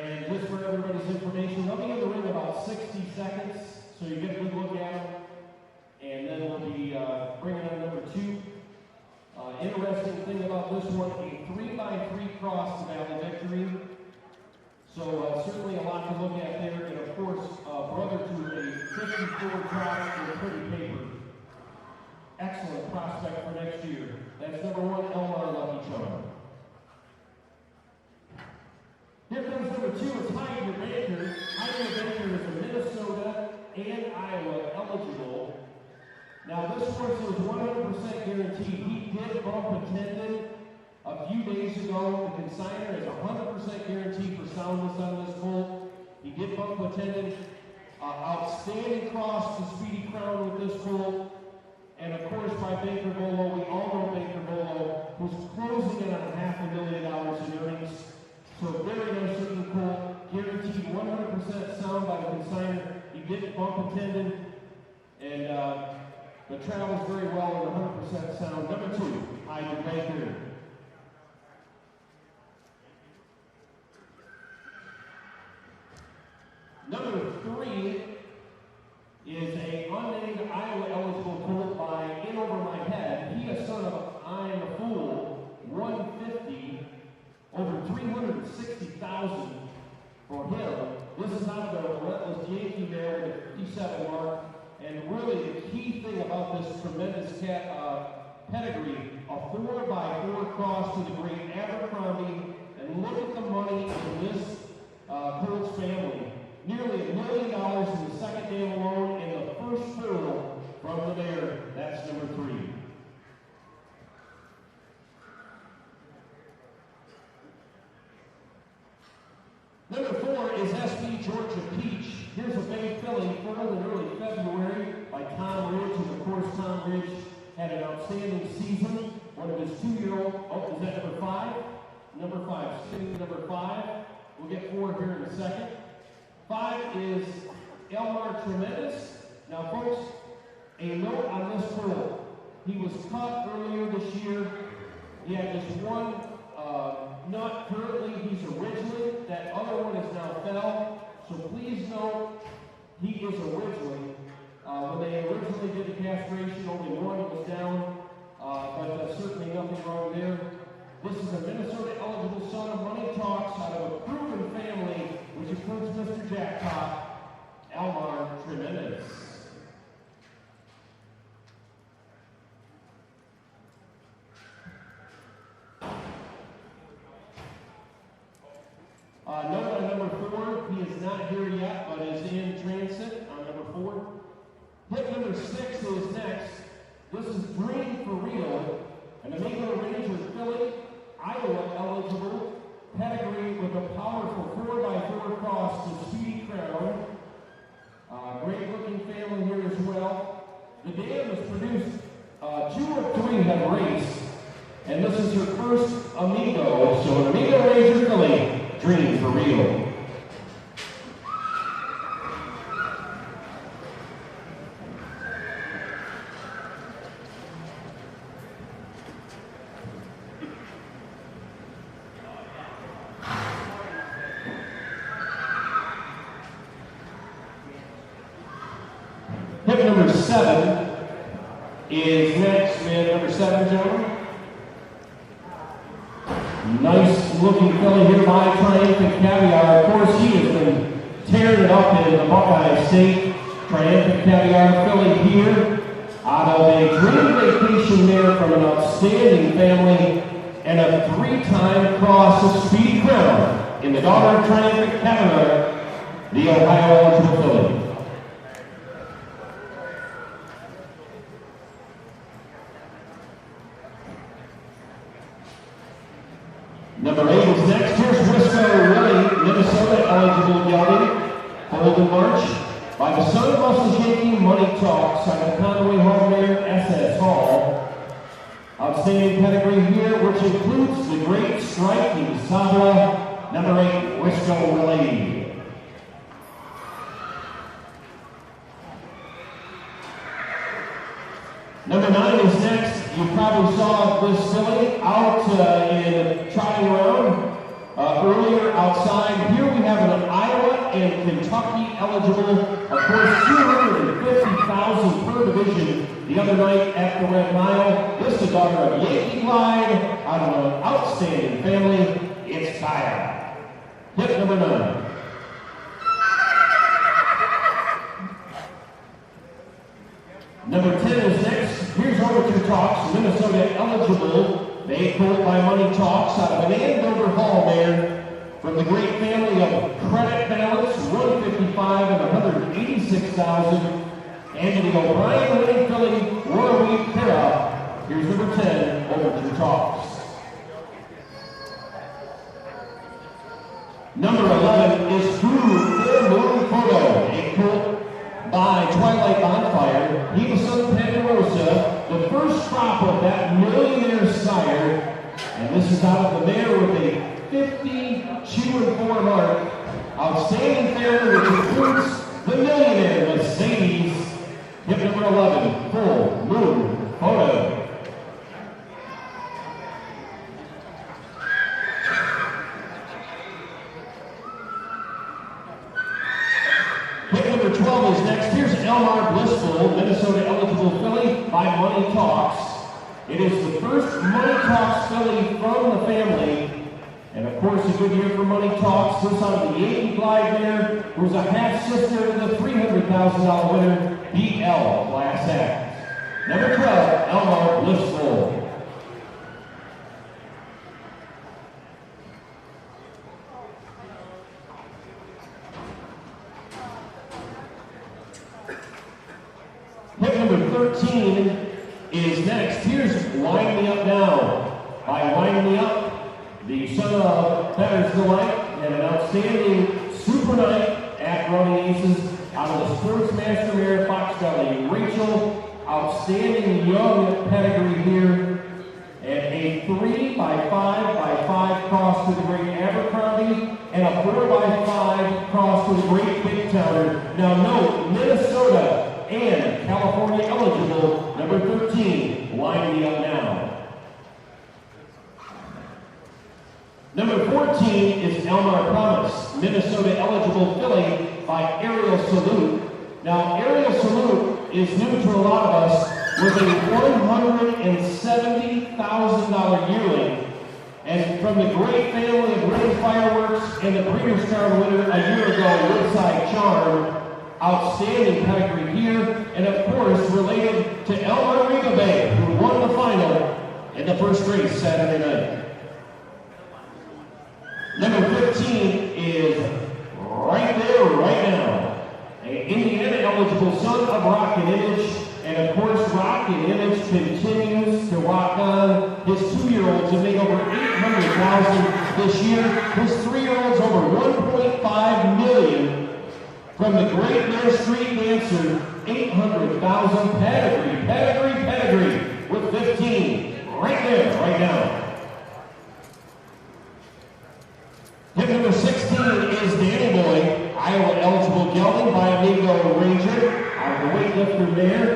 And just for everybody's information, they'll be in the ring about 60 seconds, so you get a good look at them. And then we'll be bringing on number 2. Interesting thing about this one, a 3x3 cross to Valley Victory. So certainly a lot to look at there. And of course, brother to a 54 trot with pretty paper. Excellent prospect for next year. That's number 1, Elmar Lucky Charm. Here comes number 2, it's Heidner Baker. Heidner Baker is a Minnesota and Iowa eligible. Now this horse is 100% guaranteed. He did bump a tendon a few days ago. The consignor is 100% guaranteed for soundness on this colt. He did bump a tendon. Outstanding cross to Speedy Crown with this colt. And of course by Baker Bolo, we all know Baker Bolo, who's closing in on $500,000 in earnings. So very nice looking colt, guaranteed 100% sound by the consignor. He did bump a tendon, and but travels very well in 100% sound. Number 2, Heidner Baker. Number 3 is a unnamed Iowa eligible colt by In Over My Head. He is son of I Am a Fool, 150, over 360,000 for him. This is out of the Relentless Yankee there with a 57 mark. And really the key thing about this tremendous pedigree, a 4x4 cross to the great Abercrombie. And look at the money in this Colts family. Nearly $1 million in the second day alone, and the first hurdle from the mare. That's number 3. Number 4 is SB Georgia Peach. Here's a big filly, foaled in early February by Tom Ridge, and of course Tom Ridge had an outstanding season. One of his 2-year-old, oh, is that number 5? Number 5, sitting number 5. We'll get 4 here in a second. 5 is Elmar Tremendous. Now folks, a note on this colt. He was cut earlier this year. He had just one nut currently. He's a ridgeling. That other one is now fell. So please note, he is a ridgeling. When they originally did the castration, only one was down. But certainly nothing wrong there. This is a Minnesota eligible son of Money Talks out of a proven family, which includes Mr. Jackpot, Elmar Tremendous. Note on number 4, he is not here yet, but is in transit on number 4. Hit number 6 is next. This is Dream for Real, an Amigo Ranger filly, Iowa eligible, pedigree with a powerful 4x4 cross to Speedy Crown. Great looking family here as well. The dam has produced 2 of 3 have raced, and this is her first Amigo. So an Amigo Ranger filly, Dream for Real. Hip number 7 is next, man. Number 7, gentlemen. Nice looking filly here by Triumphant Caviar. Of course, he has been tearing it up in the Buckeye State. Triumphant Caviar filly here out of a dream vacation mare from an outstanding family and a 3-time cross of Speedy Crown in the daughter of Triumphant Caviar, the Ohio eligible filly. Number 8 is next. Here's Wisco Willie, Minnesota eligible gelding, foaled in March by the son of Russell Yankee Money Talks on the Conway Hall mare SS Hall. Outstanding pedigree here, which includes the great striking Sabla. Number 8, Wisco Willie. Number 9 is next. You probably saw this filly out in trotting around early earlier outside. Here we have an Iowa and Kentucky eligible. Of course, 250,000 per division the other night at the Red Mile. This is the daughter of Yankee Glide out of an outstanding family. It's Kaya. Hip number 9. Number 10 is next. Here's Overture Talks, Minnesota eligible. They pulled by Money Talks out of an Andover Hall mare from the great family of Credit Balance, 155 and 186,000. And the O'Brien winning filly, Warwick Para. Here's number 10, Overture Talks. Number 11 is Full Moon Photo, a colt by Twilight Bonfire. He was son Ponderosa, the first crop of that millionaire sire. And this is out of the mare with a 52-4 mark. Outstanding family, which includes the millionaire Mercedes. Hip number 11, Full Moon Photo. Hip number 12 is next. Here's Elmar Blissful, Minnesota eligible filly by Money Talks. It is the first Money Talks filly from the family. And of course, a good year for Money Talks. This out of the Yankee Glide mare, who's a half-sister to the $300,000 winner, BL Class X. Number 12, Elmar Blissful. Hip number 13 is next. Here's Wind Me Up Now by Wind Me Up, the son of Better's Delight, and an outstanding super night at Running Aces out of the Sportsmaster mare Fox Valley. Rachel, outstanding young pedigree here, and a 3x5x5 cross to the great Abercrombie, and a 4x5 cross to the great Big Towner. Now note, Minnesota and California eligible, number 13, Wind Me Up Now. Number 14 is Elmar Promise, Minnesota eligible filly by Aerial Salute. Now, Aerial Salute is new to a lot of us with a $170,000 yearling. And from the great family of Ring Fireworks and the Breeders' Crown winner a year ago, Woodside Charm, outstanding pedigree here, and of course related to Elmar Rigabe, who won the final in the first race Saturday night. Number 15 is Right There, Right Now, an Indiana eligible son of Rock and Image, and of course Rock and Image continues to rock on. His 2-year-olds have made over $800,000 this year. His 3-year-olds over $1.5 million. From the great Mare Street Dancer, 800,000 pedigree with 15. Right there, right now. Hip number 16 is Danny Boy, Iowa eligible gelding by Amigo Ranger, out of the weightlifter mare.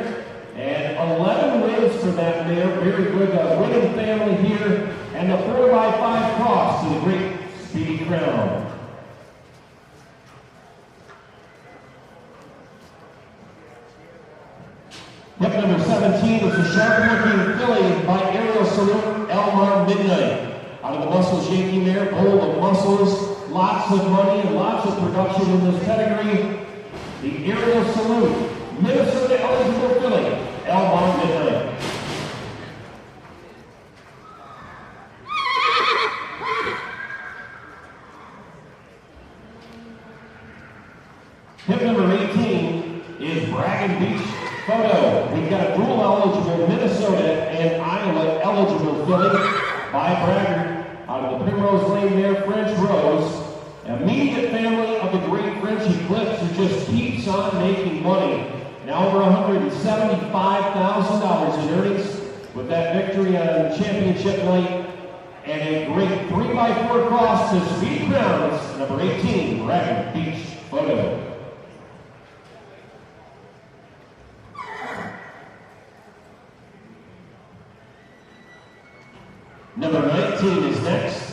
And 11 wins for that mare, very good winning family here. And the 4x5 cross to the great Speedy Crown. Hip number 17 is the sharp-looking filly by Aerial Salute, Elmar Midnight. Out of the Muscles Yankee mare, bowl of muscles, lots of money and lots of production in this pedigree. The Aerial Salute, Minnesota eligible filly, Elmar Midnight. Hip number 18 is Braggin Beach Photo. We've got a dual eligible Minnesota and Iowa eligible filly by Braggart out of the Primrose Lane mare French Rose. Immediate family of the great French Eclipse who just keeps on making money. Now over $175,000 in earnings with that victory on championship night. And a great 3x4 cross to Speedy Crowns, number 18, Braggart Beach Photo. Number 19 is next.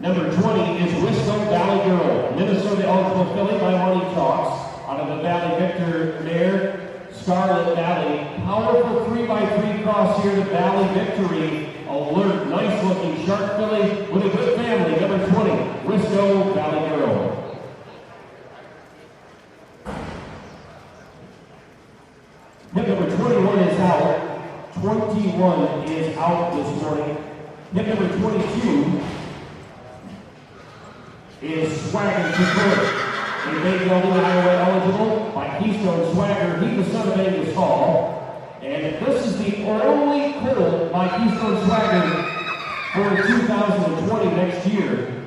Number 20 is Wisco Valley Girl, Minnesota eligible filly by Money Talks. Out of the Valley Victor mare, Scarlet Valley. Powerful 3x3 cross here to Valley Victory. Alert, nice looking sharp filly with a good family. Number 20, Wisco Valley Girl. Hip number 21 is out. 21 is out this morning. Hip number 22 is Swagger to Court. A maiden gelding Iowa eligible by Keystone Swagger. He's the son of Angus Hall. And this is the only colt by Keystone Swagger for 2020 next year.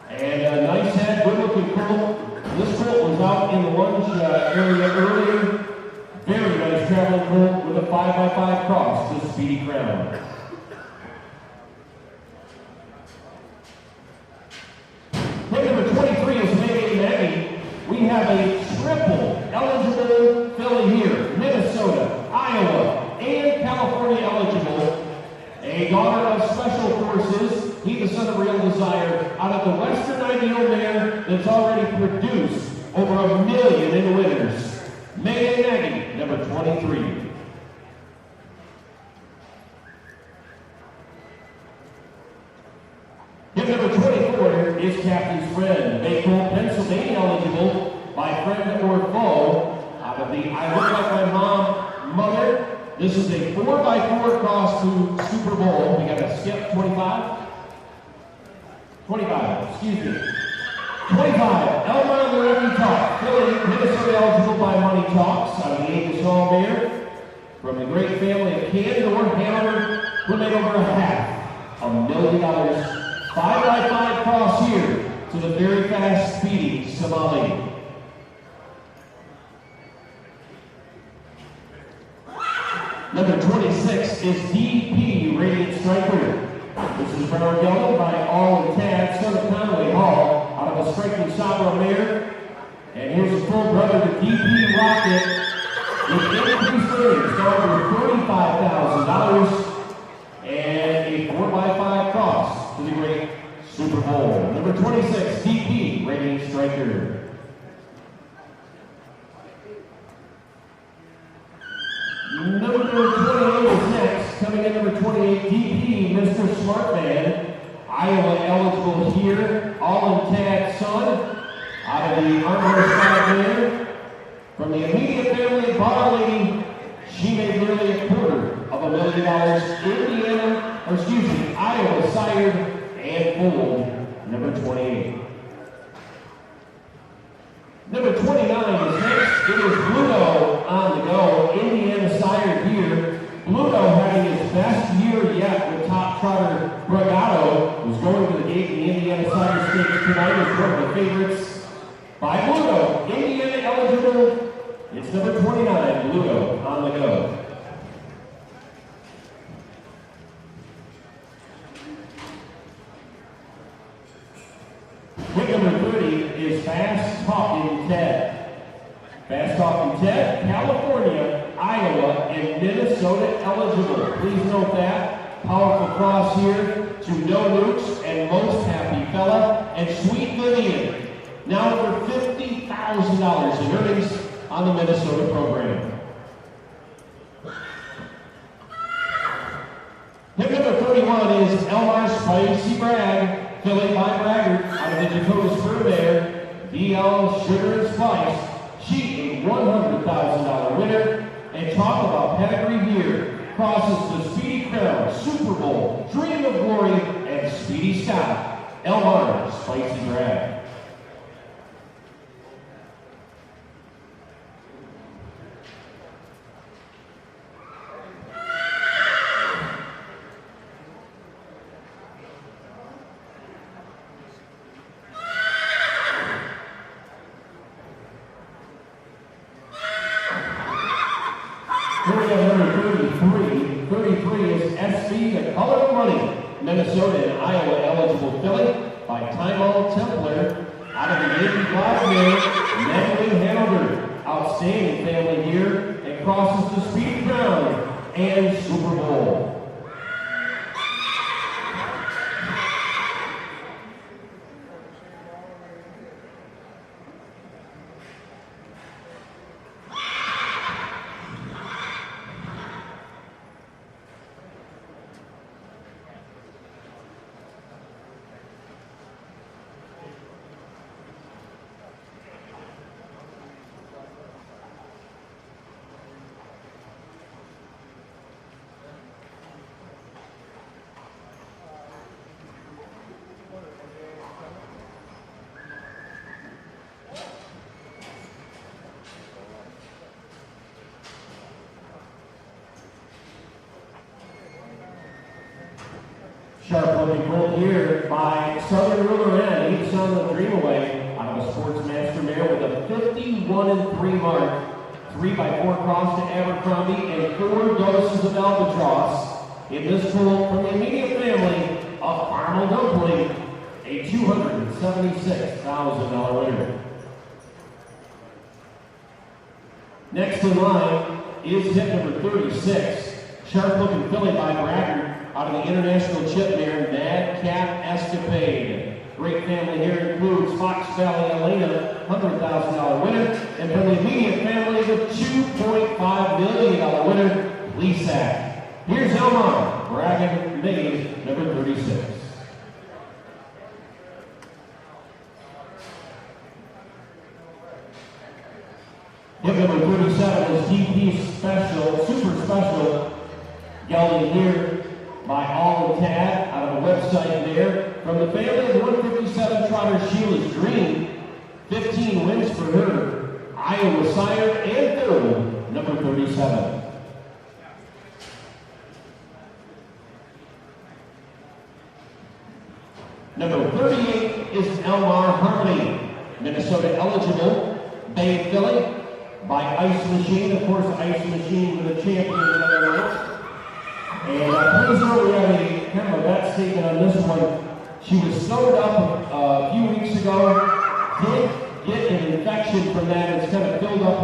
And a nice head, good looking colt. This colt was out in the lunge area earlier. Very nice traveling colt with a 5x5 cross, the Speedy Crown. Pick number 23 is Megan Maggie. We have a triple eligible filly here. Minnesota, Iowa, and California eligible. A daughter of Special Forces. He's the son of Real Desire. Out of the Western Ideal mare that's already produced over 1 million in winners. Megan Maggie, number 23. Hip number 24 is Captain's Friend. Baycolt, Pennsylvania eligible by friend or foe. Out of the I Look Like My Mom mother. This is a 4x4 cross to Super Bowl. We got a skip 25. 25, excuse me. 25, Elmar Loretti Talk. Filly, Minnesota eligible by Money Talks. Out of the Angus Hall mare. From the great family of Candor, Hanover, who made over $500,000. $1 5x5 cross here to the very fast, speedy Somali. Number 26 is DP Radiant Striker. This is Bernard Gelding by All and Tad, son of Conway Hall, out of a striking Sabra mare. And here's a full brother to DP Rocket with increased earnings, starting with $35,000 and a 4x5 cross to the great Super Bowl. Number 26, DP Radiant Striker. Number 28 is next. Coming in number 28, DP, Mr. Smartman. Iowa eligible here. All in Tad's son. Out of the Armhorse side there. From the immediate family, Bar Lady. She made nearly $250,000. Indiana, or excuse me, Iowa sired and foaled. Number 28. Number 29 is next. It is Bluto on the go. Indiana sired here. Bluto having his best year yet with top trotter Bragado, who's going to the gate in the Indiana Sire Stakes tonight as one of the favorites by Bluto. Indiana eligible. It's number 29, Bluto on the go. Pick number 30 is Fast Talking Ted. Fast Talking Ted, California, Iowa, and Minnesota eligible. Please note that. Powerful cross here to No Nukes and Most Happy Fella and Sweet Vivian. Now for $50,000 in earnings on the Minnesota program. Pick number 31 is Elmar Spicy Bragg. Filly by Braggart out of the Dakota Spur there. DL Sugar and Spice. She a $100,000 winner. And talk about pedigree here. Crosses the Speedy Crown, Super Bowl, Dream of Glory, and Speedy Scott. Elmar Spicy Bragg. Number 33 is SB, the Color of Money, Minnesota and Iowa eligible filly by Time All Templar out of the Yankee Glassmere, Natalie Hanover. Outstanding family here and crosses the Speedy Crown and Super Bowl. Sharp looking colt here by Southern Ruler N, 8 Son of Dream Away, out of a Sportsmaster mare with a 51-3 mark, 3x4 cross to Abercrombie, and 4 doses of Albatross. In this colt from the immediate family of Arnold Dumpling, a $276,000 winner. Next in line is hit number 36, Sharp looking filly by Braggart, out of the International Chip mare, Madcap Escapade. Great family here includes Fox Valley Elena, $100,000 winner, and from the immediate family, the $2.5 million winner, Leasac. Here's Elmar, Braggart Maid, number 36. Hip number 37 is DP Special, Super Special, gelding here by All and Tad, out of the website there. From the family of the 157 trotter, Sheila's Dream, 15 wins for her. Iowa Sire and third, number 37. Number 38 is Elmar Harmony, Minnesota eligible, Bay filly by Ice Machine. Of course, Ice Machine with a champion in other words. And please note we have kind of a vet statement on this one. She was sewed up a few weeks ago, did get an infection from that. It's kind of filled up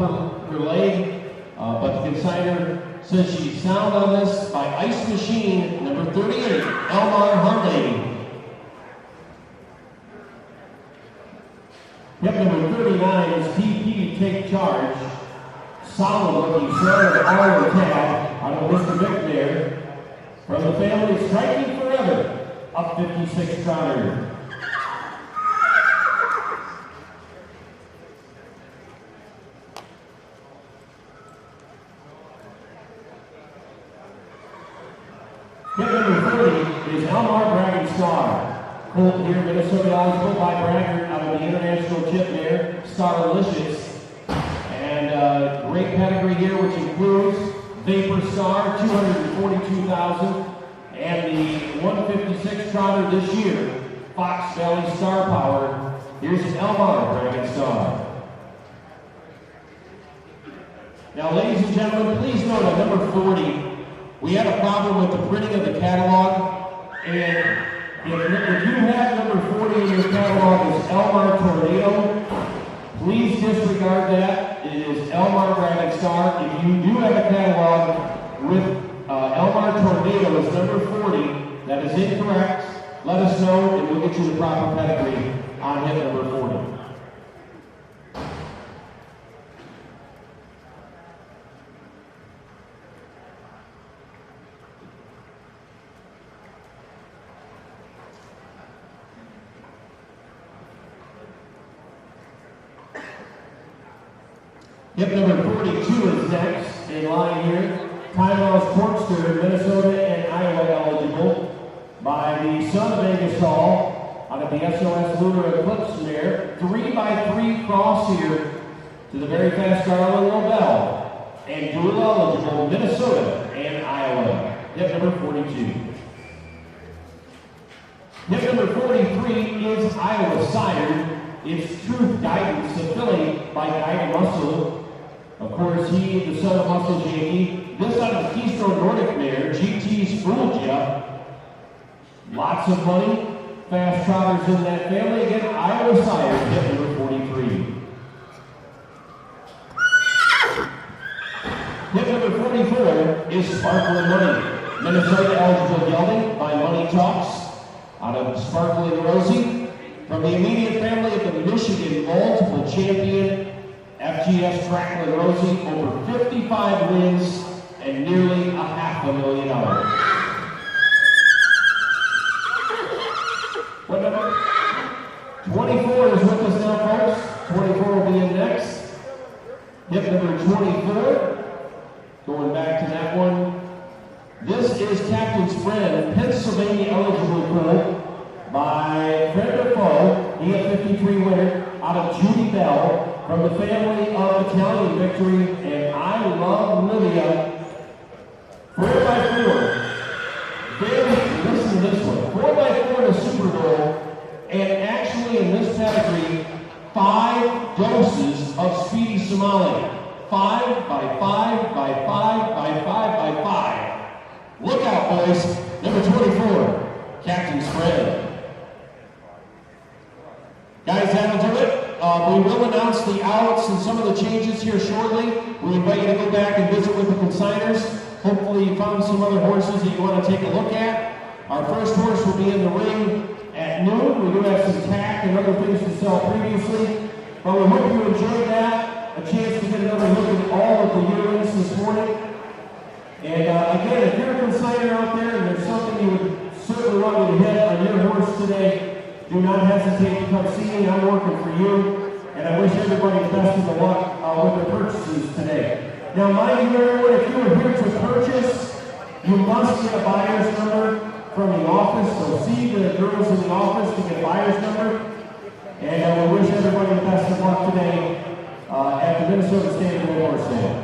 her leg, but the consignor says she's sound on this by Ice Machine, number 38, Elmar Harmony. Hip number 39 is TP Take Charge. Solid looking Sarah Arnold Tab out of Mr. Vic there. From the family Striking Forever, up 56 trotter. Hip number 30 is Elmar Dragon Star. Colt here, Minnesota eligible by Braggart out of the International Chip mare, Starlicious. And great pedigree here, which includes Vapor Star, $242,000, and the 156 trotter this year, Fox Valley Star Power. Here's Elmar Dragon Star. Now, ladies and gentlemen, please note on number 40, we had a problem with the printing of the catalog, and if you have number 40 in your catalog as Elmar Tornado, please disregard that. It is Elmar Dragon Star. If you do have a catalog with Elmar Tornado as number 40, that is incorrect. Let us know and we'll get you the proper pedigree on hit number 40. Hip number 42 is next in line here. Time House Portster, Minnesota and Iowa eligible by the son of Angus Hall out of the SOS Lunar Eclipse mare. 3x3 cross here to the very fast Garland Lobel. And dual eligible, Minnesota and Iowa. Hip number 42. Hip number 43 is Iowa Sire. It's Truth Guidance, the filly by Guy Muscle. Of course, he, the son of Muscle Jakey. This out of the Keystone Nordic mare, GT's fooled ya. Lots of money, fast trotters in that family. Again, Iowa Sire, hit number 43. Hit number 44 is Sparkling Money. Minnesota eligible gelding by Money Talks out of Sparkling Rosie. From the immediate family of the Michigan multiple champion, FGS Tracklin Rosie, over 55 wins and nearly $500,000. What number? 24 is with us now, folks. 24 will be in next. Hip number 24. Going back to that one. This is Captain's Friend, Pennsylvania eligible colt by Fred Defoe. He a 53 winner out of Judy Bell. From the family of Italian Victory, and I Love Livia, 4x4. Very, listen to this one, Somali. 5 by 5 by 5 by 5 by 5. Look out, boys. Number 24, Captain Spread. Guys, that'll do it. We will announce the outs and some of the changes here shortly. We invite you to go back and visit with the consigners. Hopefully you found some other horses that you want to take a look at. Our first horse will be in the ring at noon. We do have some tack and other things to sell previously. But we hope you enjoyed that. A chance to get another look at all of the yearlings this morning. And again, if you're a consignor out there and there's something you would certainly want me to hit on your horse today, do not hesitate to come see me. I'm working for you. And I wish everybody the best of the luck with their purchases today. Now, mind you, everyone, if you are here to purchase, you must get a buyer's number from the office. So see the girls in the office to get a buyer's number. And we wish everybody the best of luck today at the Minnesota Standardbred Horse Sale.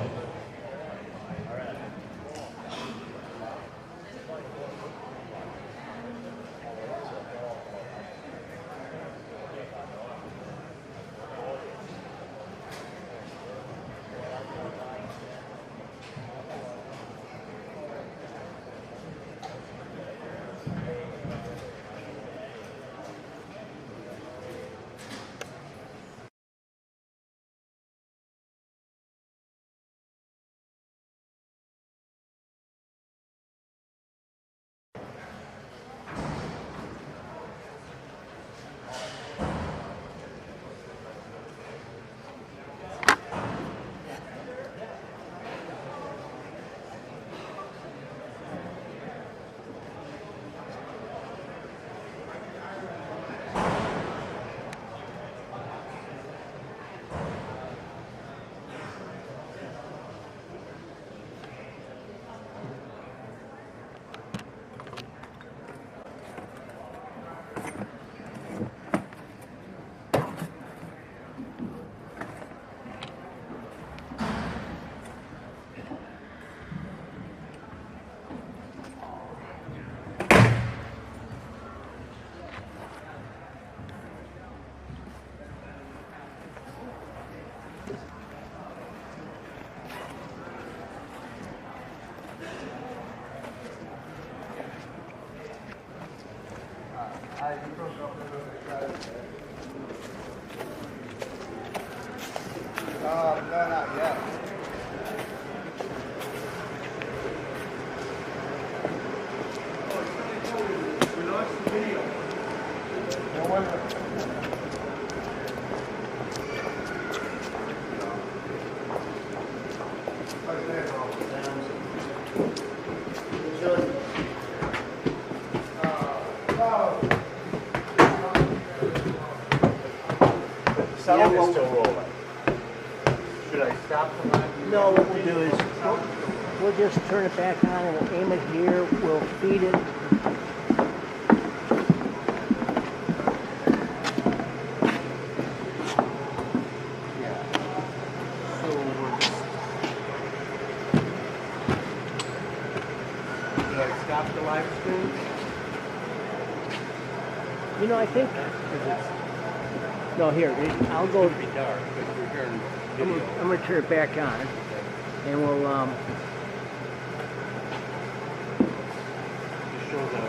No, not yet. We lost the video. No wonder. Some is still rolling. Should I stop the line? No, what we'll do is we'll just turn it back on and we'll aim it here. We'll feed it. Yeah. So we're just... Should I stop the live stream? You know, I think. No, here. I'll go. It'll be dark because we're hearing video. I'm gonna turn it back on, and we'll Just show the...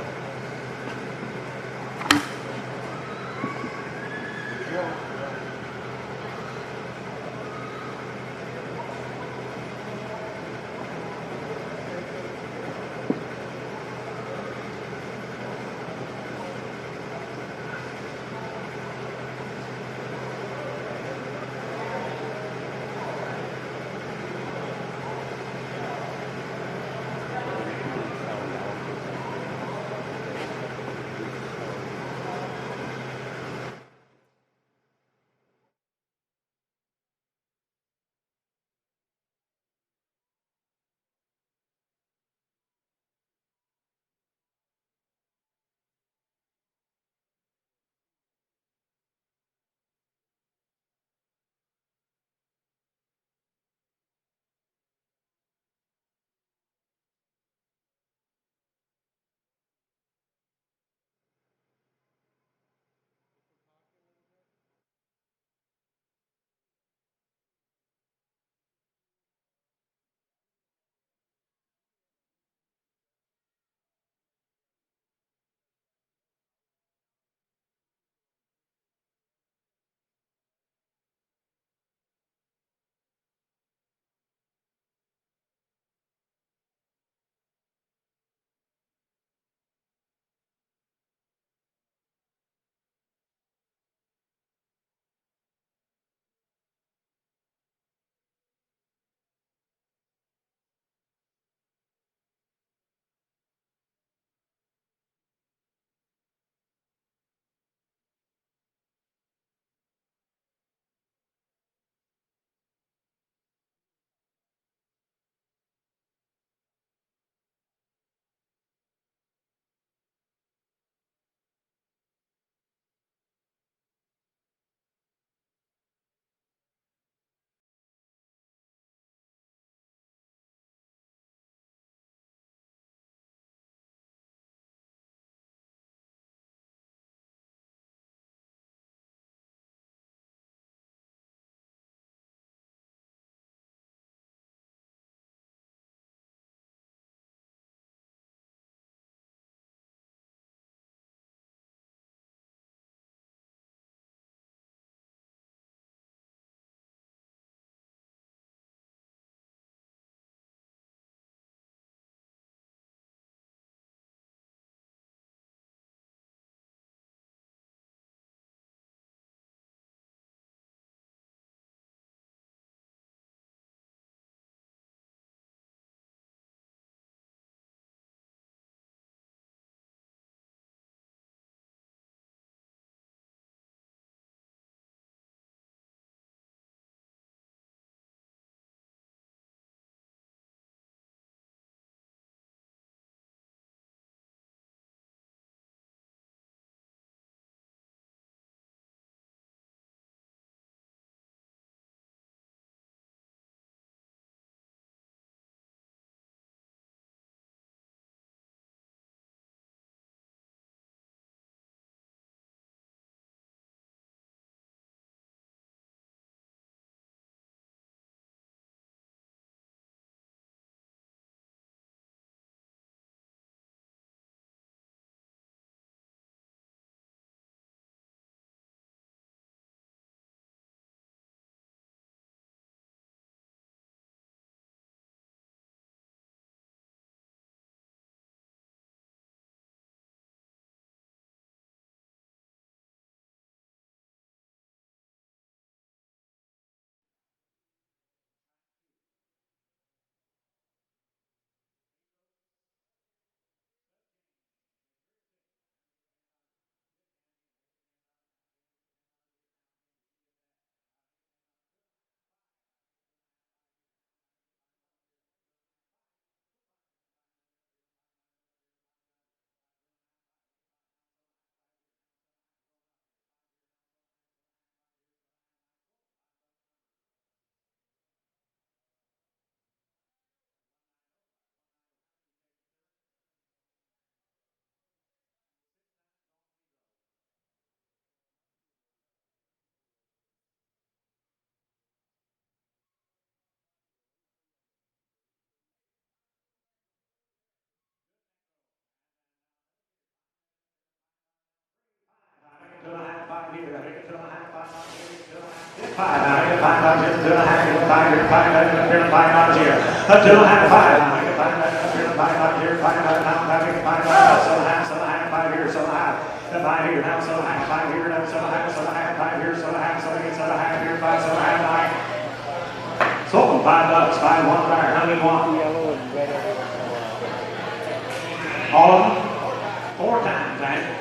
5, now get 5 dollars here, 2 and a half, get 5 here, 5 dollars here, 5 dollars here, 2 and a half, 5, now get 5 dollars here, 5 dollars here, 5 dollars now, 5 here, 5 dollars, 7 and a half, 7 and a half, 5 here, 7 and a half, 5 here, now 7 and a half, 5 here, now 7 and a half, 7 and a half, 5 here, 7 and a half, 7 again, 7 and a half here, 5, 7 and a half, 9. Sold them $5, 5, 1 buyer, how many want? Yellow and red. All of them? 4 times, right?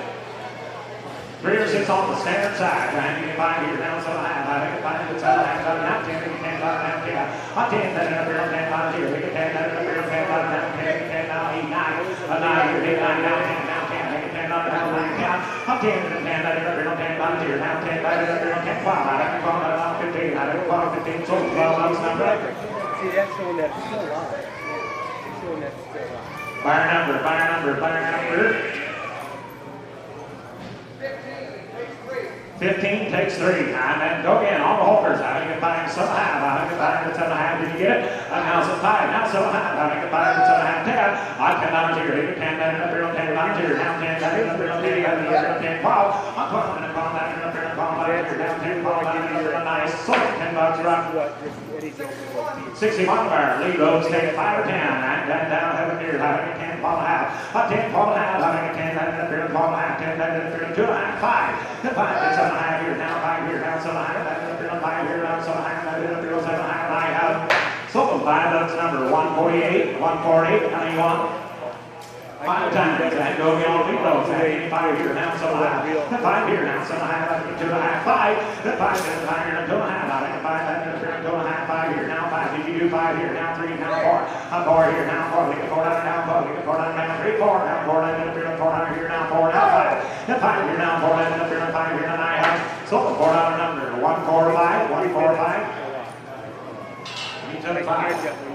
3 or 6 on the standard side, right? You get 5 here, now 7 and a half, I get 5, get 7 and a half, now 10, you get 10, now 10. I 10, then up here, 10 dollars here, we get 10, then up here, 10 dollars, now 10, 10, now 8, 9, 9 here, 8, 9, now 10, now 10, make it 10 dollars, now 9, 10. I'm 10, then 10, then up here, 10 dollars here, now 10, then up here, 10, 12, I have 12, now 15, I have 12, 15, sold 12 bucks, number. See, that's showing that it's still alive. It's showing that it's still alive. Buyer number, buyer number, buyer number. 15 takes 3. And then go again, all the holders. I think 5, 7 and a half. I think 5, 7 and a half. Did you get it? Now it's 5. Now 7 and a half. I think 5, 7 and a half. 10. I 10 dollars here. Even 10. Then up here on 10 dollars here. Now 10. Then up here on 10. Got the other 10. 12. I'm 12. And then 12. Then up here on 12. Down here. Down 10. 12. Down here. Nice. So 10 bucks right. What? Eddie Jones. 61 bar. Lead roads take 5 or 10. And then down heaven here. I think 10. 12 and a half. 10. 12 and a half. I think 10. Then up here on 12 and a half. 10. Then up here on 2 and a half. 5. Then 5. Then 7 and a half here. Now 5 here. Now 7 and a half. Then up here on 5 here. Now 7 and a half. Then up here on 7 and a half. I have sold 5 bucks number 148. 148. How many you want? 5 times. And go get all the those. 5 here. Now 7 and a half. Then 5 here. Now 7 and a half. Then 2 and a half. 5. Then 5. Then 5 here. Now 2 and a half. I think 5. Then up here on 2 and a half. 5 here. Now 5. Did you do 5 here? Now 3. Now 4. 4 here. Now 4. Look at 4 down. Now 4. Look at 4 down. Now 3. 4. Now 4. Then up here on 4 down here. Now 4. Now 5. Then 5 here. Now 4. Then up here on 5 here. Now I have sold $4 number 145. 145. You took 5.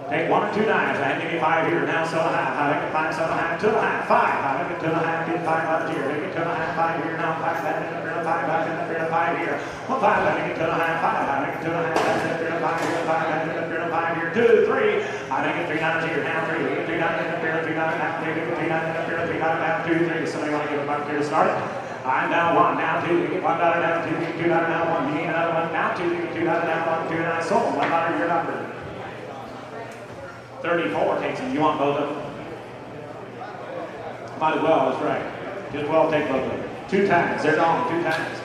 Take 1 or 2 dimes. I give you 5 here. Now 7 and a half. I think 5, 7 and a half. 2 and a half. 5. I think 2 and a half. Get 5 up here. Make it 2 and a half. 5 here. Now 5. Then up here 5. I think up here 5 here. 1, 5. I think 2 and a half. 5. I think 2 and a half. Then up here 5 here. 5. I think up here 5 here. 2, 3. I think $3 here. Now 3. We get $3 up here. $3 now 3. We get $3 up here. $3 now 2, 3. Somebody want to give a buck here to start it? I'm down 1, now 2, we get $1 now 2, we get $2 now 1, you need another 1, now 2, we get $2 now 1, 2, and I sold $1 your number. 34 takes them. You want both of them? Might as well, that's right. Just well take both of them. 2 times, they're gone 2 times.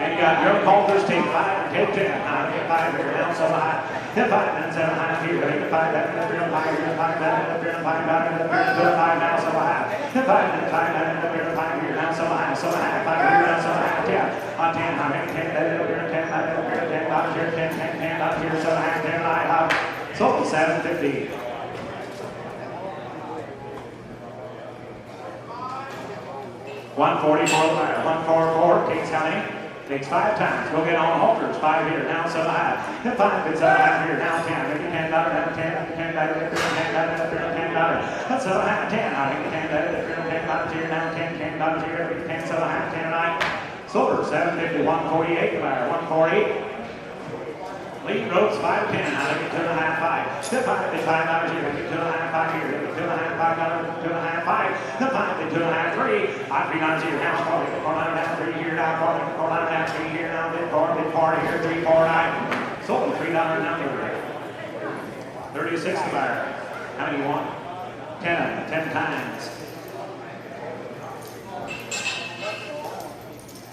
And you got your Culvers take 5 and take 10. Now get 5 here, now 7 high. Hit 5, then 7 high here. Get 5, then up here, 5 here, 5, then up here, 5, down here, up here, 5, now 7 high. Hit 5, then 5, then up here, 5 here, now 7 high, 7 high, 5 here, now 7 high, 10. On 10, I make 10, then up here, 10, then up here, 10, down here, 10, 10, 10, down here, 7 high, 10, 9 high. Sold 750. $144, $144, takes how many? Takes 5 times. Go get on halters. 5 here, now 7 high. Then 5, then 7 high here, now 10. Make it $10, now 10, $10, $10, $10, $10, that's 7 high, 10. I make it $10, $10 here, now 10, $10 here, make it 10, 7 high, 10, 9. Silver, 750, 148, buyer, 148. Lead ropes 5, 10. I make it 2 and a half, 5. Then 5, then $5 here. Make it 2 and a half, 5 here. Make it 2 and a half, $5. 2 and a half, 5. Then 5, then 2 and a half, 3. I $3 here. Now 4, make it 4, 9 and a half, 3 here. Now 4, make it 4, 9 and a half, 3 here. Now then 4, then 4 here. 3, 4, 9. Sold them $3 now here. 36 to buyer. How many you want? 10. 10 times.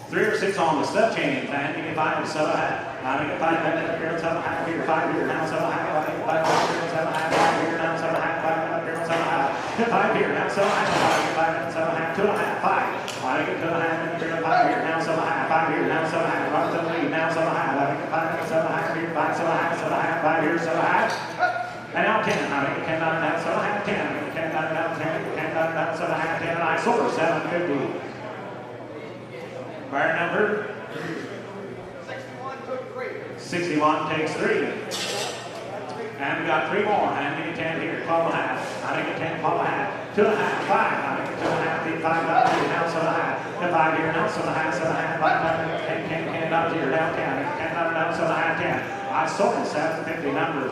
3 or 6 on the step chaining plan. You get 5 and 7 high. I make it 5, then up here, 7 high here, 5 here, now 7 high. I make it 5 here, 7 high, 5 here, now 7 high, 5 up here, 7 high. 5 here, now 7 high, 5 and 7 high, 2 and a half, 5. I make it 2 and a half, then up here, 5 here, now 7 high, 5 here, now 7 high. Run to the lead, now 7 high. I make it 5 and 7 high here, 5, 7 high, 7 high, 5 here, 7 high. And now 10. I make it 10 down, now 7 high, 10. I make it 10 down, now 10, 10 down, now 7 high, 10, and I sold her 750. Buyer number 61 takes 3. And we got 3 more. And we get 10 here, 12 and a half. I think it 10, 12 and a half. 2 and a half, 5. I think it 2 and a half, 5 here, now 7 and a half. Then 5 here, now 7 and a half, 7 and a half. 10, 10, 10 dollars here, now 10. 10 dollars, now 7 and a half, 10. I sold it 750 number.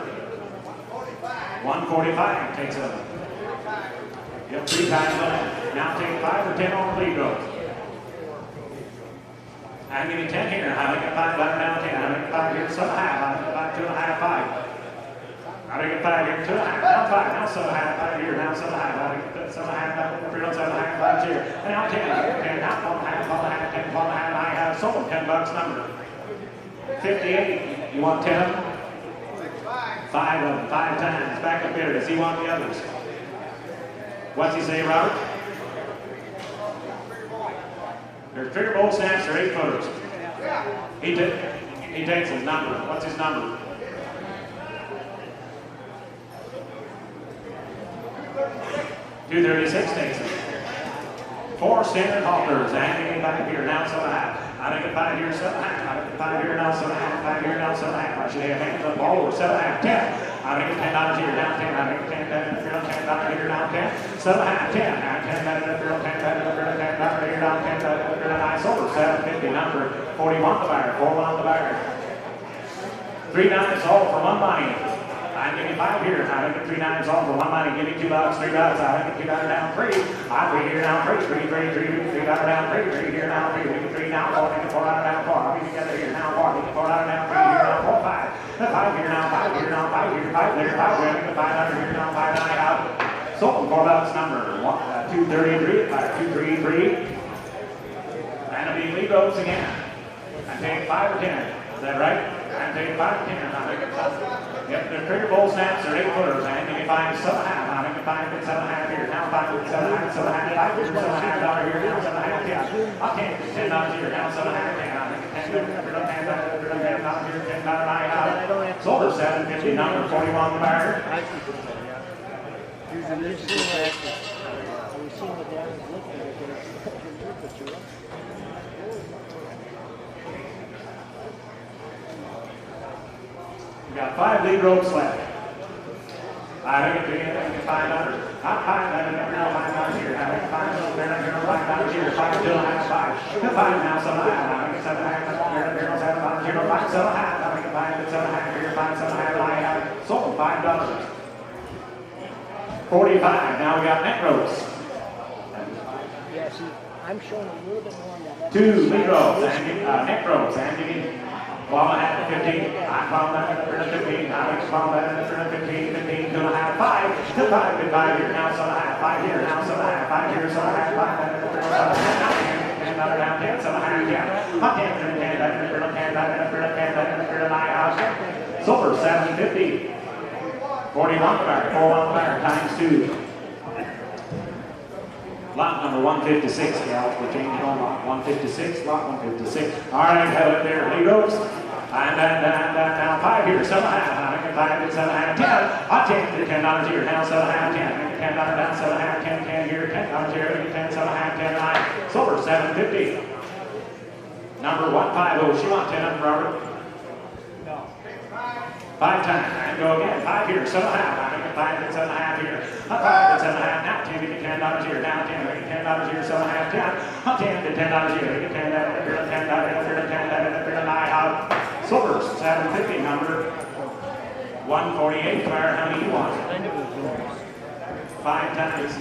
145 takes them. Yep, 3 times on it. Now take 5 or 10 on the lead rope. And give me 10 here. I think a 5 down 10. I think a 5 here, 7.5. I think a 5, 2.5, 5. I think a 5 here, 2.5. Now 5. Now 7.5. 5 here. Now 7.5. I think a 7.5. Now 7.5. 5 here. And now 10. 10. Now 1.5. 1.5. 10. 1.5. I have sold $10 number. 58. You want 10? 5 of them. 5 times. Back up here. Does he want the others? What's he say, Robert? There's trigger bolt snaps or 8 footers. He takes his number. What's his number? 236 takes it. 4 standard halters. Hanging back here. Now 7.5. I think a 5 here, 7.5. I think a 5 here, now 7.5. 5 here, now 7.5. I should have hands up all over. 7.5. 10. I think it's $10 here, down 10. I think it's $10 here, down 10. 7.5. 10. I 10 $10 here, down 10. I sold 750. Number 41 the buyer. 41 the buyer. 3 knives all for 1 money. I give you 5 here. I think 3 knives all for 1 money. Give me $2, $3. I think $2 down 3. I 3 here now 3. 3 down 3. 3 here now 3. 3 now 4. Give me $4 down 4. I'll be together here now 4. Give me $4 down 3 here now 4. 5. 5 here now 5 here now 5 here 5 there 5 there. Give me $5 here now 5 9 out. Sold $4 number 233. 233. And it'll be lead ropes again. I'm taking 5 or 10. Is that right? I'm taking 5 or 10. I think it's yep, the trigger bolt snaps are 8 footers. I think 5 is 7.5. I think 5 is 7.5 here. Now 5 is 7.5, 7.5, 5 here, $7.5 here. Now 7.5, yeah. I'll take $10 here. Now 7.5, 10. I think $10 here, $10 out. Sold her 750. Number 41 the buyer. I'm just seeing what that was looking at. We got 5 lead ropes left. I think it's $5. Not $5 now, $5 here. I think $5 there, $5 here. 5 still has 5. 5 now, 7.5. I think it's 7.5. Here, 7.5 here. 5, 7.5. I think it's 5, 7.5 here. 5, 7.5. I have sold $5. 45. Now we got net ropes. Yeah, see, I'm showing a little bit more on that. 2 lead ropes and net ropes and well, I had 15. I found that at 15. I found that at 15. 15. 2.5. 5. 5 here. Now 7.5. 5 here. Now 7.5. 5 here. 7.5. 5. Another down 10. 7.5. Yeah. Silver 750. 41 fire. 41 fire times 2. Lot number 156, gals. We're changing on lot 156, lot 156. All right, have it there, lead ropes. And now 5 here, 7.5. I think 5 is 7.5, 10. I'll take $10 here, now 7.5, 10. $10 down, 7.5, 10, 10 here, $10 here, 10, 7.5, 10, 9. Silver, 750. Number 150. She want 10 of them, Robert? No. 5 times. And go again. 5 here, 7.5. I think 5 is 7.5 here. 5 is 7.5. Now 10, give me $10 here. Now 10, give me $10 here, 7.5, 10. I'll 10 to $10 here. Give me $10, $10, out. Silver, 750 number. 148. Fire, how many you want? 5 times.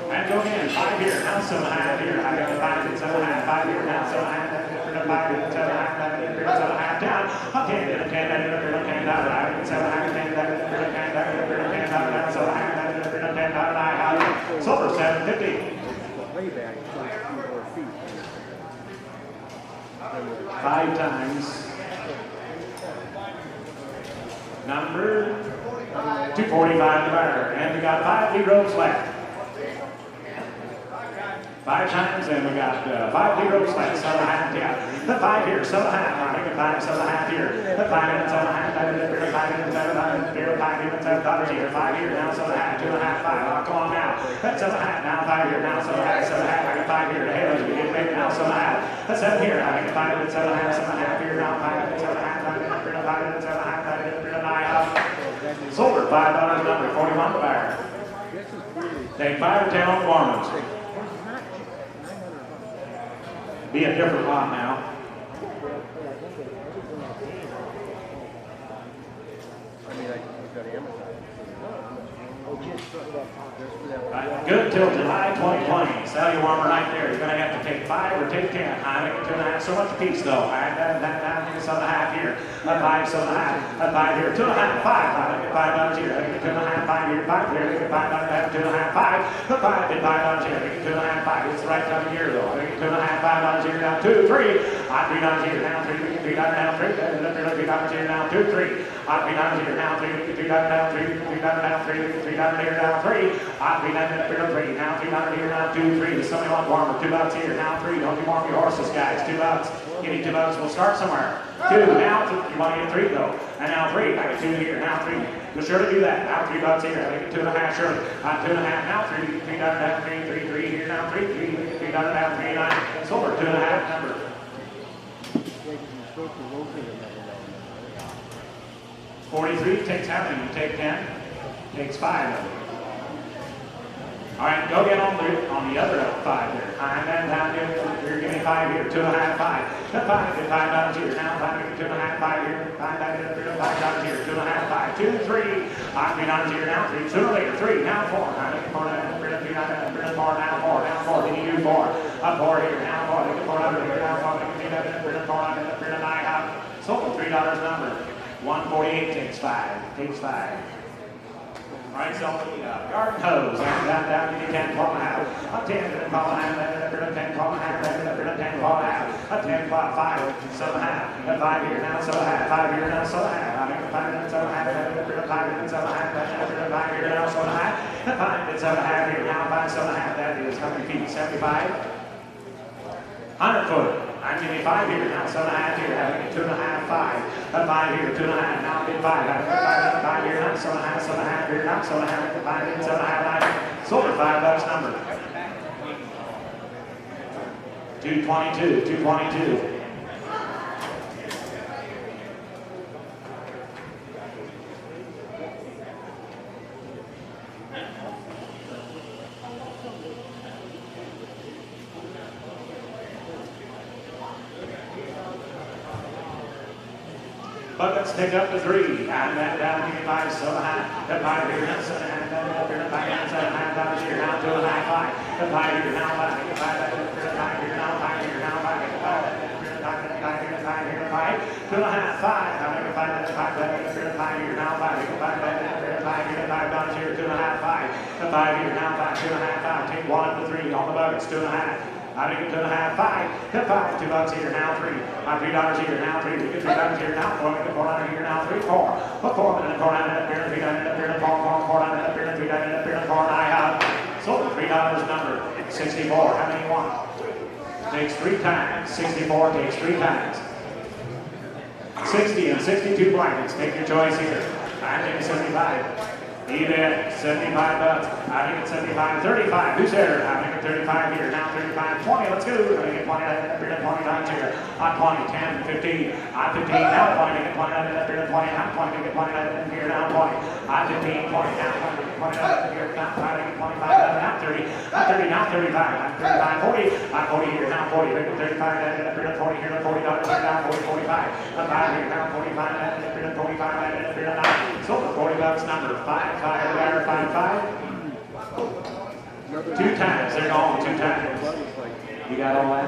And go again. 5 here. Now 7.5 here. I got 5 and 7.5. 5 here. Now 7.5. 5 and 7.5. Down. I'll 10 to 10. 10 out. I got 7.5. 10 out. Silver, 750. 5 times. Number 245 to buyer. And we got 5 lead ropes left. 5 times, and we got 5 lead ropes left. 7.5, yeah. The 5 here, 7.5. I think a 5, 7.5 here. The 5 and 7.5. 5 and 7.5 here. 5 here, $7 here. 5 here, now 7.5. 2.5, 5. Come on now. That's 7.5. Now 5 here, now 7.5. 7.5. I got 5 here. Hey, we get big now. 7.5. That's 7 here. I think 5 and 7.5. 7.5 here. Now 5 and 7.5. 5 and 7.5. 5 and 9. Silver, $5 number. 41 to buyer. Take 5 or 10 on the Mormons. Be a different lot now. I mean, I got Amazon. just for that time. Right, good till July 2020. Sell your warmer right there. You're going to have to take 5 or take 10. I make it 2.5. So much a piece though. That 7.5 here. A 5, 7.5. A 5 here. 2.5. 5. I make it $5 here. I make it 2.5. 5 here. 5 here. I make it $5. 2.5. 5. A 5 and $5 here. I make it 2.5. 5. It's the right time of year though. I make it 2.5. $5 here. Now 2, 3. $3 here. Now 3. $3 now 3. $3 here. Now 2, 3. $3 here. Now 3. $3 now 3. $3 now 3. $3 here. Now 3. $3 now 3. Here now 2, 3. Somebody want warmer? $2 here. Now 3. Don't you warm your horses, guys. $2. Give me $2. We'll start somewhere. 2. Now 2. You want to get 3 though. And now 3. I get 2 here. Now 3. You'll surely do that. Now $3 here. I make it 2.5. Surely. 2.5. Now 3. $3 now 3. 3 here. Now 3. $3 now 3. 9. Silver. 2.5 number. 43 takes how many? You take 10. Takes 5 of it. All right, go get on the other 5 there. And then down here, give me 5 here. 2.5. 5. The 5. Get $5 here. Now 5. 2.5. 5 here. $5 here. 2.5. 5. 2, 3. $3 here. Now 3. Sooner or later. 3. Now 4. $4. Now 4. Now 4. Then you do 4. 4 here. Now 4. Get $4 here. Now 4. $4. $9. Sold $3 number. 148 takes 5. Takes 5. All right, so garden hose, down, give me 10, 12.5. A 10, 10, 12.5, 10, 12.5, 10, 12.5. A 10, 5, 7.5. A 5 here, now 7.5. 5 here, now 7.5. I make a 5 and 7.5. 5 and 7.5. 5 here, now 7.5. A 5 and 7.5 here, now 5, 7.5. That is how many feet? 75. 100 foot. I'm giving 5 here, now 7.5 here, having a 2.5, 5. A 5 here, 2.5, now I'm getting 5. Having a 5 here, now 7.5, 7.5 here, now 7.5, 5 here, 7.5, 9. Sold at $5 number. 222, 222. Buckets take up to 3. And that down here, 5, 7.5. The 5 here, now 7.5. Up here, 5 here, now 2.5, 5. The 5 here, now 5. The 5 here, now 5 here, now 5. The 5 here, 5 here, 5. 2.5, 5. I make a 5, 5 here, now 5. The 5 here, $5 here, 2.5, 5. The 5 here, now 5, 2.5, 5. Take 1 up to 3 on the buckets, 2.5. I make it 2.5, 5. The 5, $2 here, now 3. $3 here, now 3. We get $3 here, now 4. Get $4 here, now 3, 4. Put 4 and 4 down up here, 3 down up here, 4 down up here, 3 down up here, 4. I have sold $3 number. 64. How many you want? Takes 3 times. 64 takes 3 times. 60 and 62 blankets. Take your choice here. I think 75. Even $75. I think it's 75. 35. Who's there? I think it's 35 here. Now 35. 20. Let's go. I think it's 20. I think it's 20 times here. On 20. 10. 15. On 15. Now 20. I think it's 20. I think it's 20. Now 20. I think it's 20. I think here. Now 20. On 15. 20. Now 20. 20. Here. Now 5. I think 25. Now 30. Now 30. Now 35. Now 35. 40. On 40 here. Now 40. I think 35. I think it's 40 here. Now $40 here. Now 40. 45. Now 5 here. Now 45. I think it's 45. I think it's 9. So for $40 number. 5. 5, 5, 5. 2 times. They're gone 2 times. You got all that?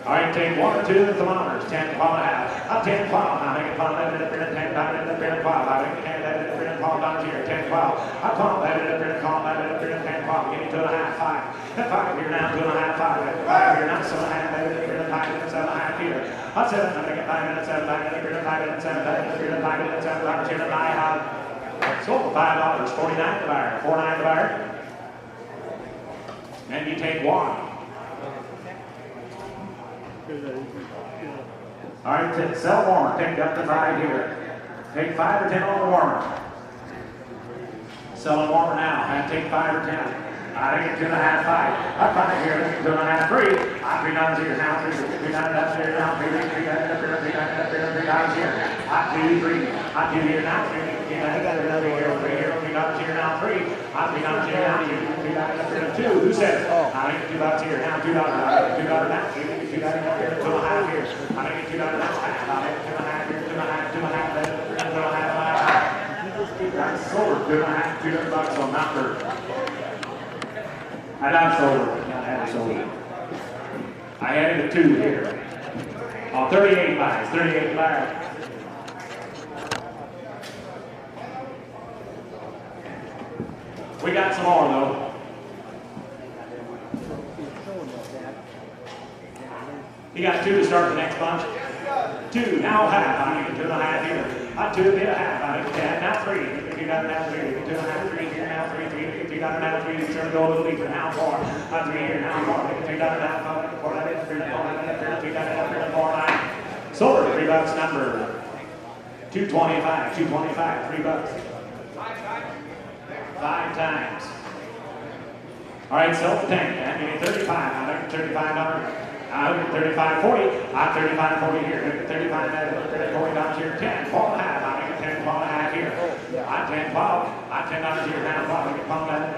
All right, take 1 or 2 thermometers. 10, 12 and a half. 10, 12. I make it 12. I make it 10, 12. I make it 10, 12 here. 10, 12. 12. I make it 12. I make it 10, 12. Give me 2.5, 5. 5 here now, 2.5, 5. 5 here now, 7.5. I make it 5 minutes, 7.5 here. 7. I make it 5 minutes, 7. I make it 5 minutes, 7. I make it 5 minutes, 7. Here I have sold for $5. 49 the buyer. 49 the buyer. And you take 1. All right, sell warmer. Take up to 5 here. Take 5 or 10 on the warmer. Selling warmer now. And take 5 or 10. I think it's 2.5, 5. 5 here. 2.5, 3. $3 here. Now 3. $3 here. Now 3. $3 here. 2, 3. 2 here. Now 3. I got another one over here. $3 here. Now 3. $3 here. Now 2. $2. Who said it? I think it's $2 here. Now $2. $2 now. $2 here. 2.5 here. I think it's $2 now. I think it's 2.5 here. 2.5. 2.5. 2.5. That's sold. 2.5, $2 on number. I not sold. I had it sold. I added a 2 here. On 38 buys, 38 buys. We got some more though. He got 2 to start the next bunch. 2, now half. I need 2.5 here. 2, be a half. I need 10, now 3. If you got it now 3, 2.5, 3 here, now 3, 3. If you got it now 3, you turn to go a little deeper. Now 4. 3 here, now 4. If you got it now 4, 4, 3, 4, 9. If you got it now 4, 9. Silver, $3 number. 225, 225, $3. 5 times. All right, sell the tank. I need 35. I think $35. $35.40. $35.40 here. $35.40 here. 10, 12 and a half. I think 10, 12 and a half here. $10, 12. $10 here now. 12. $10, 12 and a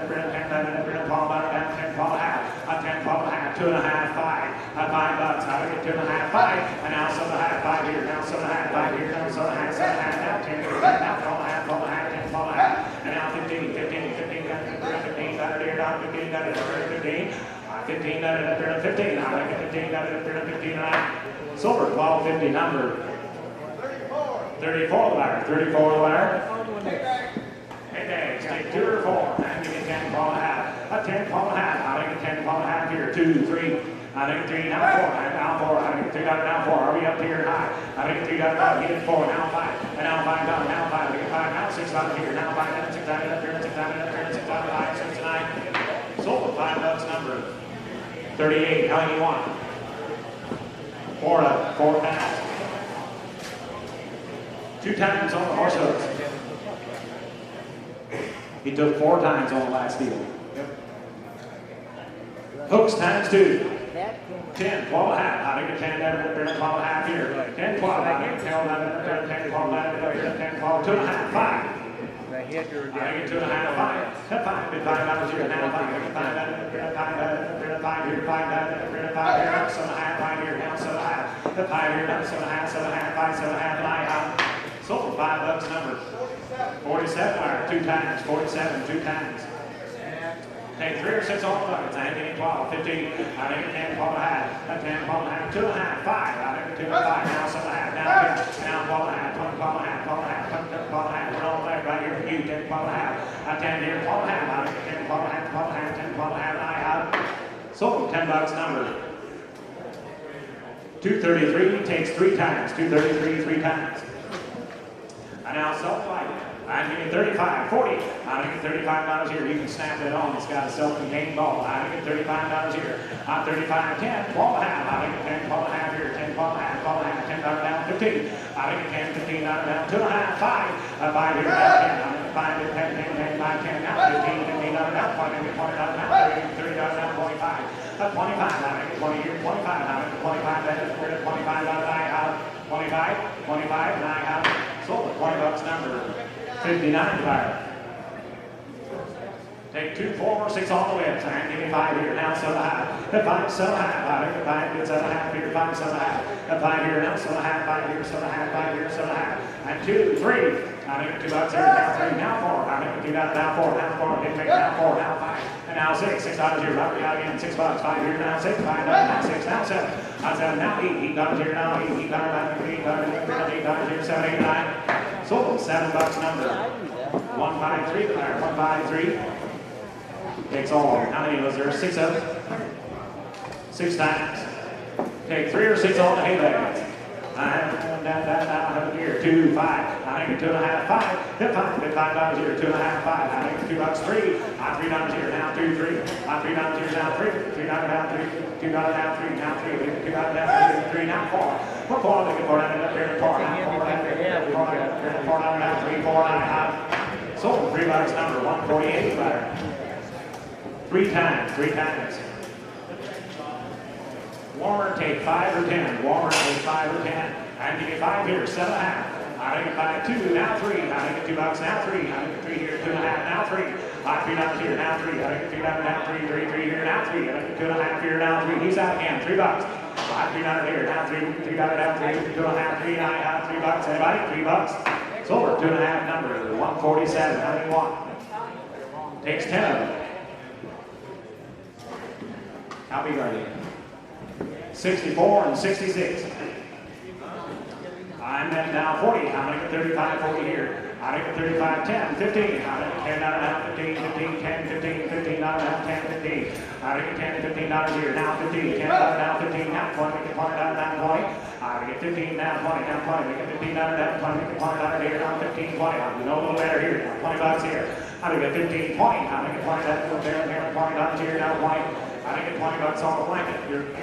half. $10, 12 and a half. 2 and a half. 5. $5. I think 2 and a half. 5. And now 7 and a half. 5 here. Now 7 and a half. 5 here. Now 7 and a half. 7 and a half. Now 10 here. Now 12 and a half. 12 and a half. 10, 12 and a half. And now 15. 15. 15. 15. Down 15. Down 15. 15 out of the 15. I get 15 out of the 15. Silver 12.50 number. 34 the wire. 34 the wire. Hey, Dave, take 2 or 4. And you get 10, 12 and a half. 10, 12 and a half. I think 10, 12 and a half here. 2, 3. I think 3, now 4. Now 4. I think 3 got it now 4. Are we up here high? I think 3 got it now. Get it 4. Now 5. And now 5 down. Now 5. I think 5. Now 6 out here. Now 5. Now 6 out here. 6 out here. 6 out here. 6 9. Silver $5 number. 38, how do you want? 4 up, 4 times. 2 times on the horse hooks. He took 4 times on the last field. Hooks times 2. 10, 12 and a half. I think 10, 12 and a half here. 10, 12, I think 10, 11, 10, 12, 10, 12, 2 and a half, 5. I get 2 and a half, 5. 5, $5 here, now 5. 5 here, 5 here, 7 and a half, 5 here, now 7 and a half. 5 here, now 7 and a half, 7 and a half, 5, 7 and a half, and I have sold $5 number. 47, 2 times, 47, 2 times. Take 3 or 6 on the buckets. I think 12, 15. I think 10, 12 and a half. 10, 12 and a half, 2 and a half, 5. I think 2 and 5. Now 7 and a half. Now 10. Now 12 and a half. 12 and a half. 12 and a half. 12 and a half. We're on the left right here for you. 10, 12 and a half. 10 here. 12 and a half. I think 10, 12 and a half. 12 and a half. 10, 12 and a half. And I have sold $10 number. 233 takes 3 times. 233 3 times. And now self-fight. I'm getting 35, 40. I'm going to get $35 here. You can snap that on. It's got a self-contained ball. I'm going to get $35 here. I'm 35, 10, 12 and a half. I'm going to get 10, 12 and a half here. 10, 12 and a half, 12 and a half, $10 down, 15. I'm going to get 10, 15 down, 2 and a half, 5. 5 here, now 10. I'm going to 5, 10, 10, 10, 5, 10, now 15, 15 down, 20, 20 down, 30 down, 25. 25, I'm going to get 20 here, 25. I'm going to get 25, 25 down, I have 25, 25, and I have sold $20 number. 59 buyer. Take 2, 4, 6 on the left. And give me 5 here. Now 7 and a half. 5, 7 and a half. I think 5 gets 7 and a half here. 5, 7 and a half. 5 here. Now 7 and a half. 5 here. 7 and a half. 5 here. 7 and a half. And 2, 3. I think $2 here. Now 3. Now 4. I think $2 now 4. Now 4. Didn't make now 4. Now 5. And now 6. $6 here. Right out again. $6. 5 here. Now 6. 5 now 6. Now 7. I said now 8. $8 here. Now 8. $8 here. 7, 8, 9. Sold $7 number. 153 there. 153. Takes all. How many was there? 6 of them? 6 times. Take 3 or 6 on the hay bags. I have here. 2, 5. I think 2 and a half, 5. Hit 5. Hit $5 here. 2 and a half, 5. I think $2, 3. $3 here. Now 2, 3. $3 here. Now 3. $3 down 3. $2 down 3. Now 3. $2 down 3. Now 4. We're 4. Looking for that up here. 4. Now 4. 4 now 3. 4. I have sold $3 number. 148 buyer. 3 times. 3 times. Warmer, take 5 or 10. Warmer, take 5 or 10. And give me 5 here, 7 and a half. I think 5, 2, now 3. I think $2, now 3. I think 3 here, 2 and a half, now 3. $3 here, now 3. I think $3, now 3. 3 here, now 3. I think 2 and a half here, now 3. He's out again, $3. $3 here, now 3. $3 now 3. 2 and a half, 3. I have $3. Anybody? $3. Silver, 2.5 number, 147. How many you want? Takes 10 of them. How big are they? 64 and 66. I'm then down 40. How many get 35, 40 here? I think 35, 10, 15. I think 10 out of now, 15, 15, 10, 15, 15 out of now, 10, 15. I think 10, 15 out of here, now 15, 10 out of now, 15, now 20, make it 20 out of now, 20. I think 15, now 20, now 20, make it 15 out of now, 20, make it 20 out of here, now 15, 20. I'm no little better here, now 20 bucks here. I think 15, 20. I think 20 that little there, here, 20 down here, now 20. I think 20 bucks on the blanket.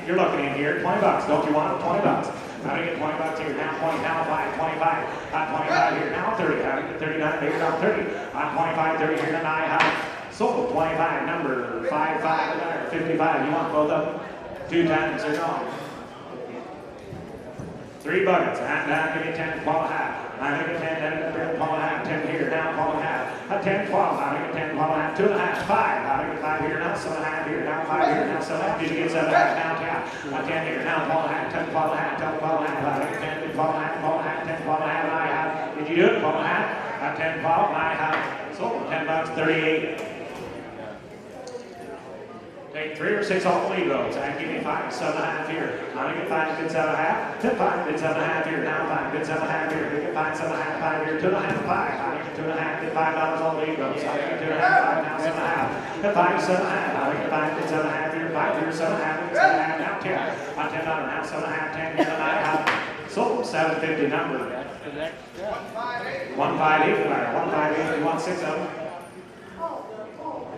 You're looking in here, 20 bucks. Don't you want it? 20 bucks. How do you get 20 bucks here? Now 20, now 5, 25. Not 25 here, now 30. How do you get 39 here? Now 30. Not 25, 30 here, now 9. Sold 25, number 55, 55. You want both of them? 2 times, they're gone. 3 buckets. Now give me 10, 12 and a half. I think a 10, then 12 and a half. 10 here, now 12 and a half. A 10, 12. I think a 10, 12 and a half. 2 and a half, 5. I think a 5 here, now 7 and a half here, now 5 here, now 7 and a half. Did you get 7 and a half? Now 10. A 10 here, now 12 and a half. 10, 12 and a half. 10, 12 and a half. I think a 10, 12 and a half, 12 and a half, 10, 12 and a half, and I have. Did you do it? 12 and a half. A 10, 12, and I have. Sold 10 bucks, 38. Take 3 or 6 off the lead roads. And give me 5, 7 and a half here. I think 5 bids 7 and a half. 5 bids 7 and a half here. Now 5 bids 7 and a half here. We get 5, 7 and a half, 5 here. 2 and a half, 5. I think 2 and a half, get $5 on the lead roads. I think 2 and a half, 5 now 7 and a half. 5, 7 and a half. I think 5 bids 7 and a half here. 5 here, 7 and a half, 7 and a half, now 10. On $10 now 7 and a half, 10 here, and I have. Sold 750 number. 158, 158, you want 6 of them?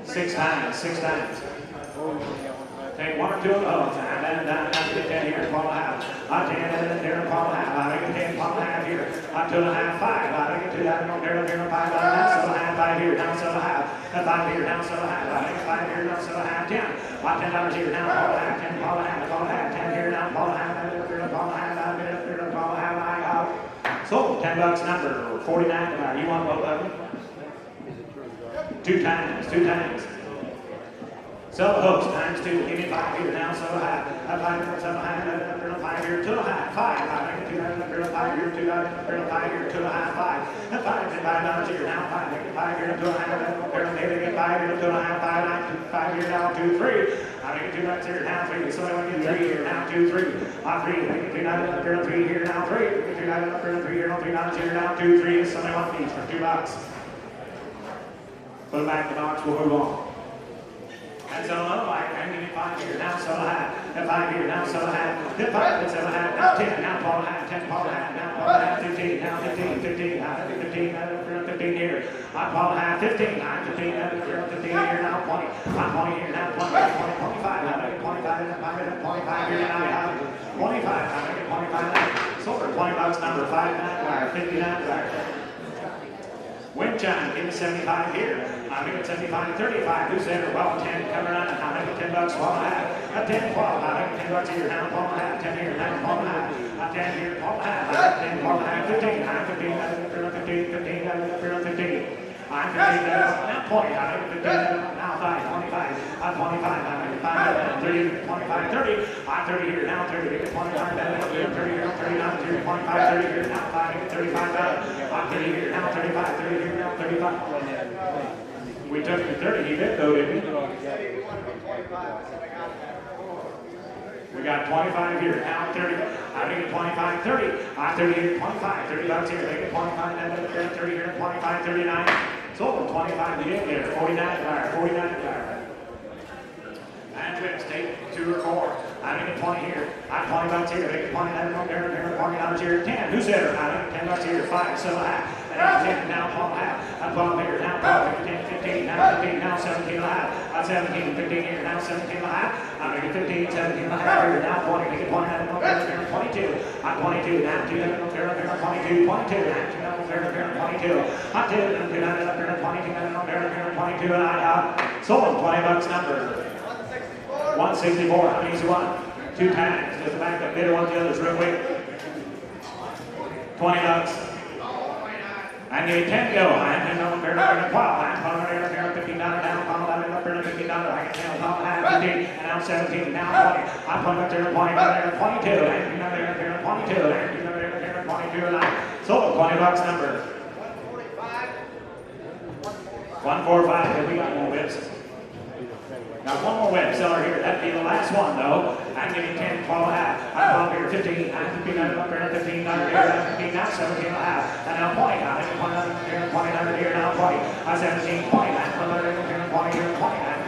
6 times, 6 times. Take 1 or 2 of those, and then get 10 here, 12 and a half. I 10, and then there, 12 and a half. I think 10, 12 and a half here. I 2 and a half, 5. I think 2, that, no, there, 5, 7 and a half, 5 here, down 7 and a half. 5 here, down 7 and a half. I think 5 here, down 7 and a half, 10. $10 here, now 12 and a half, 10, 12 and a half, 12 and a half, 10 here, now 12 and a half, 12 and a half, I have. Sold 10 bucks number, 49. You want both of them? 2 times, 2 times. Sell the hooks, times 2, give me 5 here, now 7 and a half. 5 here, 7 and a half, 5 here, 2 and a half, 5. I think 2, 5 here, 2, 5 here, 2 and a half, 5. And 5 here, now 5. Make it 5 here, 2 and a half, they get 5 here, 2 and a half, 5 here, now 2, 3. I think 2 bucks here, now 3. Somebody want to get 3 here, now 2, 3. 3, make it 3 here, now 3. 3 here, now $3 here, now 2, 3. Somebody want these for $2. Put them back in the box, we'll move on. And so I can give you 5 here, now 7 and a half. And 5 here, now 7 and a half. Then 5, then 7 and a half, now 10, now 12 and a half, 10, 12 and a half, now 12 and a half, 15, now 15, 15, now 15, now 15 here. 12 and a half, 15, now 15, now 15 here, now 20. 20 here, now 20, 20, 25, now 25, now 25 here, now I have 25, now 25 now. Silver, 20 bucks number, 5, 59. Wind chime, give me 75 here. I think it's 75, 35. Who said it? Well, 10 coming on. I think 10 bucks, 12 and a half. 10, 12. I think 10 bucks here, now 12 and a half. 10 here, now 12 and a half. 10 here, 12 and a half. 10, 12 and a half, 15. I'm 15, I'm 15, 15. I'm 15, now 20. I think 15, now 5, 25. I'm 25, I'm 25, 30, 25, 30. I'm 30 here, now 30. 25, 30 here, 39, 30, 25, 30 here, now 5, 35. I'm 30 here, now 35, 30 here, now 35. We took the 30, he did though, didn't we? We got 25 here, now 30. I think it's 25, 30. I'm 30 here, 25, 30 bucks here. They get 25, then 30 here, 25, 39. Sold 25 to get there, 49, 49. And Twix, take 2 or 4. I think it's 20 here. I'm 20 bucks here. They get 20, there, $20 here. 10. Who said it? I think 10 bucks here. 5, 7 and a half. And 10, now 12 and a half. I'm 12 here, now 12, 10, 15, now 15, now 17 and a half. I'm 17, 15 here, now 17 and a half. I'm going to get 15, 17 and a half here, now 20. They get 20, now 22. I'm 22, now 2, 22, 22. I'm 22. I'm 22, and I have sold 20 bucks number. 164, how many is one? 2 times. Just the back, the bidder wants the others real quick. 20 bucks. I need 10 to go. I'm 10 on there, $12. I'm $15 down, $15. I can tell $12.5, 15, and now 17, now 20. I'm putting up there 20, there 22. I'm there 22, there 22, and I sold 20 bucks number. 145. Have we got more whips? Got one more whip seller here. That'd be the last one, though. I'm giving 10, 12 and a half. I'm here 15. I'm 15 up there, 15 under here, 15 now, 17 and a half. And now 20. I'm 20 under here, 20 under here, now 20. I'm 17, 20. I'm 20 here, 20 here, 20. I'm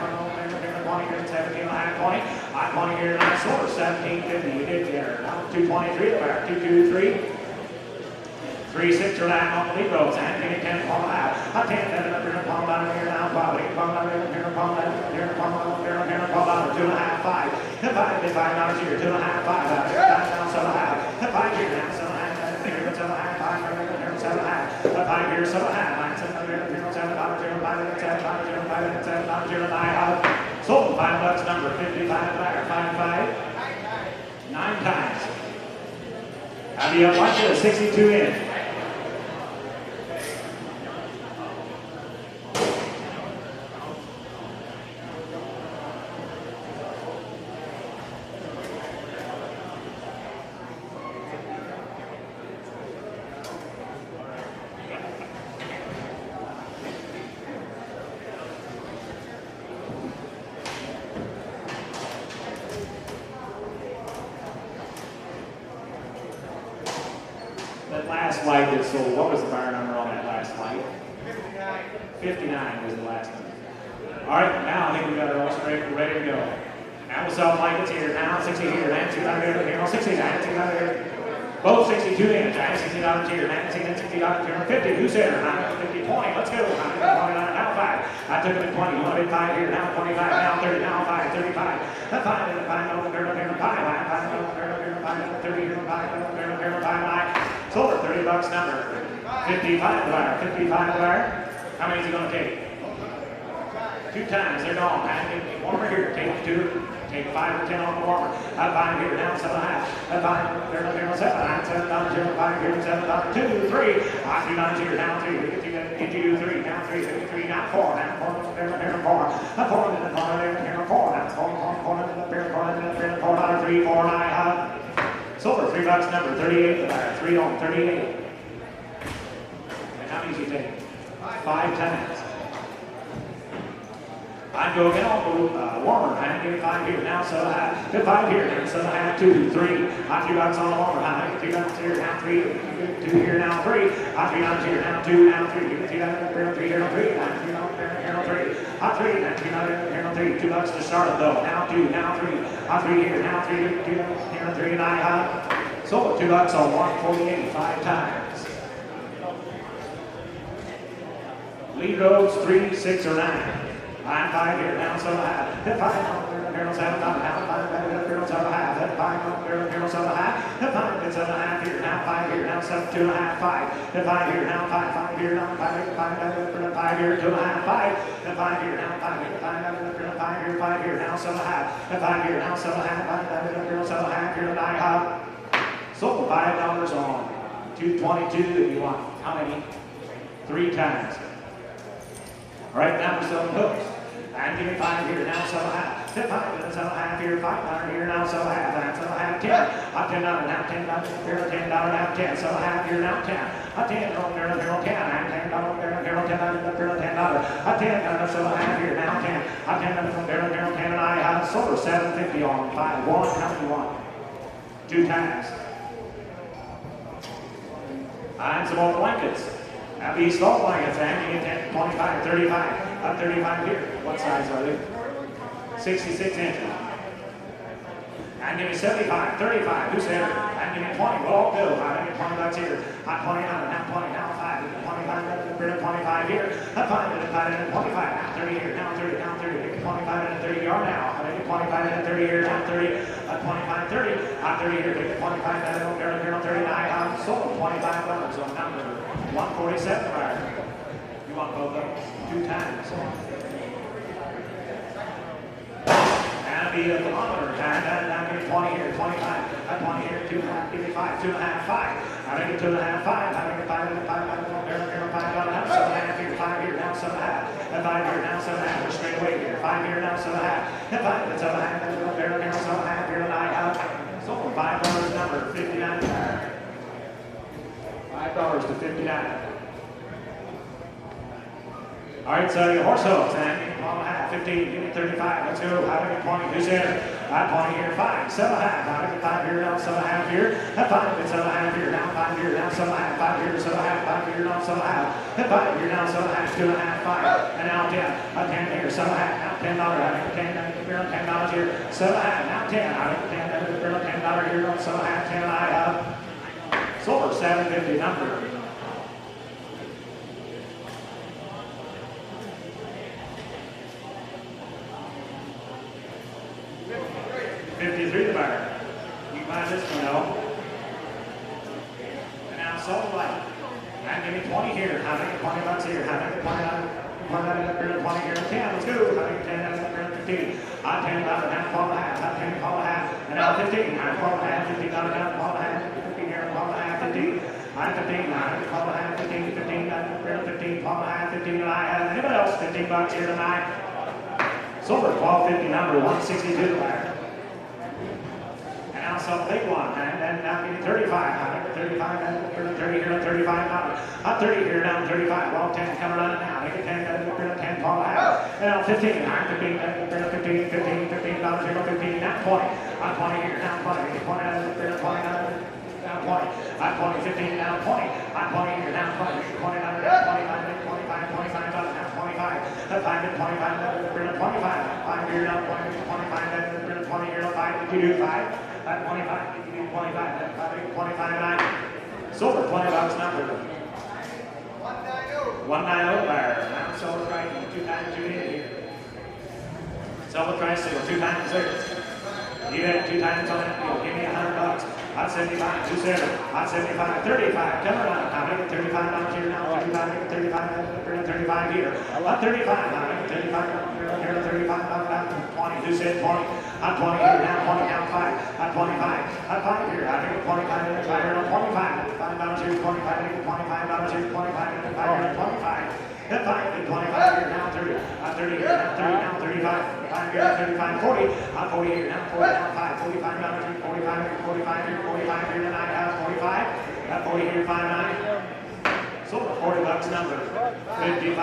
20 here, 17 and a half, 20. I'm 20 here, now slower, 17, 50. You did there. Now 223 there, 223. 3, 6, or 9 on the lead roads, and getting 10, 12 and a half. A 10, 11 up here, palm down here, now 12, 8, palm down here, palm down here, palm down here, palm down here, 2 and a half, 5. And 5 is $5 here, 2 and a half, 5 out here, down, 7 and a half. And 5 here, now 7 and a half, here, 7 and a half, 5 here, 7 and a half. And 5 here, 7 and a half, 9, 7 here, 7 $, 0, 5 here, 7 $, 0, 5 here, 7 $, 0, 9 out. Sold $5 number 55 there, 5, 5. 9 times. I'll be up like this, 62 in. That last flight that sold, what was the bar number on that last flight? 59. 59 was the last number. All right, now I think we got it all straight. We're ready to go. Now we'll sell blankets here. Now 60 here. Nancy down here. 60. Nancy down here. Both 62 inch. $60 here. Nancy and $60 here. 50. Who's there? 50. 20. Let's go. 29. Now 5. I took it at 20. You want to be 5 here. Now 25. Now 30. Now 5. 35. That's 5. And 5. No, there, 5. 5. 5. 30 here. 5. There, 5. Silver, $30 number. 55 wire. 55 wire. How many is he going to take? 2 times. They're gone. And warmer here. Take 2. Take 5 or 10 on the warmer. That 5 here. Down 7 and a half. That 5. There, 7. $7. Here. 5 here. $7. 2. 3. $3 here. Down 3. We get you 3. Down 3. 53. Down 4. Down 4. There, 4. That 4. And then 4. There, 4. Down 4. 4. 3. 4. 9. Silver, $3 number, 38 the buyer, 3 on 38. And how many does he take? 5 times. I'd go again on the warmer, and give 5 here, now 7 and a half. Get 5 here, now 7 and a half, 2, 3. $2 on the warmer, $2 here, now 3. 2 here, now 3. $3 here, now 2, now 3. $3 here, 3 here, now 3. $3 here, now 3. $3 here, now 3. $2 to start it though. Now 2, now 3. 3 here, now 3. 2 here, 3, 9. So $2 on 148, 5 times. Lead roads 3, 6, or 9. Line 5 here, down 7 and a half. Hit 5 on there, 7 and a half. 5 there, 7 and a half. Hit 5 on there, 7 and a half. Hit 5, hit 7 and a half here, now 5 here, now 7, 2 and a half, 5. Hit 5 here, now 5, 5 here, now 5, 5 here, 2 and a half, 5. Hit 5 here, now 5, hit 5 here, 5 here, now 7 and a half. Hit 5 here, now 7 and a half, 5 here, 7 and a half here, 9. Sold $5 on 222 if you want. How many? 3 times. All right, now we're selling hooks. I'm giving 5 here, now 7 and a half. Hit 5, and 7 and a half here, 5 here, now 7 and a half. And 7 and a half, 10. $10, now $10 here, $10, now 10. 7 and a half here, now 10. A 10 on there, 10. And $10 there, $10, $10. A 10, 7 and a half here, now 10. A 10 from there, 10. And I have sold $7.50 on 5. 1, how many you want? 2 times. And some more blankets. That'd be small blankets, and you get 10, 25, 35. 35 here. What size are they? 66 inches. And give me 75, 35. Who's there? And give me 20. We'll all go. I give me $20 here. 20 now, now 20, now 5. 25, 25 here. 5, 25, now 30 here, now 30, now 30. 25 and 30 yard now. I make it 25 and 30 here, now 30. 25, 30. 30 here, take it 25 and 39. I'm sold $25 on number 147 right. You want both of them? 2 times. And be a thermometer. And I'm going to 20 here, 25. 20 here, 2 and a half, give me 5, 2 and a half, 5. I make it 2 and a half, 5. I make it 5 and a half, 5. 7 and a half here, 5 here, now 7 and a half. And 5 here, now 7 and a half. We're straight away here. 5 here, now 7 and a half. And 5 and 7 and a half. And there, now 7 and a half here, and I have sold $5 number 59. $5 to 59. All right, so your horse hooves, and 15, give me 35, let's go. How do I get 20? Who's in? 20 here, 5, 7.5. How do I get 5 here, now 7.5 here. At 5, it's 7.5 here, now 5 here, now 7.5. 5 here, 7.5, 5 here, now 7.5. At 5 here, now 7.5, 2.5, 5. And now 10. A 10 here, 7.5, now $10. How do I get 10? I get $10 here. 7.5, now 10. How do I get 10? I get $10 here, now 7.5, 10. I have silver, 750 number. 53 the bar. You buy this one though. And now sold light. And give me 20 here. How many 20 bucks here? How many 20 20 here? 10. Let's go. How many 10? That's 15. I 10 down, now 12 and a half. I 10, 12 and a half. And now 15. I 12 and a half. 15 down, now 12 and a half. 15 here, 12 and a half. 15. I 15. I 12 and a half. 15. 15. 15. 12 and a half. 15. And I have anybody else? 15 bucks here tonight. Silver 1250 number 162 the bar. Now some big one, and now give me 35. 35, and 30 here, 35 dollars. 30 here, down 35. Well, 10 coming on now. Make it 10, 10, 12 and now 15. I'm 15, 15, 15, 15 dollars here, 15, now 20. I'm 20 here, now 20. 20, 20, now 20. I'm 20, 15, now 20. I'm 20 here, now 20. 20, now 25, 25, 25 dollars, now 25. That's 5 to 25, 25. 5 here, now 20, 25, 20 here, 5. Did you do 5? At 25, you can do 25, that's 25 and I. Silver, 20 bucks number. 190 bar. Now silver price, 2 times 2 in here. Silver price, 2 times 6. You had 2 times on that deal. Give me 100 bucks. At 75, 27. At 75, 35. Come around. I'll make it $35 here now. 35, 35 here. At 35, I'll make it 35 here. 35, 20. Who said 20? At 20 here, now 20, now 5. At 25. At 5 here. I make it 25 here. 5 here, 25. $5 here, 25. Make it $25 here. 25 here. 5 here, 25. At 5, 25 here, now 30. At 30 here, now 30, now 35. 5 here, 35, 40. At 40 here, now 40, now 5. $45 here, 45 here, 45 here, 45 here, then I have 45. At 40 here, 59. Silver, 40 bucks number. 55.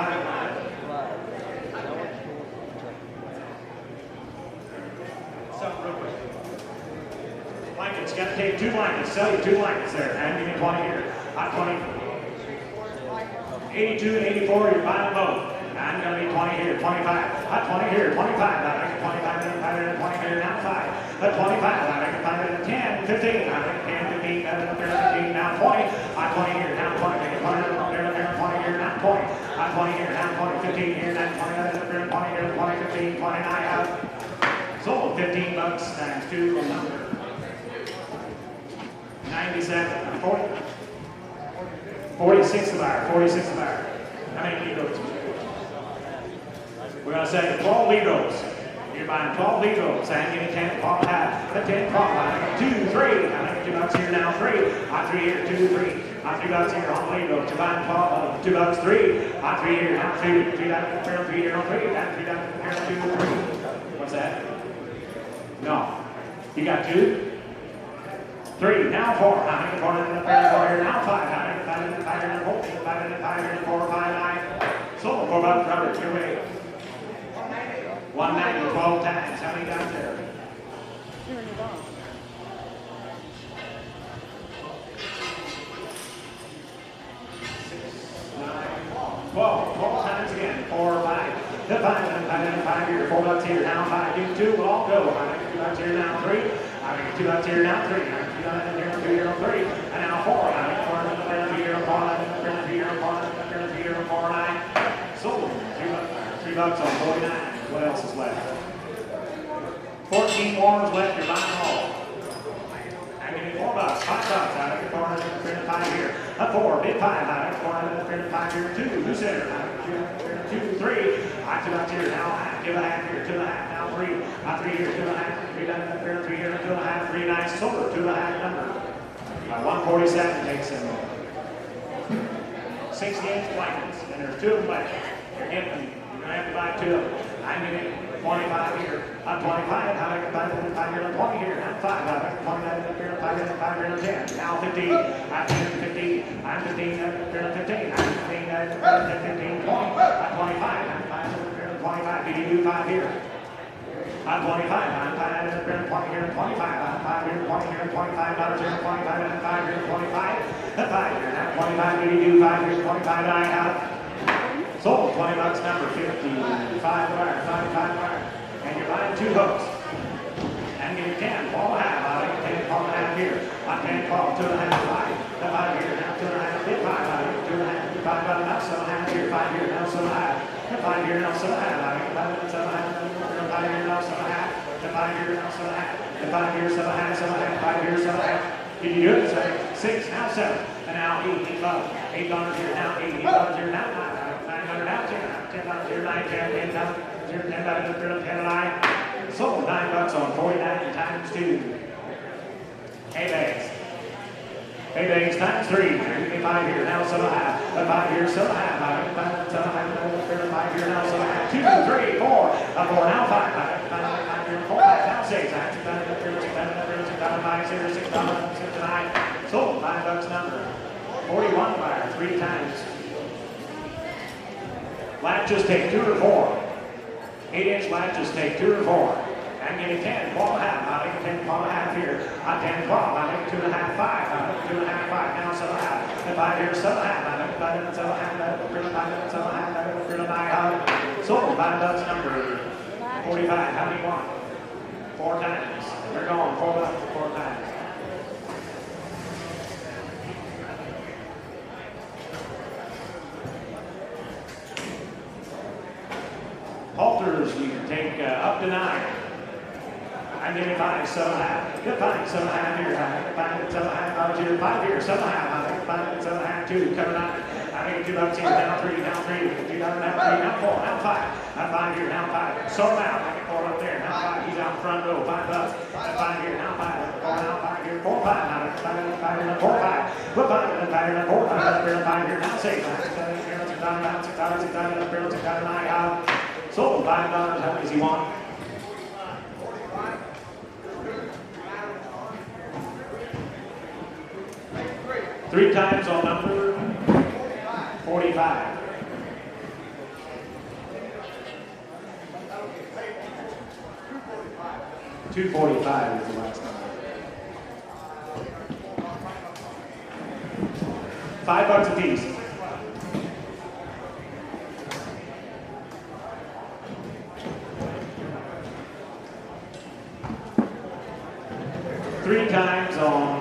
Something real quick. Blankets, got to take 2 blankets. Sell you 2 blankets there. And give me 20 here. At 20. 82 and 84, you're buying both. I'm going to be 20 here, 25. At 20 here, 25. I make it 25, 20 here, now 5. At 25, I make it 5, 10, 15. I make it 10, 15, 15, now 20. At 20 here, now 20. Make it 20 here, now 20. At 20 here, now 20, 15 here, now 20, 20 here, 20, 15, 20. I have sold 15 bucks times 2 number. 97, 40. 46 the bar, 46 the bar. How many lead roads? We're going to say 12 lead roads. You're buying 12 lead roads. And give me 10, 12 half. The 10, 12. I get 2, 3. I get 2 bucks here now, 3. I 3 here, 2, 3. I 3 bucks here on the lead road. You're buying 12, 2 bucks, 3. I 3 here, now 3. 3 down, 3 here on 3. Down, 3 down, here, 2, 3. What's that? No. You got 2? 3, now 4. I make it 4 here, now 5. I make it 5 here, 4. 5 here, 4, 5, 9. Sold 4 bucks rubber. Your way. 190, 12 times. How many got there? 12 times again. 4, 5. The 5 here, 4 bucks here, now 5. Give 2, we'll all go. I make it 2 bucks here, now 3. I make it 2 bucks here, now 3. I make it 2 here, 3. And now 4. I make it 4 here, 4. I make it 3 here, 4. I make it 3 here, 4. 9. Sold. 3 bucks on 49. What else is left? 14 more left. You're buying all. I give you 4 bucks, 5 bucks. I make it 405 here. A 4, bid 5. I make it 405 here. 2. Who's there? I make it 2, 3. I 2 bucks here. Now give a half here. 2 and a half. Now 3. I 3 here. 2 and a half. 3 down there. 3 here. 2 and a half. 3 nice silver. 2 and a half number. 147 takes him. 60-inch blankets, and there's 2 of them left. You're going to have to buy 2 of them. I'm going to get 25 here. I'm 25. I make it 5 here. 20 here. I'm 5. I make it 29 here. 5 here. 10. Now 15. I'm 15. I'm 15. I'm 15. I'm 15. 10, 15, 20, 25, did you do 5 here? I'm 25, I'm 5, 20 here, 25, I'm 5 here, 20 here, $25 here, 25, and 5 here, 25, and 5 here, now 25, did you do 5 here, 25, and I have sold $20 number 55 wire, 55 wire, and you're buying 2 hooks. And give 10, 12 and a half, I think 10, 12 and a half here, I 10, 12, 2 and a half, 5, and 5 here, now 2 and a half, 5, 2 and a half, 5, now 7 and a half here, 5 here, now 7 and a half, and 5 here, now 7 and a half, I think 5 and 7 and a half, 5 here, now 7 and a half, and 5 here, now 7 and a half, and 5 here, 7 and a half, 7 and a half, 5 here, 7 and a half. Did you do it? 6, now 7, and now 8, $8 here, now 8, $8 here, now 900, now 10, $10 here, 9, 10, $10 here, $10 here, 10 and 9. Sold $9 on 49 times 2. Hay bags. Hay bags times 3. Give me 5 here, now 7 and a half. 5 here, 7 and a half. 5 here, now 7 and a half. 2, 3, 4. 4 now 5. 5 here, 4, 5 now 6. 5, 6, 6, 9. Sold $5 number. 41 wire, 3 times. Latches take 2 or 4. 8-inch latches take 2 or 4. I'm getting 10, 12 and a half. I'll make 10, 12 and a half here. 10, 12. I'll make 2 and a half, 5. I'll make 2 and a half, 5. Now 7 and a half. And 5 here, 7 and a half. I'll make 5 and 7 and a half. 5 and 7 and a half. 5 and 9. Sold $5 number 45. How many want? 4 times. They're going $4 4 times. Halters, you can take up to 9. I'm getting 5, 7 and a half. Get 5, 7 and a half here. 5, 7 and a half out here. 5 here, 7 and a half. I think 5, 7 and a half, 2, coming out. I think $2 here, now 3, now 3. $2 now 3, now 4, now 5. Now 5 here, now 5. Sort them out. I get 4 up there. Now 5, he's out in front row. $5. Now 5 here, now 5. 4 now 5 here, 4, 5. Now 5 here, now 4, 5. Put 5 and 5 here, now 4, 5. 5 here, now 6. $6, 9. Sold $5. How many does he want? 3 times on number 45. $245 is the last time. $5 a piece. Three times on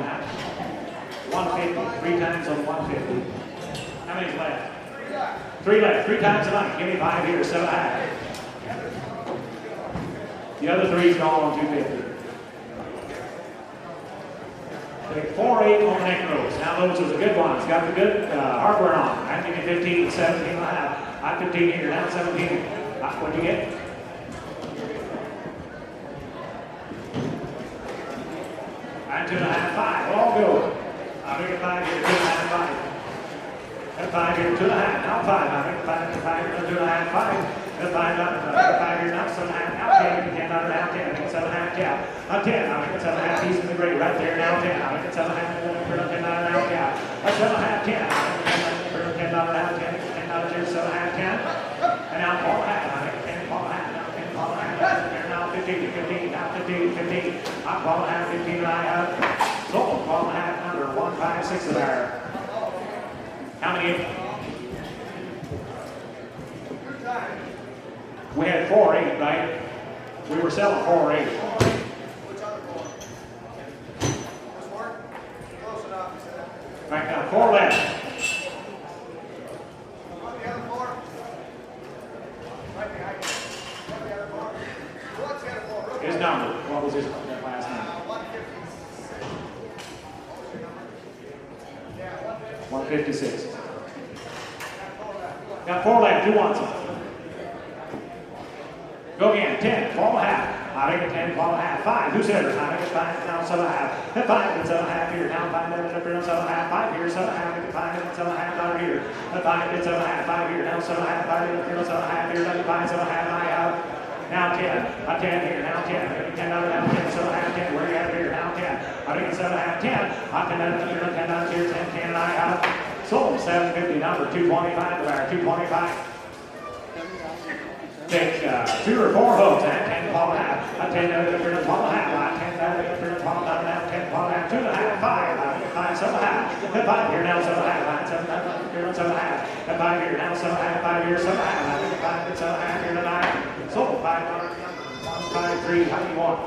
150. 3 times on 150. How many's left? 3 left. 3 times a night. Give me 5 here. 7 and a half. The other 3's gone on 250. Take 4, 8 on neck ropes. Now those are the good ones. Got the good hardware on. I'm giving 15, 17 and a half. I'm 15 here. Now 17. What'd you get? I'm 2 and a half, 5. We'll all go. I'll make it 5 here, 2 and a half, 5. And 5 here, 2 and a half, now 5. I'll make it 5 here, 2 and a half, 5. And 5 here, now 7 and a half, now 10. 10, now 10. Make it 7 and a half, 10. Now 10. I'll make it 7 and a half. He's in the grade right there, now 10. I'll make it 7 and a half, 10, now 10. That's 7 and a half, 10. $10 now, 10. $10 here, 7 and a half, 10. And now 12 and a half. I'll make it 10, 12 and a half. Now 10, 12 and a half. Now 15, 15. Now 15, 15. I'm 12 and a half, 15 and I have. Sold 12 and a half number 156 there. How many? We had 4 8, right? We were selling 4 8. Right now, 4 left. His number. What was his last name? 156. Got 4 left. Who wants it? Go again. 10, 12 and a half. I make it 10, 12 and a half. 5. Who's there? I make it 5, now 7 and a half. And 5 and 7 and a half here. Now 5 minutes up here, 7 and a half. 5 here, 7 and a half. Make it 5 minutes, 7 and a half down here. And 5 minutes, 7 and a half. 5 here, now 7 and a half. 5 minutes here, 7 and a half here. 5, 7 and a half. I have. Now 10. 10 here, now 10. Make it 10 down, now 10, 7 and a half, 10. Where are you at here? Now 10. I make it 7 and a half, 10. 10 down here, 10 down here, 10, 10, and I have. Sold 750, number 225, the buyer 225. Take 2 or 4 hooks at 10 ball and a half. A 10 out of the 12 and a half. A 10 out of the 12 and a half. 10 ball and a half. 2 and a half. 5. 5, 7 and a half. 5 here now, 7 and a half. 7 and a half. 7 and a half. 5 here now, 7 and a half. 5 here, 7 and a half. 5, 7 and a half here tonight. Sold $5. 153. How do you want?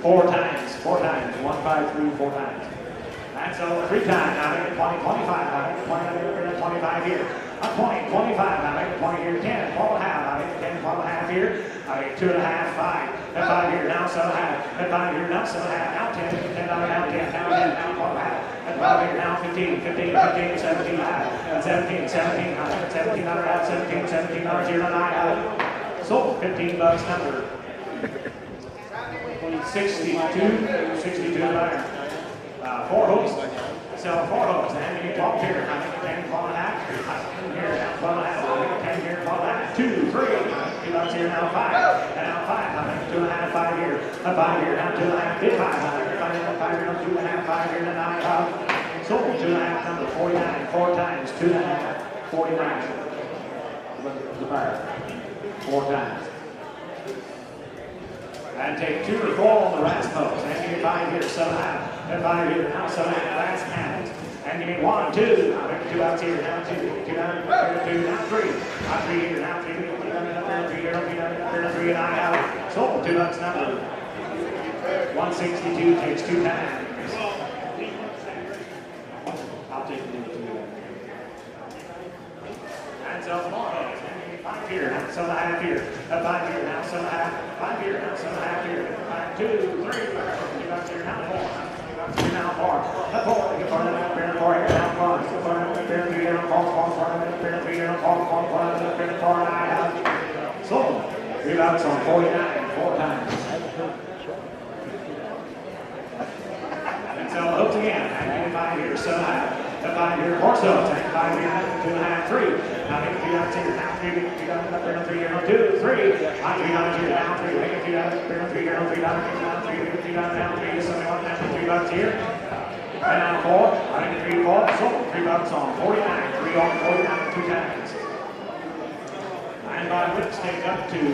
4 times. 4 times. 153. 4 times. That's all 3 times. Now make it 20, 25. Now make it 20, 25 here. A 20, 25. Now make it 20 here. 10, 12 and a half. Now make it 10, 12 and a half here. I make it 2 and a half, 5. At 5 here, now 7 and a half. At 5 here, now 7 and a half. Now 10, 10 down, now 10, now 10, now 12 and a half. At 5 here, now 15, 15, 15, 17 and a half. At 17, 17, 17 under out, 17, 17 dollars here tonight. Sold $15 number 62, 62 buyer. 4 hooks. Sell 4 hooks. And you get 12 here. I think 10, 12 and a half. Here, now 12 and a half. I think 10 here, 12 and a half. 2, 3. $2 here, now 5. And now 5. I think 2 and a half, 5 here. 5 here, now 2 and a half. 5. 5 here, now 2 and a half. 5 here, now 9. Sold 2 and a half, number 49. 4 times. 2 and a half. 49. The buyer. 4 times. And take 2 or 4 on the rest hooks. And you get 5 here, 7 and a half. And 5 here, now 7 and a half. That's hands. And you get 1, 2. I'll make 2 out here, now 2. 2 down, 2, now 3. Now 3 here, now 3. 3 here, 3 and I have sold $2 number. 162 takes 2 times. I'll take the 2. And so more hooks. 5 here, now 7 and a half here. 5 here, now 7 and a half. 5 here, now 7 and a half here. 5, 2, 3. 2 here, now 4. Now 4. 4. Get 4 now, 4 here, now 4. 4 now, 3 here, now 4. 4 now, 3 here, now 4. 4 and I have sold. $3 on 49, 4 times. And sell the hooks again. And 5 here, 7 and a half. 5 here, horse hooks. And 5 here, 2 and a half, 3. Now make it 2 down here, now 3. 2 down up there, now 3 here, now 2, 3. I 3 down here, now 3. Make it 2 down up there, now 3 here, now 3 down here, now 3. Make it 2 down, now 3. So they want to $3 here. And now 4. I make it 3, 4. Sold $3 on 49. 3 on 49, 2 times. And by which take up to 5.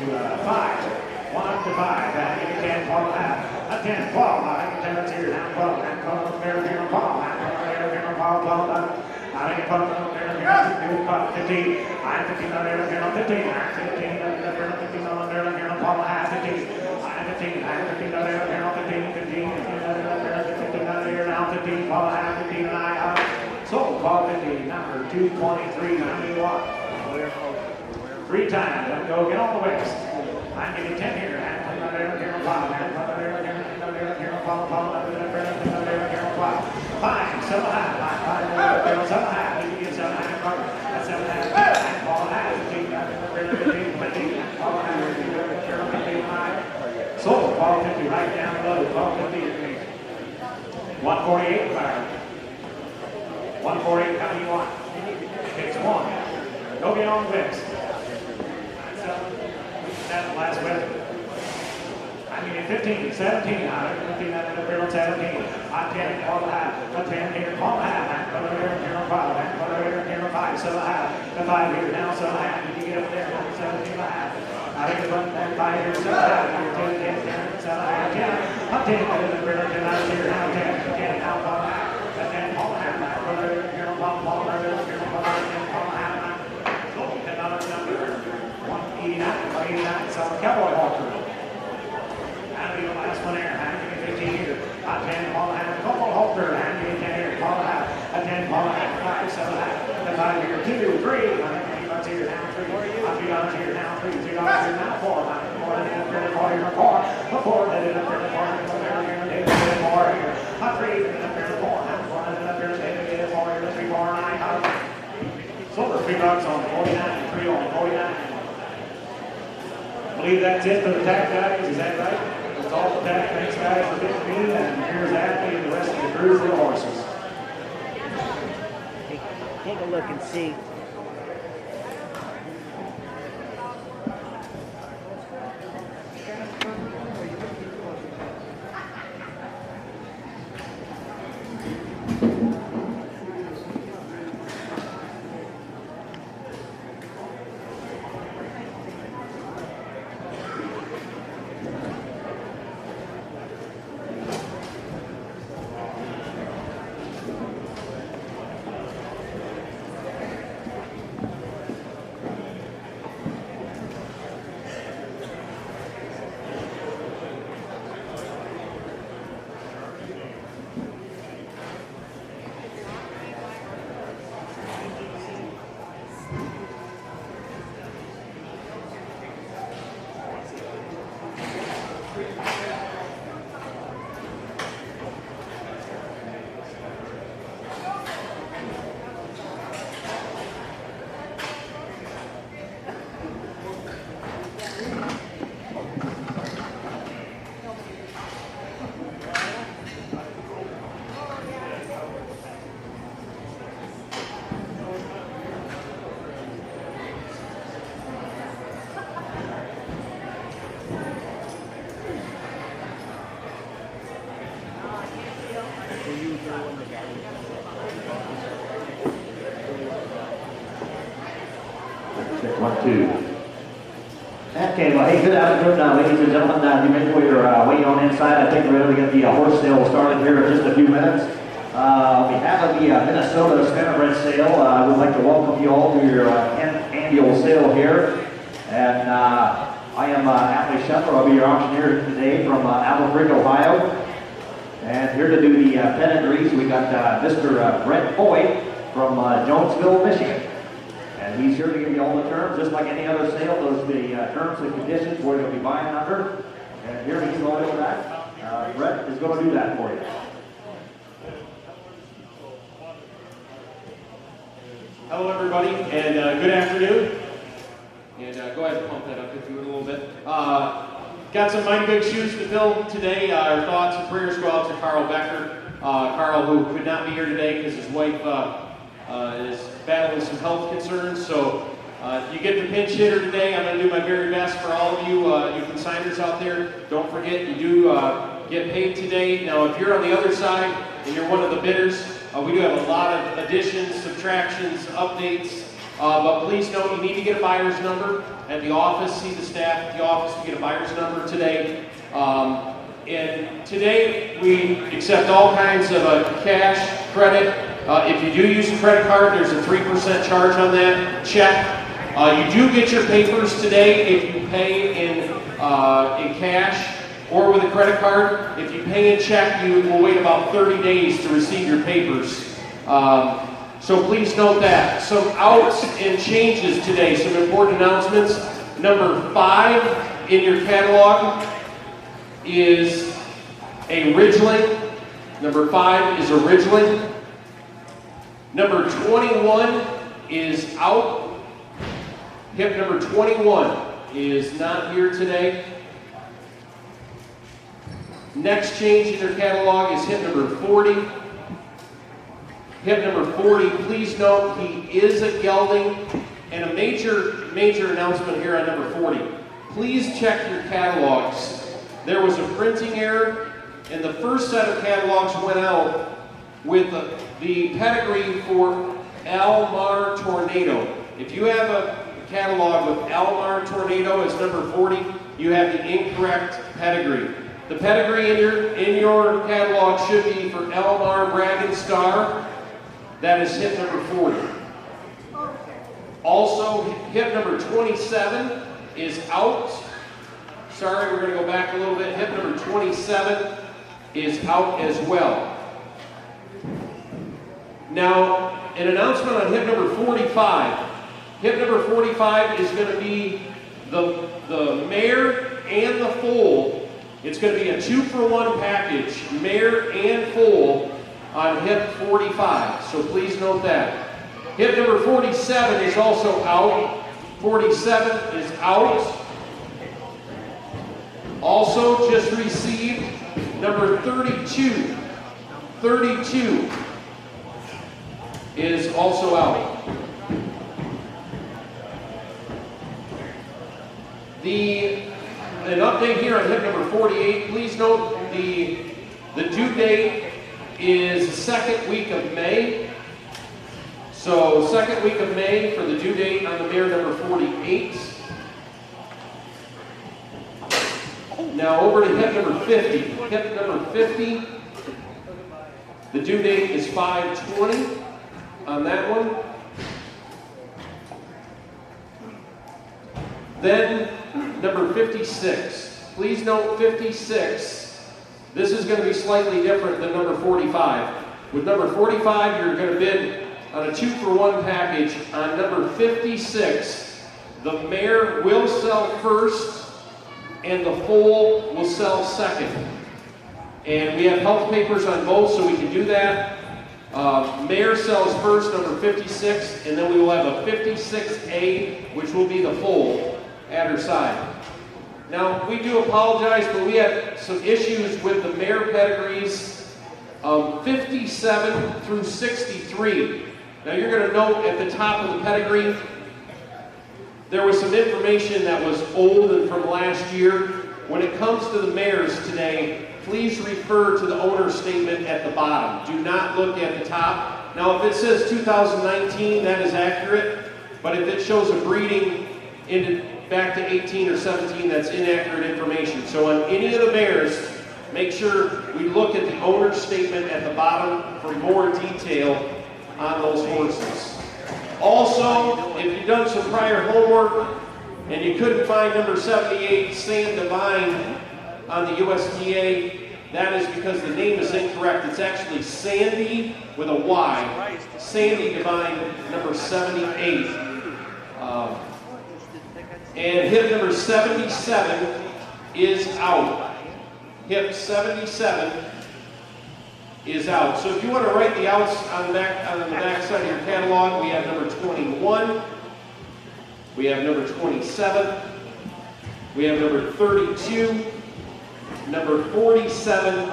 1 up to 5. And you get 10, 12 and a half. A 10, 12. I make it 10 here, now 12. And 12 there, 0, 12. And 12 there, 12, 12. I think 12 there, 15. I'm 15 on there, 15. I'm 15 on there, 15 on there, 12 and a half, 15. I'm 15. I'm 15 on there, 15, 15. 15 on there, now 15, 12 and a half, 15 and I have sold 1250, number 223. How many want? 3 times. Let's go get on the waist. I'm getting 10 here. I'm 10 on there, 12. I'm 10 on there, 12. 5, 7 and a half. 5, 7 and a half. You get 7 and a half. That's 7 and a half. 12 and a half. 15, 15, 12 and a half. Sold 1250 right down below. 1250. 148 fire. 148. How do you want? Takes 1. Go get on the west. That's the last weapon. I mean, 15, 17, 15 out of the barrel, 17. I 10, 12 and a half. A 10 here, 12 and a half. And put over here, 5. And put over here, 5, 7 and a half. The 5 here, now 7 and a half. You get up there, 17 and a half. I think the 5 here, 7 and a half. 10, 10, 10, 7 and a half, 10. A 10 out of the barrel, 10 out of here, now 10, 10, now 12 and a half. A 10, 12 and a half. Put over here, 12 and a half. So, $10 number 189, 189. So, cowboy halter. And the last one there, and you get 15 here. A 10, 12 and a half. Cowboy halter. And you get 10 here, 12 and a half. A 10, 12 and a half. 5, 7 and a half. The 5 here, 2, 3. I think $3 here, now 3. $3 here, now 3. $3 here, now 4. 4 and a half, 4 here, 4. The 4 that is up there, 4 here, 4 here, 4 here. A 3 that is up there, 4. 4 that is up there, 4 here, 3, 4, 9. Sold for $3 on 49. 3 on 49. I believe that's it for the tag guys, is that right? That's all the tag. Thanks guys for getting me, and here's Abby and the rest of the crew for the horses. Take a look and see. 1, 2. Okay, well, hey, good afternoon, ladies and gentlemen. You mentioned we were waiting on inside. I think we're going to get the horse sale started here in just a few minutes. On behalf of the Minnesota Standardbred sale, I would like to welcome you all to your 10th annual sale here. And I am Ashley Shepard. I'll be your auctioneer today from Apple Creek, Ohio. And here to do the pedigrees, we got Mr. Brett Boyd from Jonesville, Michigan. And he's here to give you all the terms, just like any other sale. Those are the terms and conditions where you'll be buying under. And here he's going over that. Brett is going to do that for you. Hello, everybody, and good afternoon. And go ahead and pump that up if you would a little bit. Got some mighty big shoes to fill today. Our thoughts and prayers go out to Carl Becker. Carl, who could not be here today because his wife is battling some health concerns. So you get the pinch hitter today. I'm going to do my very best for all of you, you consigners out there. Don't forget, you do get paid today. Now, if you're on the other side and you're one of the bidders, we do have a lot of additions, subtractions, updates. But please note, you need to get a buyer's number at the office. See the staff at the office to get a buyer's number today. And today, we accept all kinds of cash, credit. If you do use a credit card, there's a 3% charge on that check. You do get your papers today if you pay in cash or with a credit card. If you pay in check, you will wait about 30 days to receive your papers. So please note that. Some outs and changes today, some important announcements. Number 5 in your catalog is a Ridgeling. Number 5 is a Ridgeling. Number 21 is out. Hip number 21 is not here today. Next change in your catalog is hip number 40. Hip number 40, please note he is a gelding. And a major announcement here on number 40. Please check your catalogs. There was a printing error, and the first set of catalogs went out with the pedigree for Almar Tornado. If you have a catalog with Almar Tornado as number 40, you have the incorrect pedigree. The pedigree in your catalog should be for Almar Bragg and Star. That is hip number 40. Also, hip number 27 is out. Sorry, we're going to go back a little bit. Hip number 27 is out as well. Now, an announcement on hip number 45. Hip number 45 is going to be the mare and the foal. It's going to be a 2-for-1 package, mare and foal, on hip 45. So please note that. Hip number 47 is also out. 47 is out. Also just received number 32. 32 is also out. An update here on hip number 48. Please note the due date is the second week of May. So second week of May for the due date on the mare number 48. Now over to hip number 50. Hip number 50. The due date is 5/20 on that one. Then number 56. Please note 56. This is going to be slightly different than number 45. With number 45, you're going to bid on a 2-for-1 package. On number 56, the mare will sell first and the foal will sell second. And we have health papers on both, so we can do that. Mare sells first, number 56, and then we will have a 56A, which will be the foal at her side. Now, we do apologize, but we had some issues with the mare pedigrees 57 through 63. Now, you're going to note at the top of the pedigree, there was some information that was old and from last year. When it comes to the mares today, please refer to the owner's statement at the bottom. Do not look at the top. Now, if it says 2019, that is accurate. But if it shows a breeding back to 18 or 17, that's inaccurate information. So on any of the mares, make sure we look at the owner's statement at the bottom for more detail on those horses. Also, if you've done some prior homework and you couldn't find number 78, Sand Divine, on the USDA, that is because the name is incorrect. It's actually Sandy with a Y. Sandy Divine, number 78. And hip number 77 is out. Hip 77 is out. So if you want to write the outs on the back side of your catalog, we have number 21, we have number 27, we have number 32, number 47,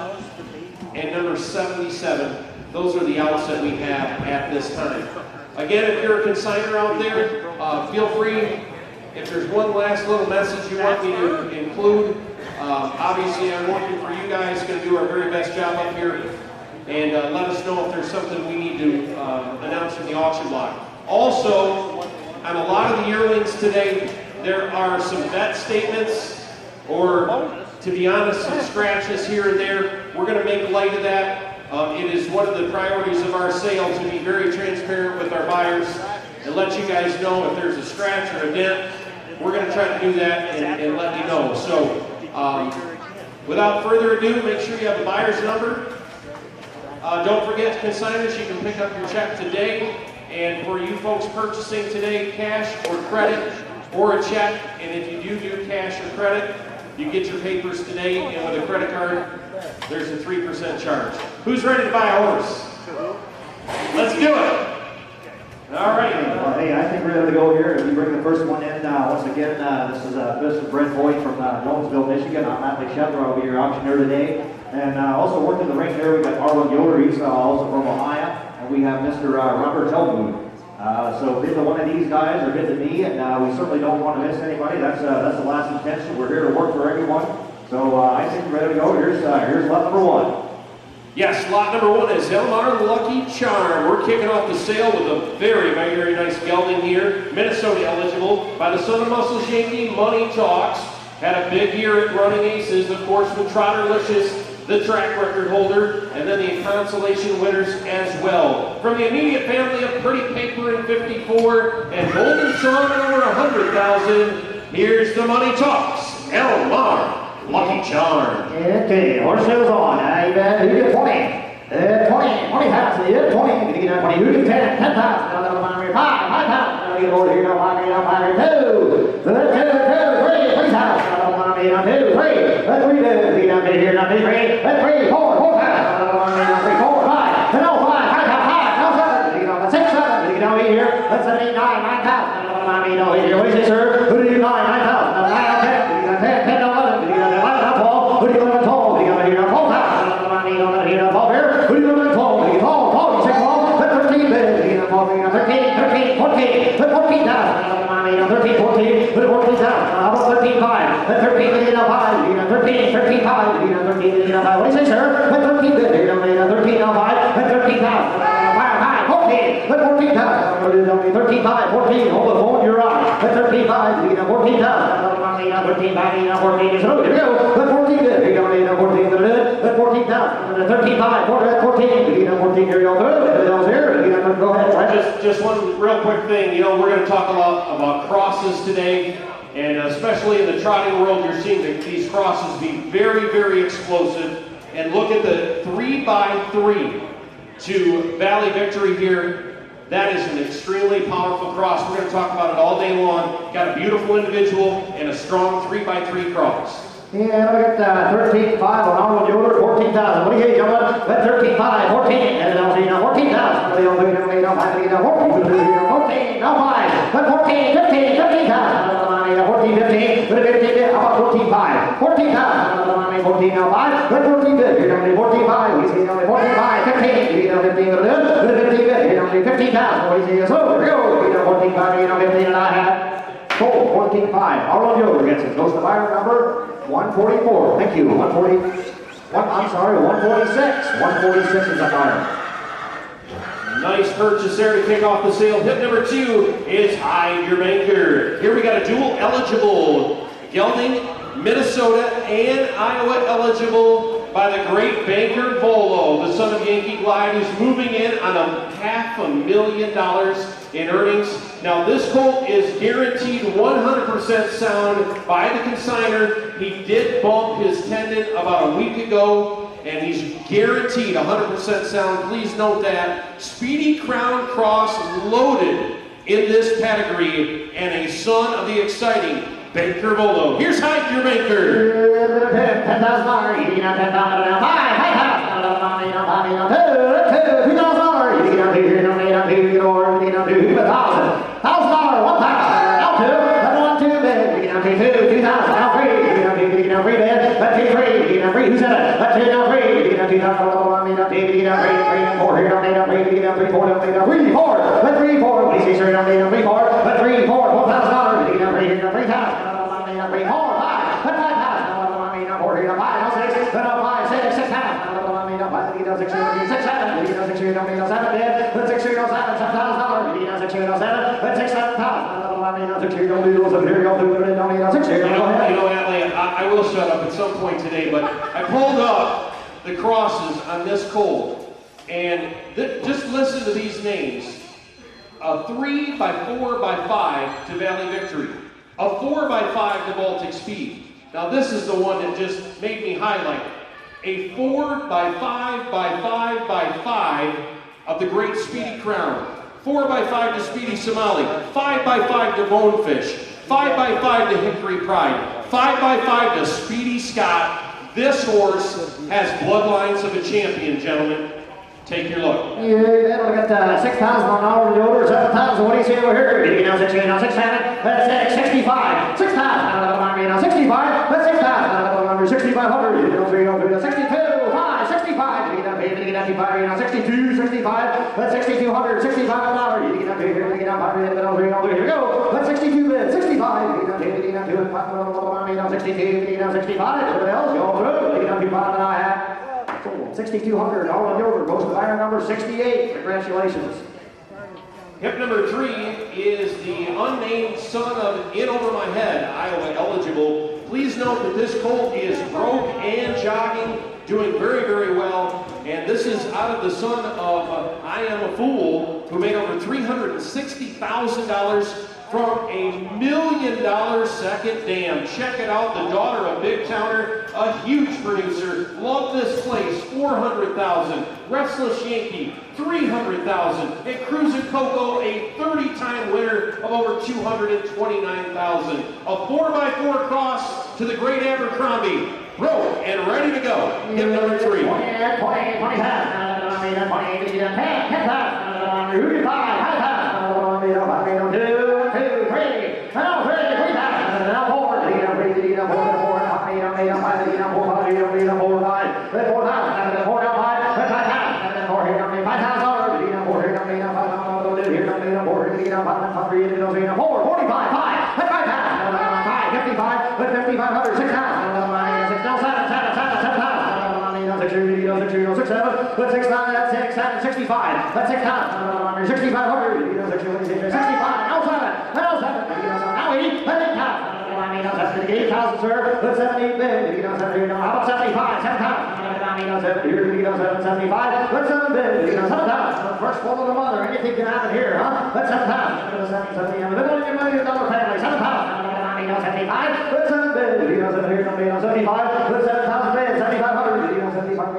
and number 77. Those are the outs that we have at this time. Again, if you're a consignor out there, feel free, if there's one last little message you want me to include, obviously I'm working for you guys, going to do our very best job up here, and let us know if there's something we need to announce in the auction block. Also, on a lot of the yearlings today, there are some vet statements, or to be honest, some scratches here and there. We're going to make light of that. It is one of the priorities of our sale to be very transparent with our buyers and let you guys know if there's a scratch or a dent. We're going to try to do that and let you know. So, without further ado, make sure you have the buyer's number. Don't forget, consignors, you can pick up your check today. And for you folks purchasing today, cash or credit or a check, and if you do cash or credit, you get your papers today, and with a credit card, there's a 3% charge. Who's ready to buy a horse? Let's do it. All right. Well, hey, I think we're ready to go here. If you bring the first one in, once again, this is Standardbred Boyd from Jonesville, Michigan. I'm Matt McShepard. I'll be your auctioneer today. And also working the ring there, we got Arlen Yoder. He's also from Ohio. And we have Mr. Robert Helmut. So either one of these guys are good to me, and we certainly don't want to miss anybody. That's the last intention. We're here to work for everyone. So I think we're ready to go. Here's lot number one. Yes, lot number one is Elmar Lucky Charm. We're kicking off the sale with a very, very, very nice gelding here. Minnesota eligible by the Southern Muscles Yankee Money Talks. Had a big year at Running Aces, of course, with Trotterlicious, the track record holder, and then the consolation winners as well. From the immediate family of Pretty Paper in 54 and Golden Charm at over 100,000, here's the Money Talks, Elmar Lucky Charm. Okay, horse shows on. Who get 20? 20,000. Yeah, 20. Gonna get that 20. Who get 10? 10,000. Now 5,000. Now get over here. Now 5,000. 2. 3,000. Now 2. 3. Let 3 do. Get down here. Now 3. Let 3. 4. 4,000. Now 3. 4. 5. Now 5. 5,000. Now 7. Get down 6. 7. Get down here. Let's 7, 8, 9. 9,000. Now here. What do you say, sir? Who do you 9? 9,000. Now 9. 10. 10. 10. 11. Who do you want to tall? You got here now 12,000. You don't here now 12 here. Who do you want to tall? You tall. You say tall. Let 13 bid. You know 12. 13, 14. Let 14,000. 13, 14. Let 14,000. How about 13, 5? Let 13 bid. You know 5. You know 13, 13, 5. You know 13 bid. You know 5. What do you say, sir? Let 13 bid. You know 13, now 5. Let 13,000. 5, 14. Let 14,000. 13, 5, 14. Hold the phone. You're right. Let 13, 5. You know 14,000. 13, 5, 14. So here we go. Let 14 bid. You know 14 bid. Let 14,000. 13, 5, 14. You know 14. Here you go. Here. You know, go ahead. Just one real quick thing. You know, we're going to talk a lot about crosses today, and especially in the trotting world, you're seeing these crosses be very, very explosive. And look at the 3x3 to Valley Victory here. That is an extremely powerful cross. We're going to talk about it all day long. Got a beautiful individual and a strong 3x3 cross. Yeah, look at 13.5 on Arnold Yoder, 14,000. What do you get, gentlemen? Let 13.5, 14. And I'll see now 14,000. What do you do? 14, now 5. Let 14, 15, 15,000. 14, 15. Let 15, how about 14.5? 14,000. 14, now 5. Let 14 bid. You're only 14.5. We see only 14.5, 15. You know 15, let 15 bid. You're only 15,000. What do you see? So here we go. You know 14.5, you know 15, and I have 14.5. Arnold Yoder gets it. Goes to buyer number 144. Thank you. 140. I'm sorry, 146. 146 is the buyer. Nice purchase there to kick off the sale. Hip number 2 is Hide Your Banker. Here we got a dual eligible. Gelding, Minnesota, and Iowa eligible by the great Banker Bolo, the son of Yankee Glide, who's moving in on $500,000 in earnings. Now this colt is guaranteed 100% sound by the consignor. He did bump his tendon about a week ago, and he's guaranteed 100% sound. Please note that. Speedy Crown Cross loaded in this pedigree, and a son of the exciting Banker Bolo. Here's Hide Your Banker. $10,000, eating out $10,000, $5,000, I will shut up at some point today, but I pulled up the crosses on this colt, and just listen to these names. A 3x4x5 to Valley Victory. A 4x5 to Baltic Speed. Now this is the one that just made me highlight. A 4x5x5x5 of the Great Speedy Crown. 4x5 to Speedy Somali. 5x5 to Bonefish. 5x5 to Hickory Pride. 5x5 to Speedy Scott. This horse has bloodlines of a champion, gentlemen. Take your look. Yeah, that'll get 6,000 on our over 7,000. What do you say over here? 6, 6, 65. 6,000. 65. That's 6,000. 6,500. 62. 5. 65. 62. 65. That's 6,200. 65. You get up here. Here we go. That's 62 bid. 65. 62. 65. Everybody else go through. You get up here. 6,200, all on the over, goes to iron number 68. Congratulations. Hip number 3 is the unnamed son of In Over My Head, Iowa eligible. Please note that this colt is broke and jogging, doing very, very well. And this is out of the son of I Am a Fool, who made over $360,000 from $1 million second dam. Check it out, the daughter of Big Towner, a huge producer. Love this place, $400,000. Restless Yankee, $300,000. And Cruisin' Coco, a 30-time winner of over $229,000. A 4x4 cross to the great Abercrombie. Broke and ready to go. Hip number 3. 28, 28, 27, 28, 10, 65. That's 6,000. 6,500. 65. Now 7. Now 7. Now 80. That's 8,000. 8,000, sir. That's 78 bid. How about 75? 7,000. Here we go. 75. That's 7 bid. 7,000. First one of the mother. Anything can happen here, huh? That's 7,000. 70. The $1 million family. 7,000. 75. That's 7 bid. 75. That's 7,000 bid. 7,500. 75.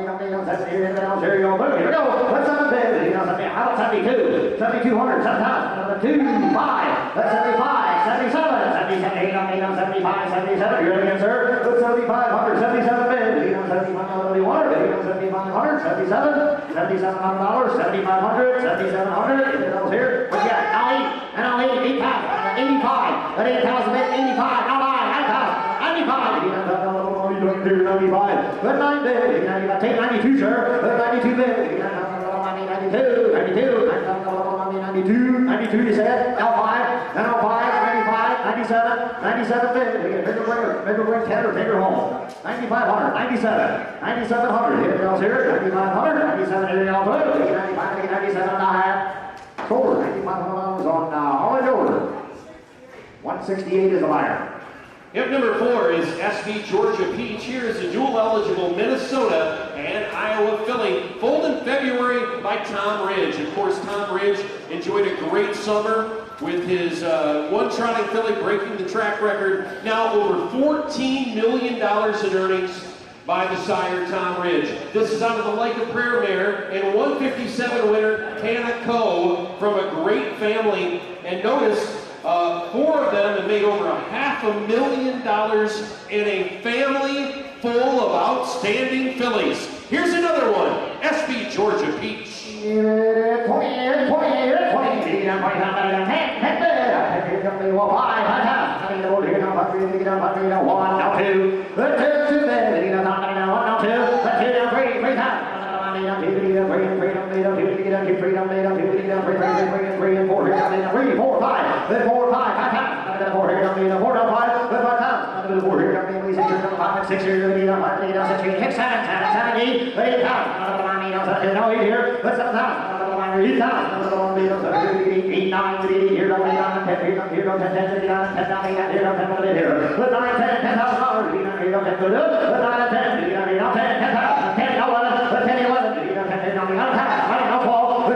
Here we go. Here we go. That's 7 bid. How about 72? 7,200. 7,000. 2, 5. That's 75. 77. 75. 77. Here again, sir. That's 7,500. 77 bid. 7,500. 7,500. 77. $7,700. 7,500. 7,700. Here. What you got? I'll eat 8,000. 85. That 8,000 bid. 85. Now 95. Good 9 bid. Take 92, sir. 92 bid. 92, you said. Now 5. Now 5. 95. 97, 97 bid, we get a bigger wing 10 or bigger home. 9,500, 97, 9,700, here it goes here, 9,500, 97, here it goes, 95, 97 and a half. Sold, $9,500 on Holland Over. 168 is a buyer. Yep, number 4 is SB Georgia Peach. Here is a dual-eligible Minnesota and Iowa filly, foaled in February by Tom Ridge. Of course, Tom Ridge enjoyed a great summer with his one trotting filly breaking the track record. Now over $14 million in earnings by the sire Tom Ridge. This is out of the Lake of Prayer mare and 157 winner Hannah Coe from a great family. And notice, 4 of them have made over $500,000 in a family full of outstanding fillies. Here's another one, SB Georgia Peach. 6 years, 8 6, 7, 7, 8, 8 pounds. Now here, let's have that. 8 pounds. 8, 9, 8, here, 10, here, 10, 10, 10, 10, 10, here, 10, here. Let 9, 10, $10,000. Here, 10, 10, 10, 10, 10, 10, 11, 10, 11, 10, 12, 12,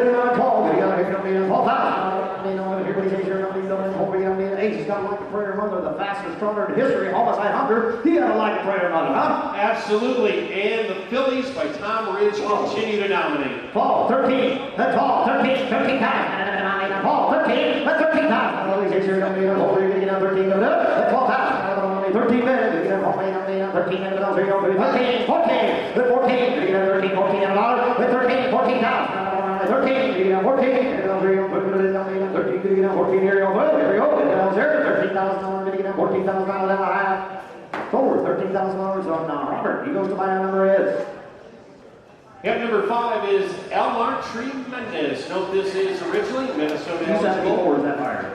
he's got like a prayer mother, the fastest stronger in history, homicide hunter. He had a like a prayer mother, huh? Absolutely, and the fillies by Tom Ridge continue to dominate. Paul, 13, that's Paul, 13 times. Paul, 13, that's 13 times. 13, that's 12 times. 13 minutes, 13 minutes, 13, 14, 13, 14, and $1, 13, 14 times. 13, 14, 14, here we go, there we go, $13,000, $14,000 and a half. Forward, $13,000 on Robert. He goes to buy a number is. Yep, number 5 is Elmar Tremendous. Note this is originally Minnesota eligible. Is that fire?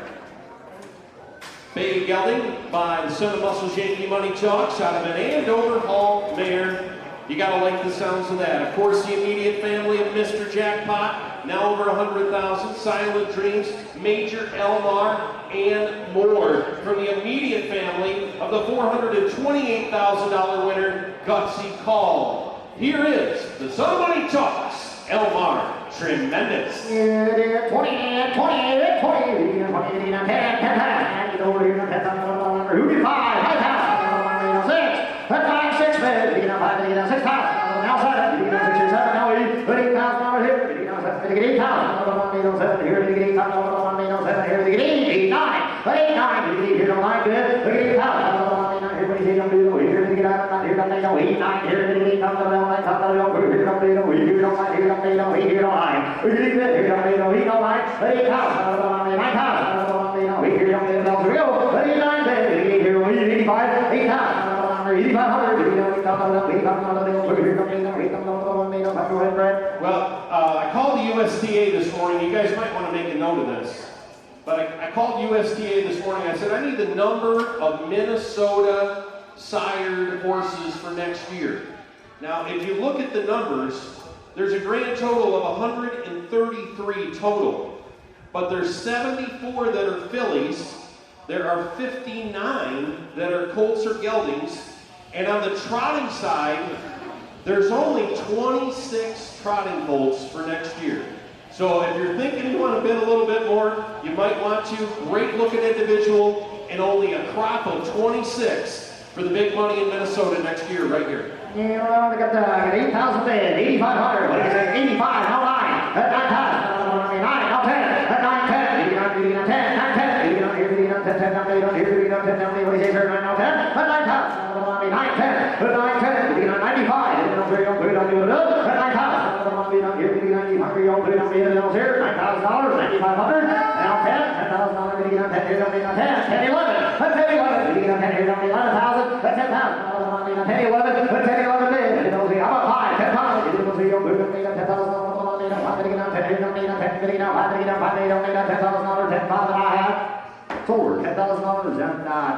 Baby gelding by the son of Muscle Yankee Money Chalks out of an Andover Hall mare. You gotta like the sounds of that. Of course, the immediate family of Mr. Jackpot, now over 100,000, Silent Dreams, Major Elmar, and more. From the immediate family of the $428,000 winner, Gutsy Call. Here is the son of Money Chalks, Elmar Tremendous. 28, 28, 20, 10, over here, 10,000, Ruby 5, high town, 6, 5, 6, 5, 6 times, now 7, 6, 7, now 8, $8,000 here, 8,000, here, 8,000, here, 8, 9, 8, 9, here, 9, good, 8,000, here, 8, 9, here, 8, 9, here, 9, Well, I called the USTA this morning. You guys might want to make a note of this. But I called USTA this morning. I said, I need the number of Minnesota sired horses for next year. Now, if you look at the numbers, there's a grand total of 133 total. But there's 74 that are fillies. There are 59 that are colts or geldings. And on the trotting side, there's only 26 trotting colts for next year. So if you're thinking you want to bid a little bit more, you might want to. Great looking individual, and only a crop of 26 for the big money in Minnesota next year, right here. Yeah, we got the 8,000 bid, 8,500, what do you say, 85, now 9, at 9 times, 9, now 10, at 9, 10, 10, 10, 10, here, 10, 10, now 10, what do you say, sir, 9, now 10, at 9 times, 9, 10, at 9, 10, 95, at 9 times, here, $9,000, 9,500, now 10, $10,000, 10, 10, 11, at 10, 11, 11,000, at 10,000, 10, 11, 10, 11, bid, how about 5, 10 pounds, 10,000, 10,000, I have. Sold her $10,000, and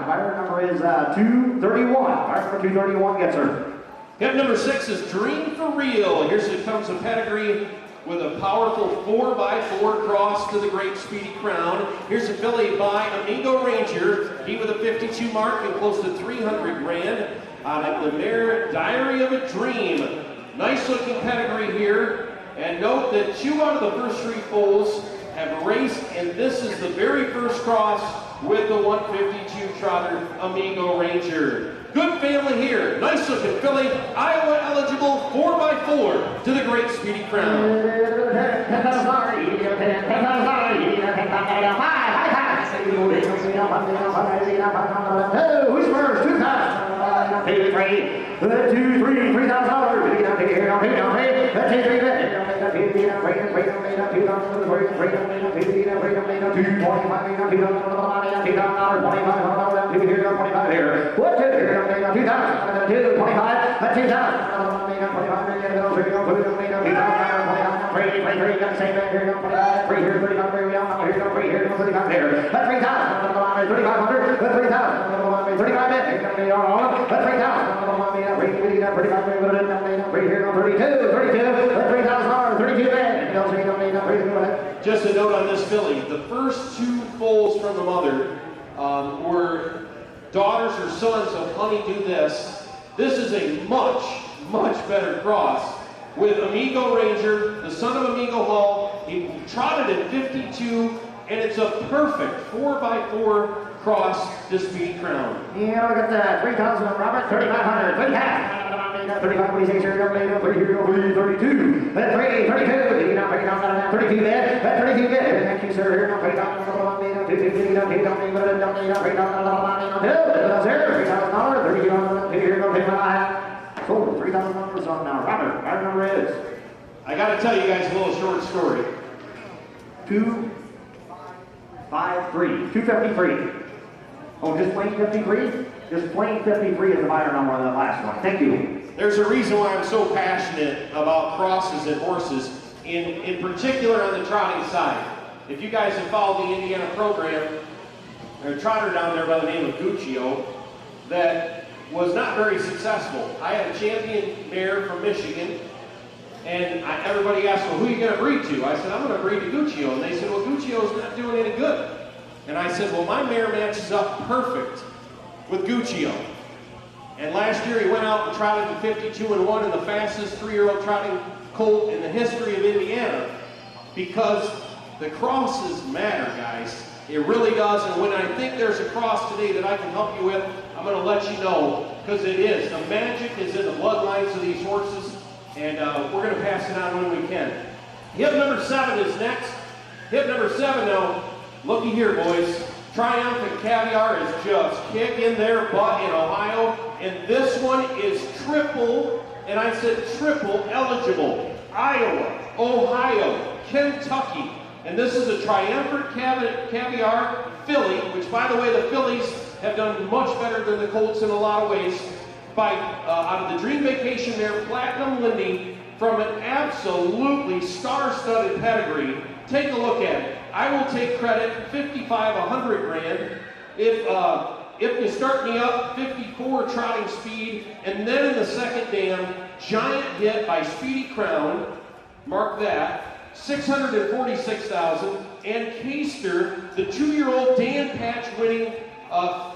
buyer number is 231. Buyer number 231 gets her. Hip number 6 is Dream for Real. Here comes a pedigree with a powerful 4x4 cross to the Great Speedy Crown. Here's a filly by Amigo Ranger. He with a 52 mark and close to 300 grand. Out of the mare Diary of a Dream. Nice looking pedigree here. And note that 2 out of the first 3 foals have raced, and this is the very first cross with the 152 trotter Amigo Ranger. Good family here. Nice looking filly. Iowa eligible 4x4 to the Great Speedy Crown. Who's first? 2,000. 2, 3, Just a note on this filly, the first 2 foals from the mother were daughters or sons of Honeydew This. This is a much, much better cross with Amigo Ranger, the son of Amigo Hall. He trotted at 52, and it's a perfect 4x4 cross to Speedy Crown. Yeah, look at that. 3,000, Robert. 3,500. 3,000. 35, 46, 32. Then 32. 32 bid. 32 bid. Thank you, sir. Sold $3,000 on now. Robert, our number is. I got to tell you guys a little short story. 253. 253. Oh, just plain 53? Just plain 53 is the buyer number on the last one. Thank you. There's a reason why I'm so passionate about crosses and horses, in particular on the trotting side. If you guys have followed the Indiana program, there's a trotter down there by the name of Guccio that was not very successful. I had a champion mare from Michigan, and everybody asked, well, who are you going to breed to? I said, I'm going to breed to Guccio. And they said, well, Guccio's not doing any good. And I said, well, my mare matches up perfect with Guccio. And last year he went out and trotted to 52-1 in the fastest 3-year-old trotting colt in the history of Indiana, because the crosses matter, guys. It really does. And when I think there's a cross today that I can help you with, I'm going to let you know, because it is. The magic is in the bloodlines of these horses, and we're going to pass it on when we can. Hip number 7 is next. Hip number 7 now. Looky here, boys. Triumphant Caviar is just kicking their butt in Ohio, and this one is triple, and I said triple eligible. Iowa, Ohio, Kentucky, and this is a Triumphant Caviar filly, which, by the way, the fillies have done much better than the colts in a lot of ways. By out of the Dream Vacation mare, Platinum Lindy, from an absolutely star-studded pedigree. Take a look at it. I will take credit, 55, 100 grand. If you start me up, 54 trotting speed, and then in the second dam, giant hit by Speedy Crown, mark that, 646,000, and Caster, the 2-year-old Dan Patch winning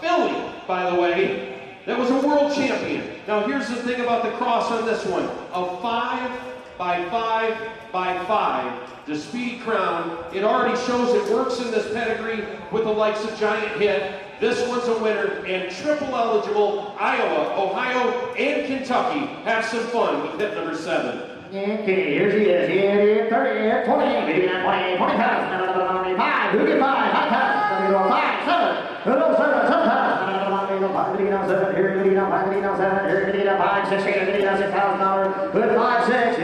filly, by the way, that was a world champion. Now here's the thing about the cross on this one, a 5 by 5 by 5. The Speedy Crown, it already shows it works in this pedigree with the likes of Giant Hit. This one's a winner, and triple eligible. Iowa, Ohio, and Kentucky. Have some fun with hip number 7. Okay, here she is. Here, 30, 20, 20, 25. Who get 5? 5, 7. Hello, 7, 7. 7, here, 5, 7, here, 5, 6, $6,000. Good 5, 6.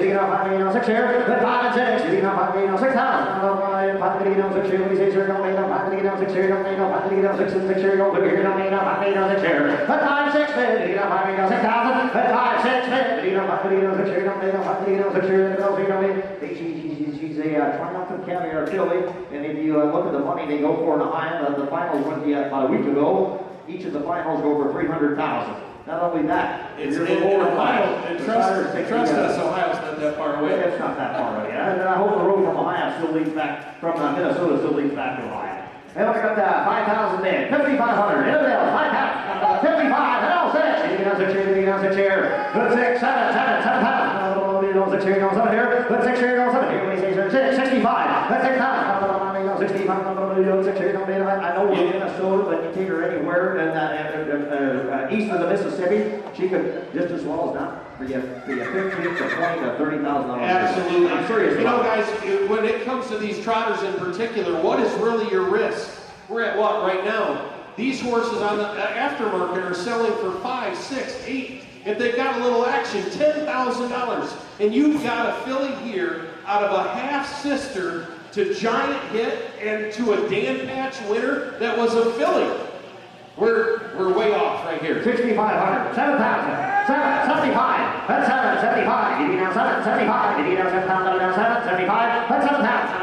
on 6 here. Then 5 and 6. You know, 5 and 6 times. 5 and 6 here. What do you say, sir? Don't need no 5 and 6 here. Don't need no 5 and 6 and 6 here. Don't here. Don't need no 5 and 6 here. Then 5 6 bid. You know, 5 and 6 thousand. Then 5 6 bid. You know, 5 and 6 here. Don't need no 5 and 6 here. Don't need. She's a triumphant caviar filly, and if you look at the money they go for in Ohio, the finals went about a week ago. Each of the finals go for $300,000. Not only that, It's you're in lower Ohio. class. And trust us, Ohio's not that far away. It's not that far away. And I hope the road from Ohio still leads back, from Minnesota still leads back to Ohio. And we got 5,000 there, 5,500, anybody else, 5,000, 55, and all 6. You can have 6 here, Good 6, 7, 7,000. 6 here, goes up here. Good 6 here, goes up here. What do you say, sir? 65. That's 6,000. 65. 6 here, don't need it. I know we're in Minnesota, but you take her anywhere east of the Mississippi, she could just as well as not be a $15,000 to $20,000 to $30,000. Absolutely. I'm serious. You know, guys, when it comes to these trotters in particular, what is really your risk? We're at what right now? These horses on the aftermarket are selling for $5, $6, $8. If they've got a little action, $10,000. And you've got a filly here out of a half-sister to Giant Hit and to a Dan Patch winner that was a filly. We're way off right here. 6,500, 7,000, 75. That's 775. You know 775. You know 7,000. 775. That's 7,000.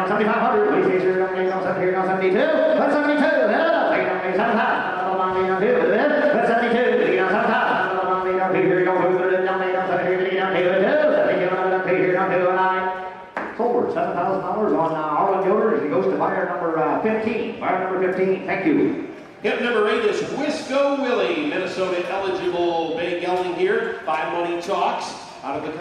7,500. Please say sure. Don't need no 7 here. No 72. That's 72. That's 7,000. That's 72. You know 7,000. Here you go. Sold $7,000 on Arlen Yoder as he goes to buyer number 15. Buyer number 15. Thank you. Hip number 8 is Wisco Willie, Minnesota eligible bay gelding here. 5 money talks out of the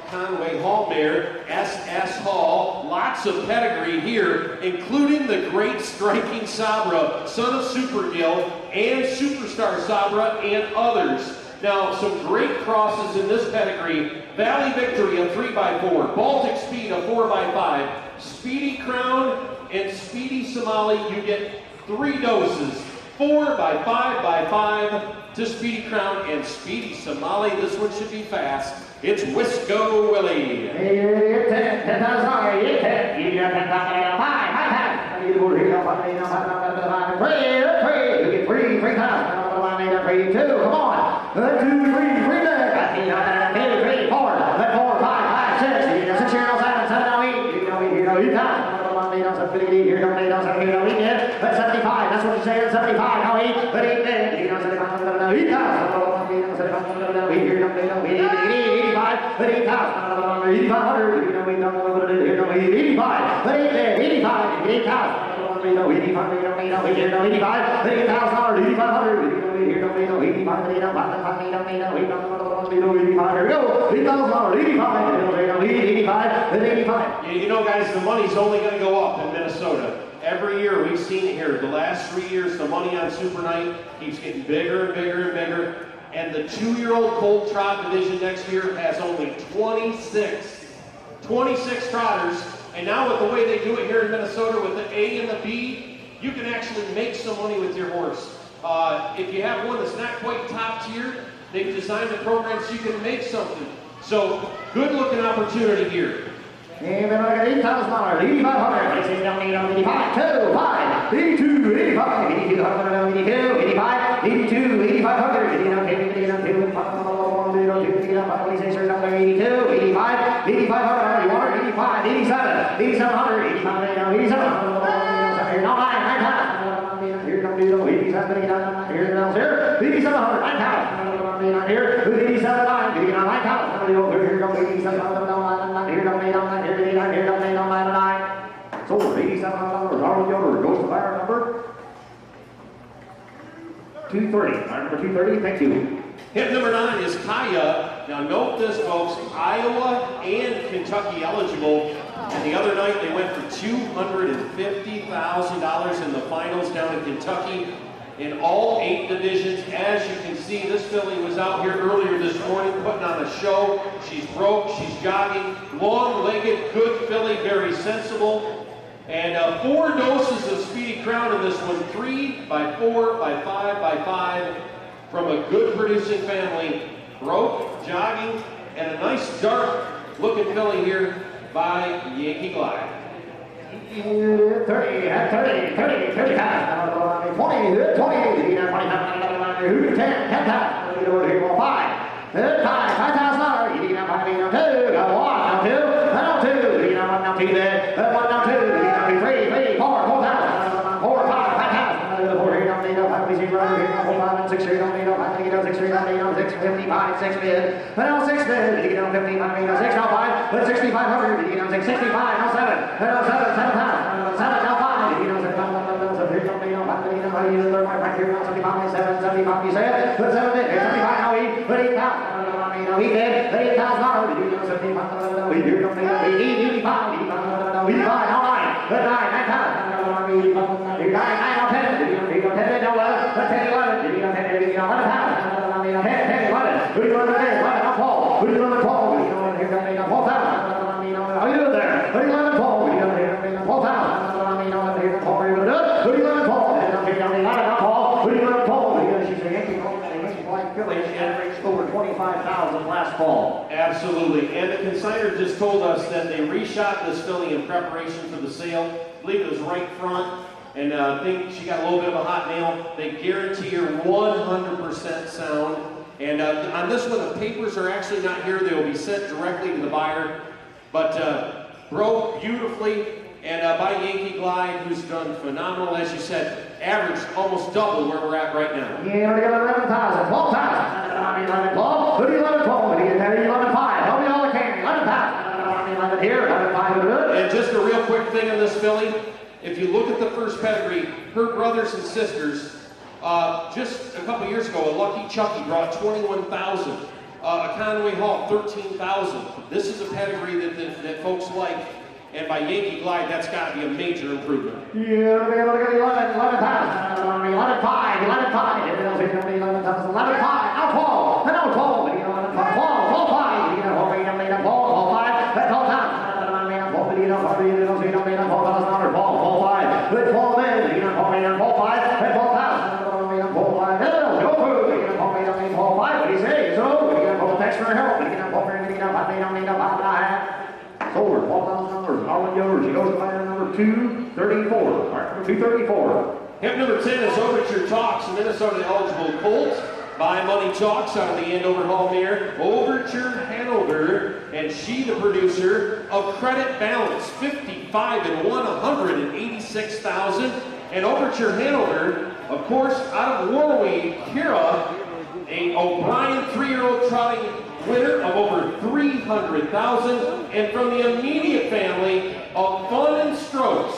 Conway Hall mare, SS Hall. Lots of pedigree here, including the great striking Sabra, son of Super Gill, and Superstar Sabra, and others. Now, some great crosses in this pedigree. Valley Victory, a 3x4. Baltic Speed, a 4x5. Speedy Crown and Speedy Somali, you get 3 doses. 4x5x5 to Speedy Crown and Speedy Somali. This one should be fast. It's Wisco Willie. $10,000. You got $10,000. 5. You get 3,000. 2. Come on. 2, 3, 3 back. 3, 4. 4, 5, 6. You know 6 here, 7, 8. You know 8,000. Here don't need no 7, that's 75. That's what you say. 75. Now 8. But 8. You know 75. 8,000. Here don't need no 85. But 8,000. 8,500. You know we don't here don't need 85. But 85. 8,000. 85. You don't need no here no 85. But 8,000. 8,500. Here don't need no 85. You don't need no 85. Here we go. 8,000. 85. 85. But 85. You know, guys, the money's only going to go up in Minnesota. Every year, we've seen it here. The last 3 years, the money on Super Night keeps getting bigger and bigger and bigger. And the 2-year-old colt trot division next year has only 26 trotters. And now with the way they do it here in Minnesota with the A and the B, you can actually make some money with your horse. If you have one that's not quite top tier, they've designed the program so you can make something. So, good looking opportunity here. And then I got $8,000, 8,500. They say don't need 85, 2, 5, 82, 85, 8,200, 82, 85, 82, 8,500. You know, 82, 85, 8,500. You want it? 85, 87, 8,700, 85, 87. No, 9,000. Here comes 87, 8,700, 9,000. Here, 87, 9,000. Here comes 87, 9,000. Sold $87. Arlen Yoder goes to buyer number 230. Buyer number 230, thank you. Hit number 9 is Kaya. Now note this, folks, Iowa and Kentucky eligible. And the other night they went for $250,000 in the finals down in Kentucky. In all 8 divisions, as you can see, this filly was out here earlier this morning putting on a show. She's broke, she's jogging, long-legged, good filly, very sensible. And 4 doses of Speedy Crown in this one, 3 by 4 by 5 by 5 from a good producing family. Broke, jogging, and a nice dark looking filly here by Yankee Glide. 30, 30, 30, 35, 20, 28, 10, 10 times, 5, 5,000, you got 5, 2, got 1, 2, 2, you got 1, 2, there, 1, 2, 3, 4, 4, 5, 5,000, 4, you don't need no 5, 0, 4, 5, and 6, you don't need no 5, you don't 6, you don't need no 6, 55, 6 bid, 6 bid, you get 55, 6, no 5, 6,500, you get 6, 65, no 7, 7 times, 7, no 5, you know 7, 75, 75, you said, 75, no 8,000. We did 8,000. You know 75. We do don't need 85. 85. 9, 9,000. 9, 10. You don't 10, no 11. 10, 11. You don't 10, 11,000. 10, 11. We do 11, 12. We do 11, 12. You know here don't need 12,000. How you doing there? 11, 12. You don't need 12,000. You know here 12. You do 11, 12. You don't need 12. We do 11, 12. She's a Yankee. She averaged over 25,000 last fall. Absolutely, and the consignor just told us that they reshot this filly in preparation for the sale. I believe it was right front, and I think she got a little bit of a hot nail. They guarantee her 100% sound. And on this one, the papers are actually not here. They will be sent directly to the buyer. But broke beautifully, and by Yankee Glide, who's done phenomenal, as you said, averaged almost double where we're at right now. Yeah, we got 11,000, 12,000. 11, 12, 11, 12, 11, 5. Help me all I can. 11,000. 11 here, 11, 5. And just a real quick thing on this filly. If you look at the first pedigree, her brothers and sisters, just a couple years ago, a Lucky Chucky brought 21,000. A Conway Hall, 13,000. This is a pedigree that folks like. And by Yankee Glide, that's got to be a major improvement. Yeah, we're going to get 11,000, 11, 5, 11, 5, 11,000, 11, 5, now 12, now 12, 11, 5, 12, 5, you know, 12, 5, that's all time. 12, you know, 12, you know, 12,000, 12, 5, 12 men, you know, 12, 5, and 12,000, 12, 5, go through, you know, 12, 5, what do you say? So, you know, thanks for help, you know, 5, Sold her, $12,000. All yours. She goes to buyer number 234. All right, number 234. Hip number 10 is Overture Talks, a Minnesota eligible colt. By Money Talks out of the Andover Hall mare, Overture Hanover, and she the producer of Credit Balance, 55 and 186,000. And Overture Hanover, of course, out of Warwick, Kira, a O'Brien 3-year-old trotting winner of over 300,000, and from the immediate family of Fun and Strokes,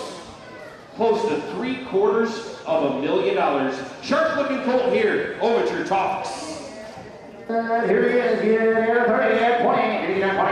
close to $750,000. Sharp-looking colt here. Overture Talks. Here he is, here, 30, 20, 20, 25,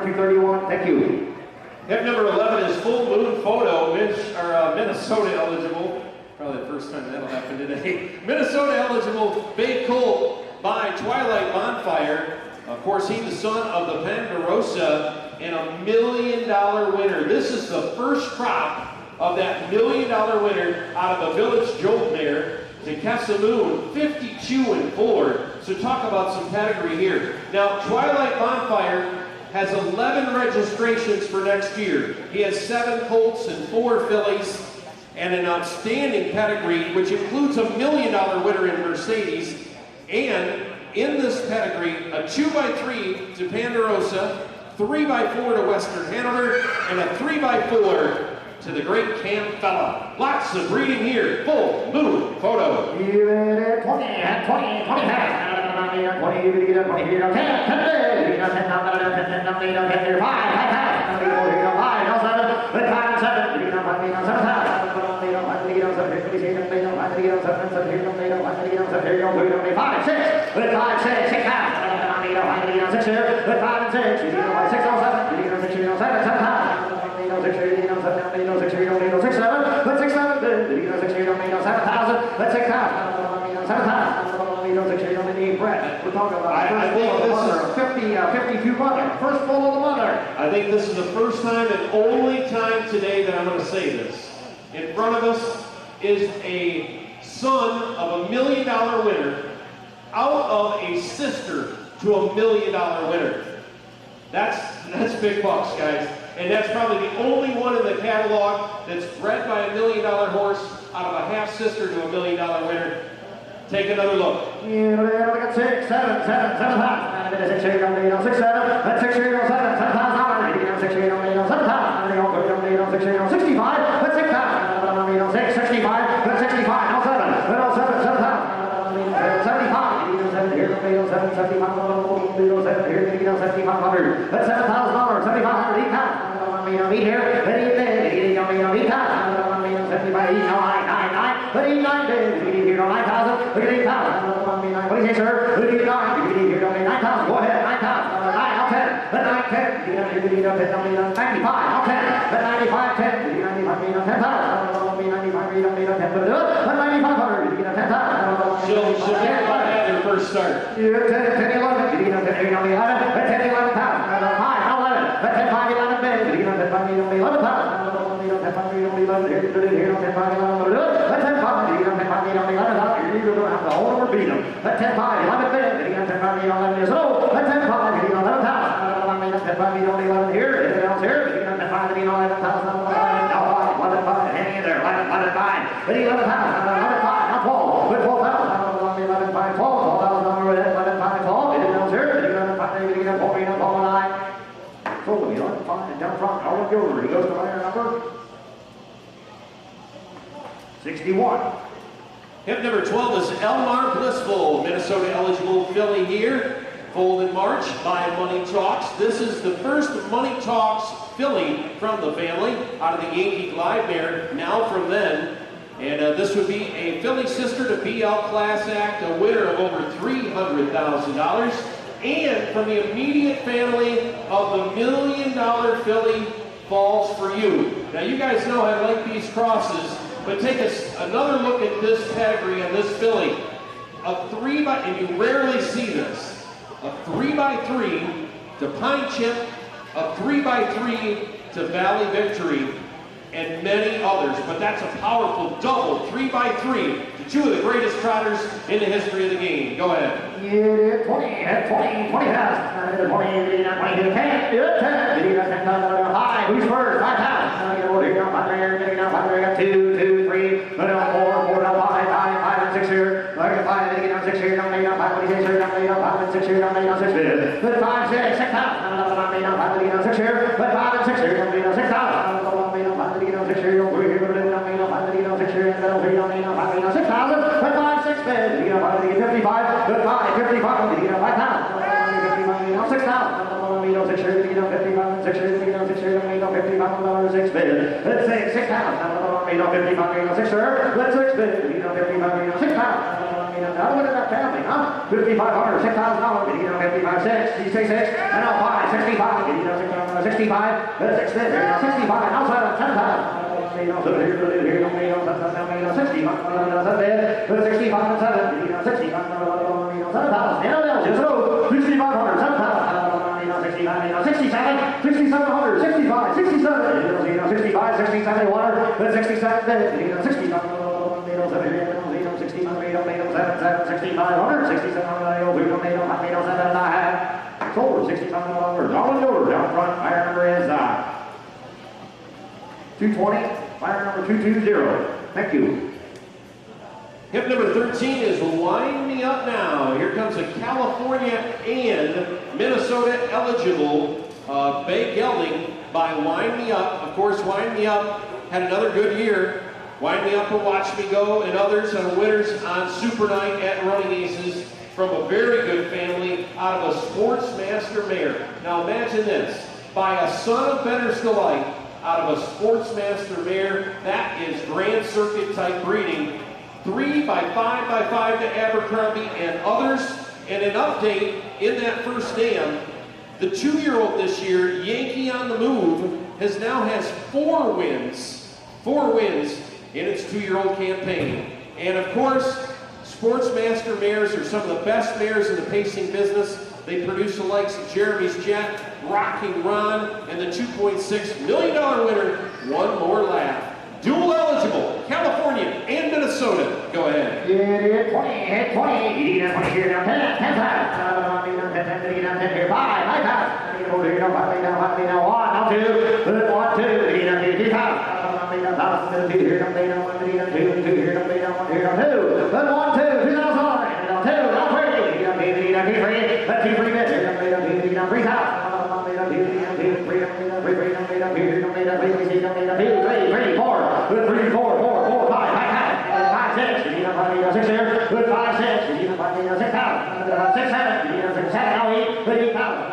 231. Thank you. Hip number 11 is Full Moon Photo, Minnesota eligible. Probably the first time that'll happen today. Minnesota eligible Bay Colt by Twilight Bonfire. Of course, he's the son of the Ponderosa and $1 million winner. This is the first crop of that $1 million winner out of a Village Jolt mare. To Moon, 52 and 4. So talk about some pedigree here. Now, Twilight Bonfire has 11 registrations for next year. He has 7 colts and 4 fillies and an outstanding pedigree, which includes a $1 million winner in Mercedes. And in this pedigree, a 2x3 to Ponderosa, 3x4 to Western Hanover, and a 3x4 to the great Camfella. Lots of breeding here. Full moon photo. 20 and 20 and 20 half. 20, you get up 20 here, 10, 10, 10, 10, 10, 5, 5, 5, no 7, 5 and 7, you get up 5, 7, 5, 6, 5, 6, 6 half. 6 here, 5 and 6, you get up 6, 7, you get up 6, 7, 7 half. 6 here, 6 7, 6 7, let's 6 7, 6 here, 7,000, let's 6 half, 7,000. Brett, we're talking about I think this is 52 mother, first full of the mother. I think this is the first time and only time today that I'm going to say this. In front of us is a son of $1 million winner out of a sister to $1 million winner. That's big bucks, guys. And that's probably the only one in the catalog that's bred by $1 million horse out of a half sister to $1 million winner. Take another look. Yeah, look at 6, 7, 7, 7 half. 6 here, 6 7, that's 6 here, 7, 7,000. 6 here, 7, 6 here, 65, that's 6 half. 6, 65, that's 65, now 7, 7, 7,000. 75, 7 here, 7, 75, here, 7,500. That's $7,000, 7,500 each half. Eat here, 75, 9, but 9 days, you here, 9,000, look at 8,000. What do you say, sir? Look at 9, you here, 9,000, go ahead, 9,000, 9, I'll 10, but 9, 10, you know, 95, I'll 10, but 95, 10, you know, 95, 10,000, 95, you know, 10, but 9,500, you know, 10,000. She'll get their first start. 10, 11, you know, 10, 11, 10, 11,000, 5, 11, 10, 5, 11, you know, 10, 5, 11,000. 11, here, 10, 5, 11, let's 10, 5, you know, 10, 5, 11, you're going to have to hold them or beat them. Let's 10, 5, 11, you know, 10, 5, 11 years old. Let's 10, 5, you know, 11,000. 10, 5, you know, 11 here, anything else here, you know, 10, 5, you know, 11,000, 11, 5, hang in there, 11, 5, 11,000, 11, 5, now 12, with 12,000, 11, 5, 12, 12,000, 11, 5, 12, anything else here, 11, 5, you know, 14, 9. So, you know, 5, down front, all the over, he goes to higher number. 61. Hip number 12 is Elmar Blissful, Minnesota eligible filly here. Foaled in March by Money Talks. This is the first Money Talks filly from the family out of the Yankee Glide mare, now from then. And this would be a filly sister to BL Class Act, a winner of over $300,000. And from the immediate family of the $1 million filly Falls for You. Now you guys know I like these crosses. But take another look at this pedigree and this filly. A 3 by, and you rarely see this, a 3x3 to Pine Chip, a 3x3 to Valley Victory, and many others. But that's a powerful double 3x3 to two of the greatest trotters in the history of the game. Go ahead. Yeah, 20 half. 20, 20, 10, 5, who's first? 5,000. 2, 3, 4, 5, and 6 here. 5, 6 here, 5, 6 here, 6, 5, 6, 6,000. 6 here, 5 and 6 here, 6,000. 6 here, 6,000, 5, 6, 55, 5, 55, 5,000. 6,000. 6 here, 55, 6 here, 55, 6 bid. Let's say 6,000. 55, 6 here, let's 6 bid. 55, 6,000. Now look at that family, huh? 5,500, $6,000. 55, 6, you say 6, and now 5, 65. 65, let's 6 bid. 65, outside of 10,000. 65, 7, 67, 6,700, 65, 67, 65, 67, water, 67, 65, 6,500, 67, 7, 6,500, 67, 7, 5, 64, 65 dollars. All yours down front. Fire number is 220. Fire number 220. Thank you. Hip number 13 is Line Me Up Now. Here comes a California and Minnesota eligible Bay Gelding by Line Me Up. Of course, Line Me Up had another good year. Line Me Up and Watch Me Go and others are winners on Super Night at Running Aces from a very good family out of a Sportsmaster mare. Now imagine this, by a son of Benner's Delight out of a Sportsmaster mare, that is Grand Circuit type breeding. 3 by 5 by 5 to Abercrombie and others. And an update in that first dam, the 2-year-old this year, Yankee on the Move, now has 4 wins in its 2-year-old campaign. And of course, Sportsmaster mares are some of the best mares in the pacing business. They produce the likes of Jeremy's Jet, Rocking Ron, and the $2.6 million winner, One More Laugh. Dual eligible, California and Minnesota. Go ahead. 20, 20 here, down 10, 10 times. 10 here, 5, 9 times. 4 here, 5, down 1, 2, 1, 2, 2 times. 2 here, 2 here, 1 here, 2, 1 here, 2, 1, 2, 2,000, 2, down 3, 3 times. 6 here, 5, 6, 6 out, 6, 7, 7, now 8, 8 out.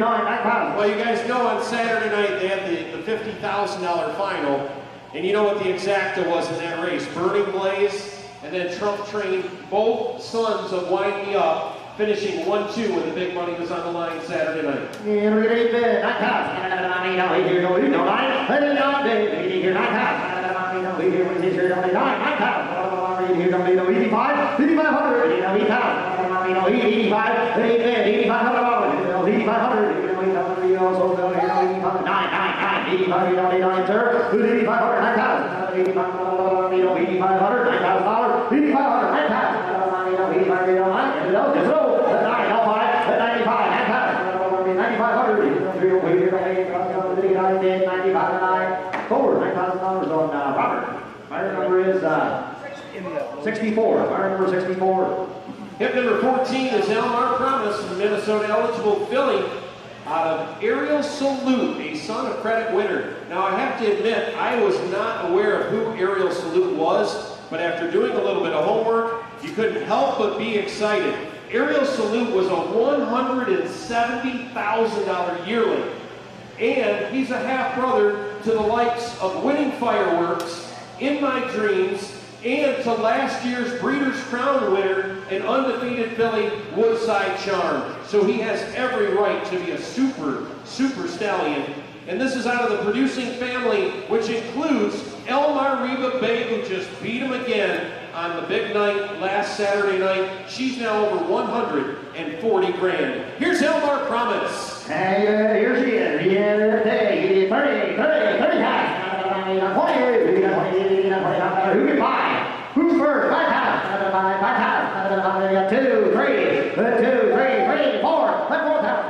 9. Well, you guys know on Saturday night they had the $50,000 final, and you know what the exacta was in that race. Burning Blaze and then Trump Train, both sons of Wind Me Up, finishing 1-2 when the big money was on the line Saturday night. $9,000 on Robert. Fire number is 64. Fire number 64. Hip number 14 is Elmar Promise, the Minnesota eligible filly out of Aerial Salute, a Son of Credit winner. Now I have to admit, I was not aware of who Aerial Salute was, but after doing a little bit of homework, you couldn't help but be excited. Aerial Salute was a $170,000 yearling, and he's a half-brother to the likes of Winning Fireworks, In My Dreams, and to last year's Breeders' Crown winner, an undefeated filly, Woodside Charm. So he has every right to be a super stallion. And this is out of the producing family, which includes Elmar Reba Bay, who just beat him again on the big night last Saturday night. She's now over 140 grand. Here's Elmar Promise. Hey, here she is. 30 times. 20, who can buy? Who's first? 5 times. 5 times. 2, 3, 4. Let 4 times.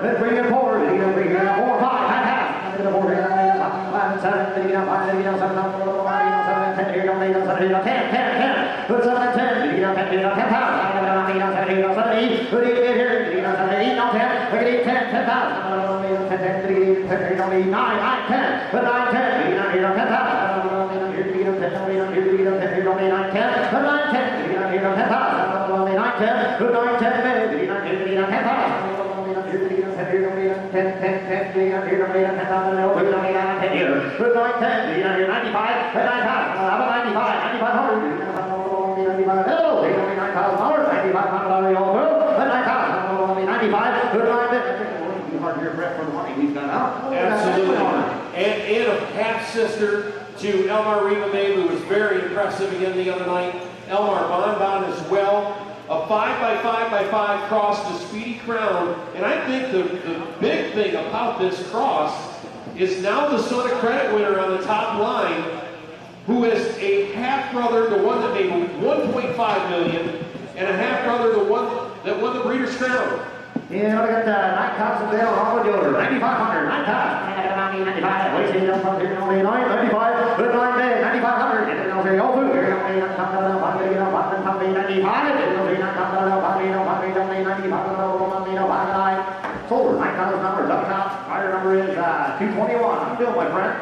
Let's bring it forward. 4, 5 times. 7, Absolutely. And a half-sister to Elmar Reba Bay, who was very impressive again the other night. Elmar Bonbon as well. A 5 by 5 by 5 cross to Speedy Crown. And I think the big thing about this cross is now the son of credit winner on the top line, who is a half-brother, the one that made $1.5 million, and a half-brother, the one that won the Breeders' Crown. Yeah, we got 9,000 there, Harwood Yoder, 9,500, 9,000, 95, wait, see, don't come here, no, 95, good line there, 9,500, and then I'll say, oh, food, here, don't need, come down, I'm going to get up, I'm going to 95, and don't need, come down, I'm going to 95, don't need, 95, sold, 9,000 numbers, up top, fire number is 221, I'm doing, my friend.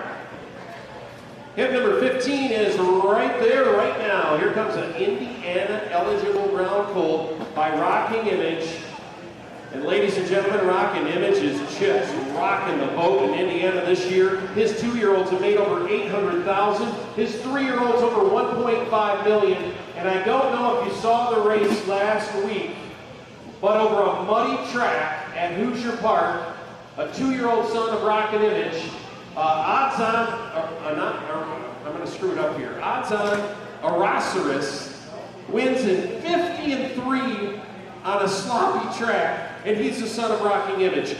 Hip number 15 is right there, right now. Here comes an Indiana eligible brown colt by Rocking Image. And ladies and gentlemen, Rocking Image is just rocking the boat in Indiana this year. His 2-year-olds have made over 800,000. His 3-year-olds over 1.5 million. And I don't know if you saw the race last week, but over a muddy track at Hoosier Park, a 2-year-old son of Rocking Image, odds on, I'm going to screw it up here. Odds on, Araceris wins in 50-3 on a sloppy track, and he's the son of Rocking Image.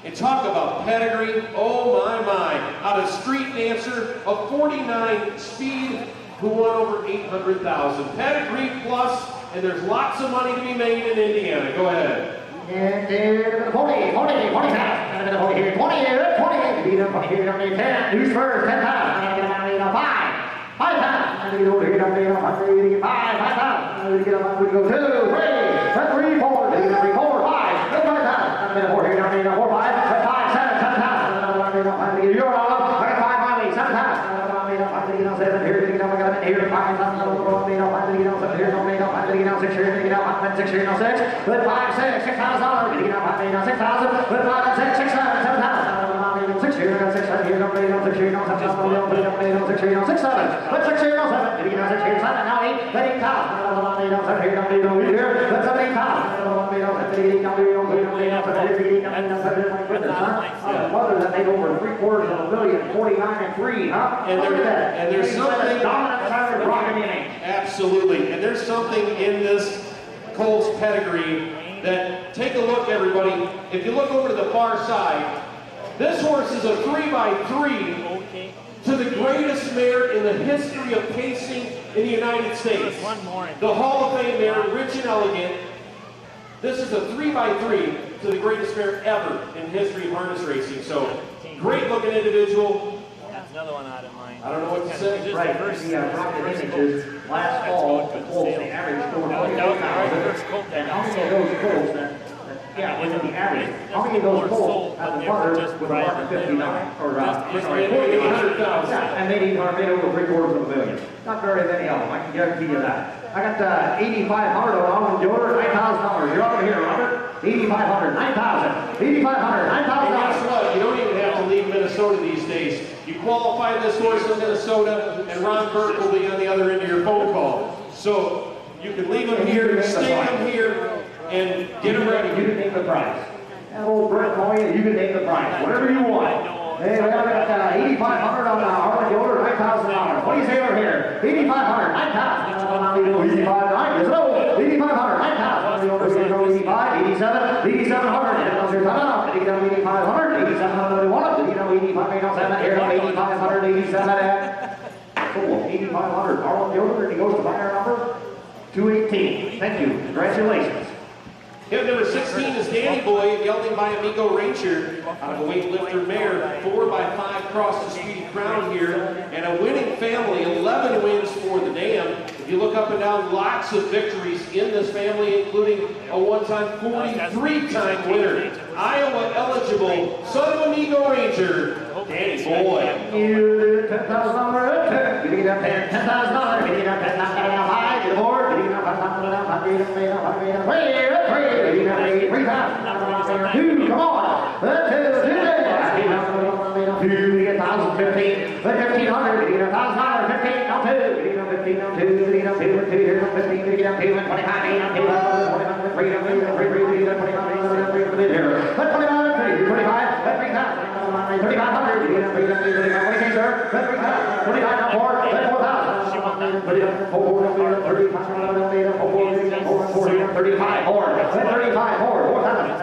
And talk about pedigree, oh my. Out of Street Dancer, a 49 speed, who won over 800,000. Pedigree plus, and there's lots of money to be made in Indiana. Go ahead. And 40, 20 here, 20 here, 20 here, 20 here, 10, who's first, 10,000, 5,000, and over here, 5,000, 5,000, we go 2, 3, 4, 3, 4, 5, 5,000, 4 here, 4, 5, 5, 7, 7,000, you're all up, 5, 7,000, 7 here, here, 5,000, here, 7 here, 6 here, 6 here, 6, with 5, 6, 6,000, 6,000, with 5, 6, 6, 7, 7,000, 6 here, 6, 7 here, 6 here, 7, 6 here, 6, 7, with 6 here, 7, 6 here, 7, now 8, 8,000, 7 here, 7 here, with 7, 8,000, mother that made over $750,000, 49-3, huh? And there's something dominant side of Rocking Image. Absolutely, and there's something in this colt's pedigree that, take a look, everybody. If you look over to the far side, this horse is a 3x3 to the greatest mare in the history of pacing in the United States. The Hall of Fame mare, Rich and Elegant. This is a 3x3 to the greatest mare ever in the history of harness racing. So, great looking individual. That's another one out of mine. I don't know what to say. Right, the Rocking Images last fall, the colts, the average score 28,000. And how many of those colts that yeah, within the average, how many of those colts have a mother with a mark 59? Or, sorry, 800,000. Yeah, and made over $750,000. Not very many of them, I can guarantee you that. I got 8,500 on Alvin Yoder, $9,000. You're over here, Robert. 8,500, 9,000, 8,500, 9,000. Guess what? You don't even have to leave Minnesota these days. You qualify this horse in Minnesota, and Ron Burke will be on the other end of your phone call. So you can leave him here, stay him here, and get him ready. You can name the price. That old Brett Moya, you can name the price. Whatever you want. Hey, we got 8,500 on Alvin Yoder, $9,000. What do you say over here? 8,500, 9,000. 85,900, no, 8,500, 9,000. Over here, 85, 87, 8,700. And those are coming up. 8,500, 8,700. One, 85,700. Here, 8,500, 87. Cool, 8,500. Alvin Yoder, and he goes to buyer number 218. Thank you. Congratulations. Hip number 16 is Danny Boy, Yearling by Amigo Ranger, out of a weightlifter mare, 4x5 cross the Speedy Crown here, and a winning family, 11 wins for the dam. If you look up and down, lots of victories in this family, including a one-time 43-time winner. Iowa eligible, son of Amigo Ranger, Danny Boy. $10,000. Get it up there, $10,000. Get it up there, $5,000. Get aboard. Get it up, $3,000. Come on. Two, get 1,015. 1,500. Get $1,000. 15. Now 2. Get up 15. Now 2. Get up 2. 2. Here's 15. Get up 2. 25. 25. 3. 3,500. What do you say, sir? 25. Now 4. 4,000. 35 more. 35 more. 4,000. 35 more. 4,000.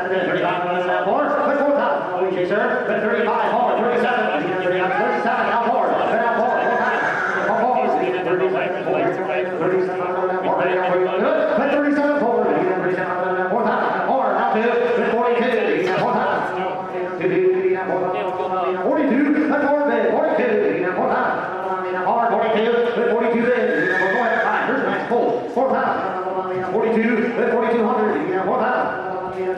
say, sir? But 35 forward, 37, 37, now forward, now forward, 37 forward, 37 forward, 4,000, forward, now 2, 42, 4,000, 42, that's forward bid, 42, 4,000, forward, 42, 42 bid, go ahead, 5, here's a nice pull, 4,000, 42, 4,200, 4,000.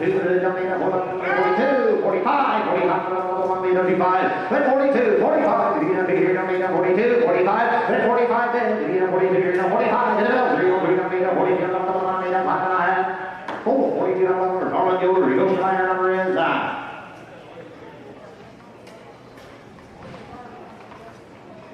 42, 45, 45, 35, 42, 45, 42, 45, 45, 42, 45, 42, Norman Jewelry, Ghost Liner number is got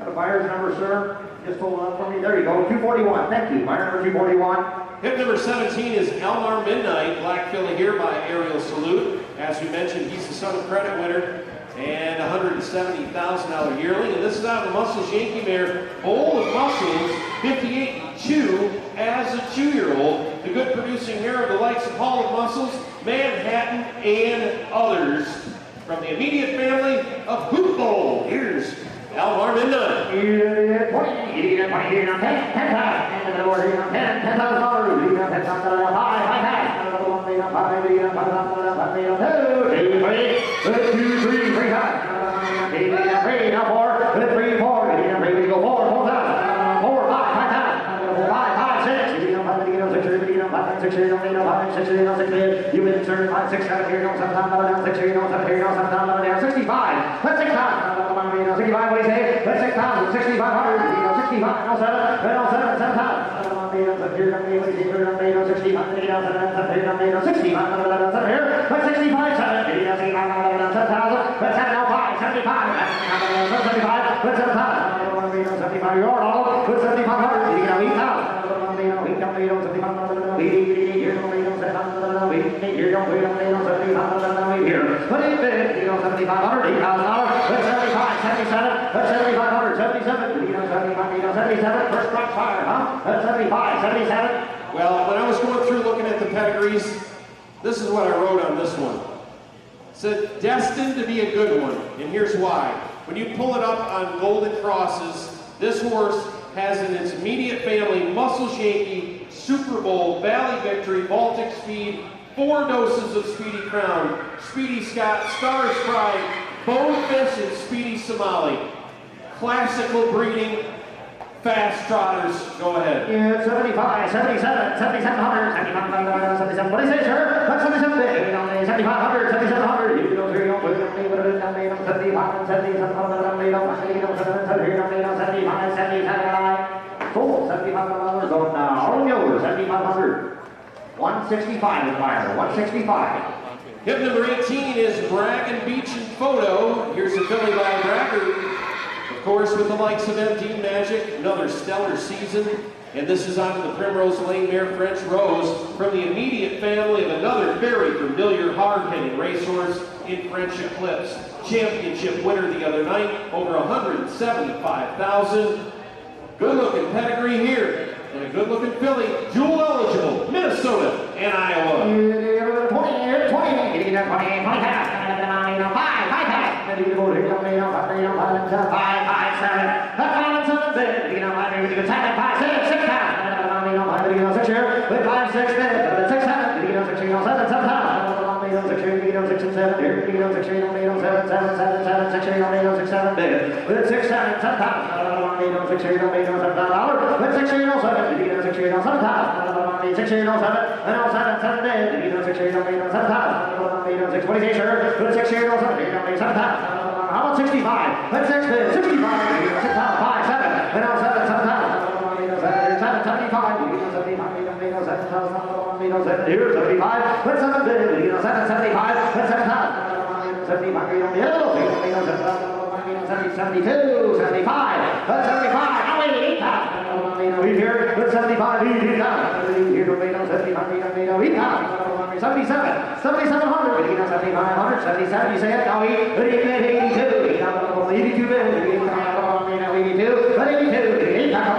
a buyer's number, sir? Just hold on for me. There you go, 241. Thank you. Buyer number 241. Hip number 17 is Elmar Midnight, black filly here by aerial salute. As we mentioned, he's the son of credit winner and $170,000 yearling. And this is out of the Muscles Yankee mare, Bowl of Muscles, 58-2 as a 2-year-old. The good producing mare of the likes of Hall of Muscles, Manhattan, and others. From the immediate family of Hoop Bowl, here's Elmar Midnight. You win, sir. 5, 6, 7, here, no, 7, 6, here, no, 7, here, no, 7, 65. That's 6,000. 65, what do you say? That's 6,000. 6,500. 65, no, 7, 7,000. 7,000. Here, 65, 65, here. That's 65, 7, 7,000. That's 7,005, 75. 75, that's 7,000. 75, you're all. 7,500. 8,000. Well, when I was going through looking at the pedigrees, this is what I wrote on this one. It said, destined to be a good one, and here's why. When you pull it up on Golden Crosses, this horse has in its immediate family Muscles Yankee, Super Bowl, Valley Victory, Baltic Speed, 4 doses of Speedy Crown, Speedy Scott, Stars Pride, Bonefish, and Speedy Somali. Classical breeding, fast trotters. Go ahead. Yeah, 75, 77, 7,700, 77. What do you say, sir? That's 77 big. 7,500, 7,700. You know, 75, 77. Cool, $7,500 on all yours, 7,500. 165 is buyer, 165. Hip number 18 is Braggin Beach and Photo. Here's a filly by Braggart. Of course, with the likes of MD Magic, another stellar season. And this is on the Primrose Lane mare French Rose from the immediate family of another very familiar hard-hitting racehorse in French Eclipse. Championship winner the other night, over $175,000. Good-looking pedigree here, and a good-looking filly, dual eligible, Minnesota and Iowa. How about 65? Let's 65. 65. 5, 7. And now 7, 75. Here's 75. Let's 7 bid. 775. Let's 7,000. 75 on the yellow. 72. 75. Let's 75. Now 8,000. We here. Let's 75. 8,000. Here to 75. 8,000. 77, 7,700, 7,500, 77, you say it, now 82, 82 bid, 82, 82, 8,000,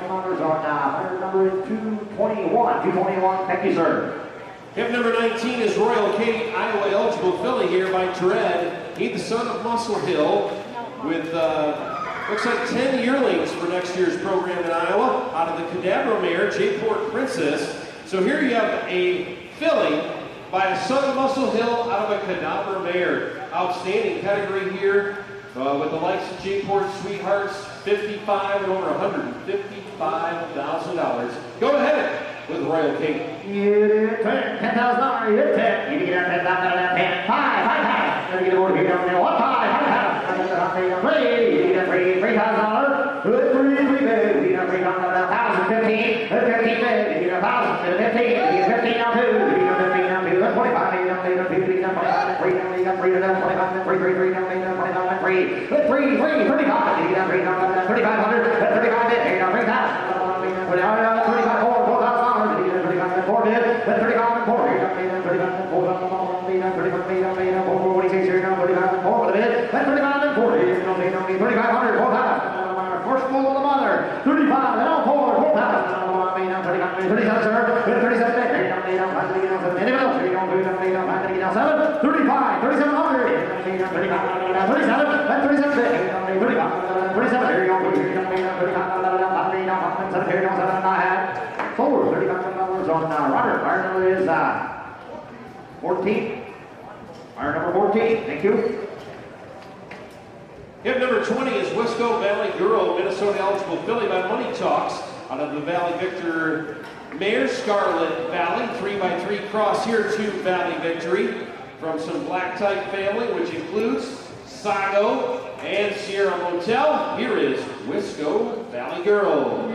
Numbers on number 221. 221, thank you, sir. Hip number 19 is Royal Cape, Iowa eligible filly here by Dread. He the son of Muscle Hill with looks like 10 yearlings for next year's program in Iowa out of the Cadabra mare, J-Port Princess. So here you have a filly by a son of Muscle Hill out of a Cadabra mare. Outstanding pedigree here with the likes of J-Port Sweethearts, 55 and over $155,000. Go ahead with Royal Cape. You do $10,000, you hit 10. You get $10,000 out of that 10. 5, 5 times. Let me get over here down there. 1 time, 5 times. Three, you get $3,000. Good, 3, 3 big. You get $3,000, 1,000, 15. 15 big. You get 1,000, 15. You get 15 now 2. You get 15 now 2. That's 25. You get 25, 3, you got 3 to them, 25, 3, 3, 3, 25, 3. Good, 3, 3, 35. You get 3,500. 35 big. You got 3,000. Put out 35, 4, 4,000. You get 35, 4 bid. 35, 4. You got 35, 4, 35, 4, 46. You got 35, 4 with a bid. 35, 40. You got 3,500, 4,000. First full of the mother. 35, and all 4, 4,000. 37, sir. 37, anyone else? 35, 3,700. 37, forward, $35 on Robert. Fire number is 14. Fire number 14, thank you. Hip number 20 is Wisco Valley Girl, Minnesota eligible filly by Money Talks out of the Valley Victor mare, Scarlet Valley, 3x3 cross here to Valley Victory from some black type family, which includes Sago and Sierra Motel. Here is Wisco Valley Girl.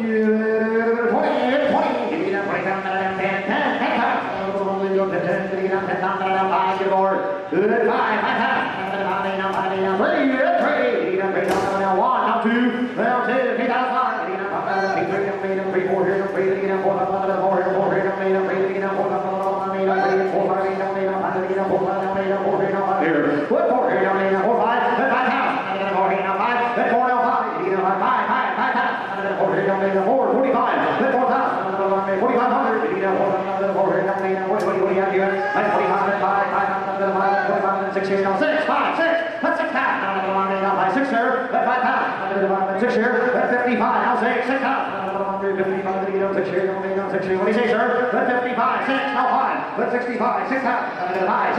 6 here, 6, 5, 6, that's 6 pounds. 6 here, that's 5 pounds. 6 here, that's 55, now 6, 6 pounds. 55, 6 here, 6 here, what do you say, sir? That's 55, 6, now 5, that's 65, 6 pounds.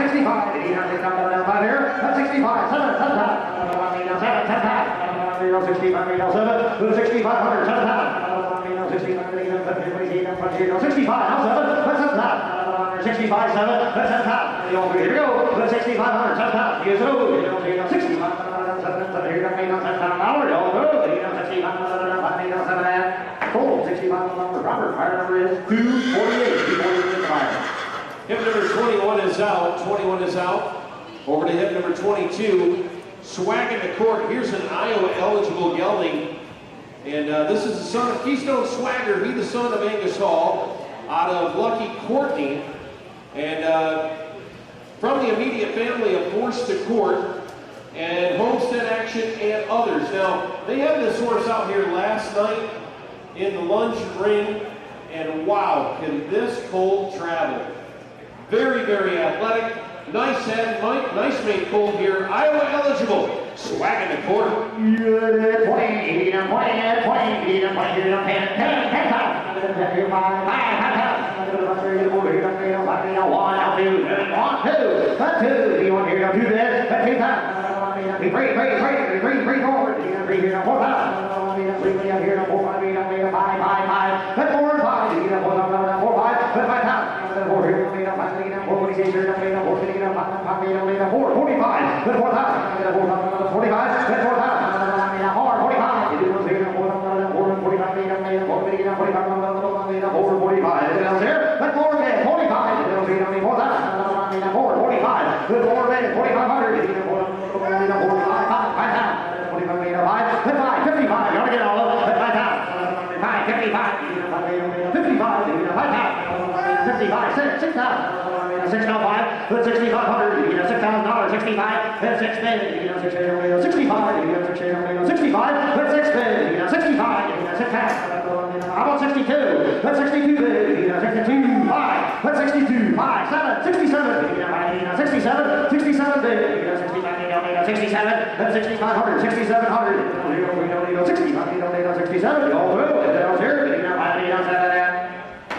65, 5 here, that's 65, 7, 7 pounds. 7, 10 pounds. 65, 7, 6,500, 7 pounds. 65, now 7, that's 7 pounds. 65, 7, that's 7 pounds. Here we go. 6,500, 7 pounds. Here's it. 65, 7, here comes 7 pounds an hour. 65, 7, 65 Robert. Fire number is 248. 248 fire. Hip number 21 is out. 21 is out. Over to hip number 22. Swag in the court. Here's an Iowa eligible gelding. And this is the son of Keystone Swagger. He the son of Angus Hall out of Lucky Courtney. And from the immediate family of Force to Court and Homestead Action and others. Now, they had this horse out here last night in the lunge ring, and wow, can this colt travel. Very, very athletic. Nice head, nice made colt here. Iowa eligible. Swag in the court. 20, 65, 62. That's 62 bid. 62, 5. That's 62, 5, 7, 67. 67, 67 bid. 67. That's 6,500. 6,700. 67. All through. And here.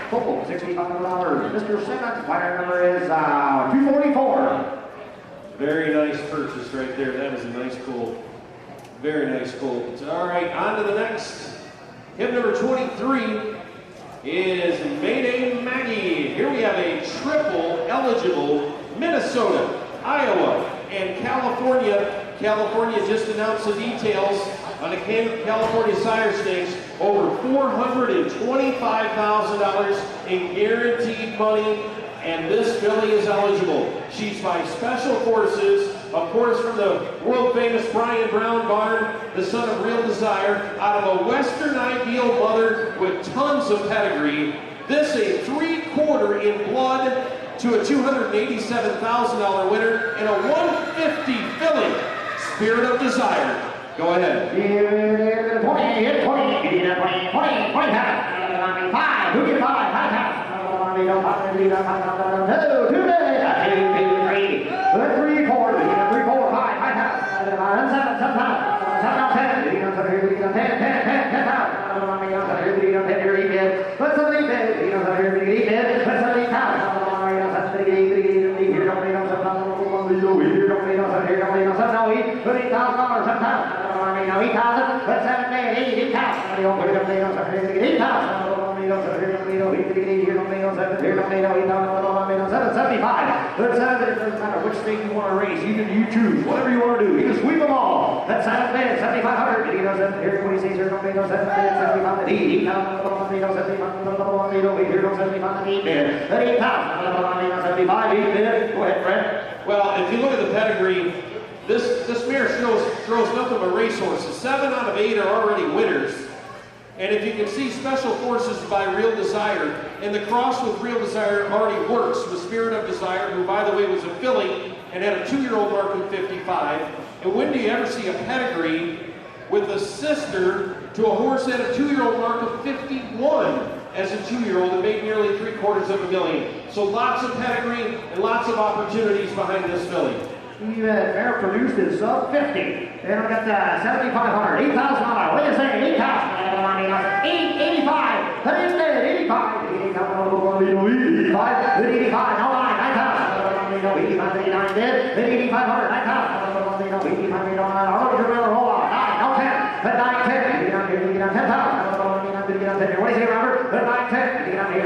Football, $6,500. Mr. Simmons, fire number is 244. Very nice purchase right there. That is a nice colt. Very nice colt. All right, on to the next. Hip number 23 is Mayday Maggie. Here we have a triple eligible Minnesota, Iowa, and California. California just announced the details on the California Sire Stakes. Over $425,000 in guaranteed money, and this filly is eligible. She's by Special Forces, of course, from the world famous Brian Brown barn, the son of Real Desire, out of a Western Ideal mother with tons of pedigree. This a 3/4 in blood to a $287,000 winner and a 150 filly, Spirit of Desire. Go ahead. 20, 5, who get 5, high pass. 2, 3, 4, 5, high pass. 7, 75. It doesn't matter which state you want to race. You choose whatever you want to do. You can sweep them all. That's 7,500. Here 26. Here 75. 8,000. Go ahead, Fred. Well, if you look at the pedigree, this mare throws nothing but racehorses. 7 out of 8 are already winners. And if you can see, Special Forces by Real Desire, and the cross with Real Desire already works with Spirit of Desire, who, by the way, was a filly and had a 2-year-old mark of 55. And when do you ever see a pedigree with a sister to a horse that had a 2-year-old mark of 51 as a 2-year-old and made nearly $750,000? So lots of pedigree and lots of opportunities behind this filly. Mare produced is sub 50. Then I got 7,500, 8,000. What do you say? 8,000. 885. 85. 85. No line. 9,000. 85. 89 bid. 8,500. 9,000. 85. Roll out. 9. No 10. 9, 10. 10,000. What do you say, Robert? 9, 10. 10,000.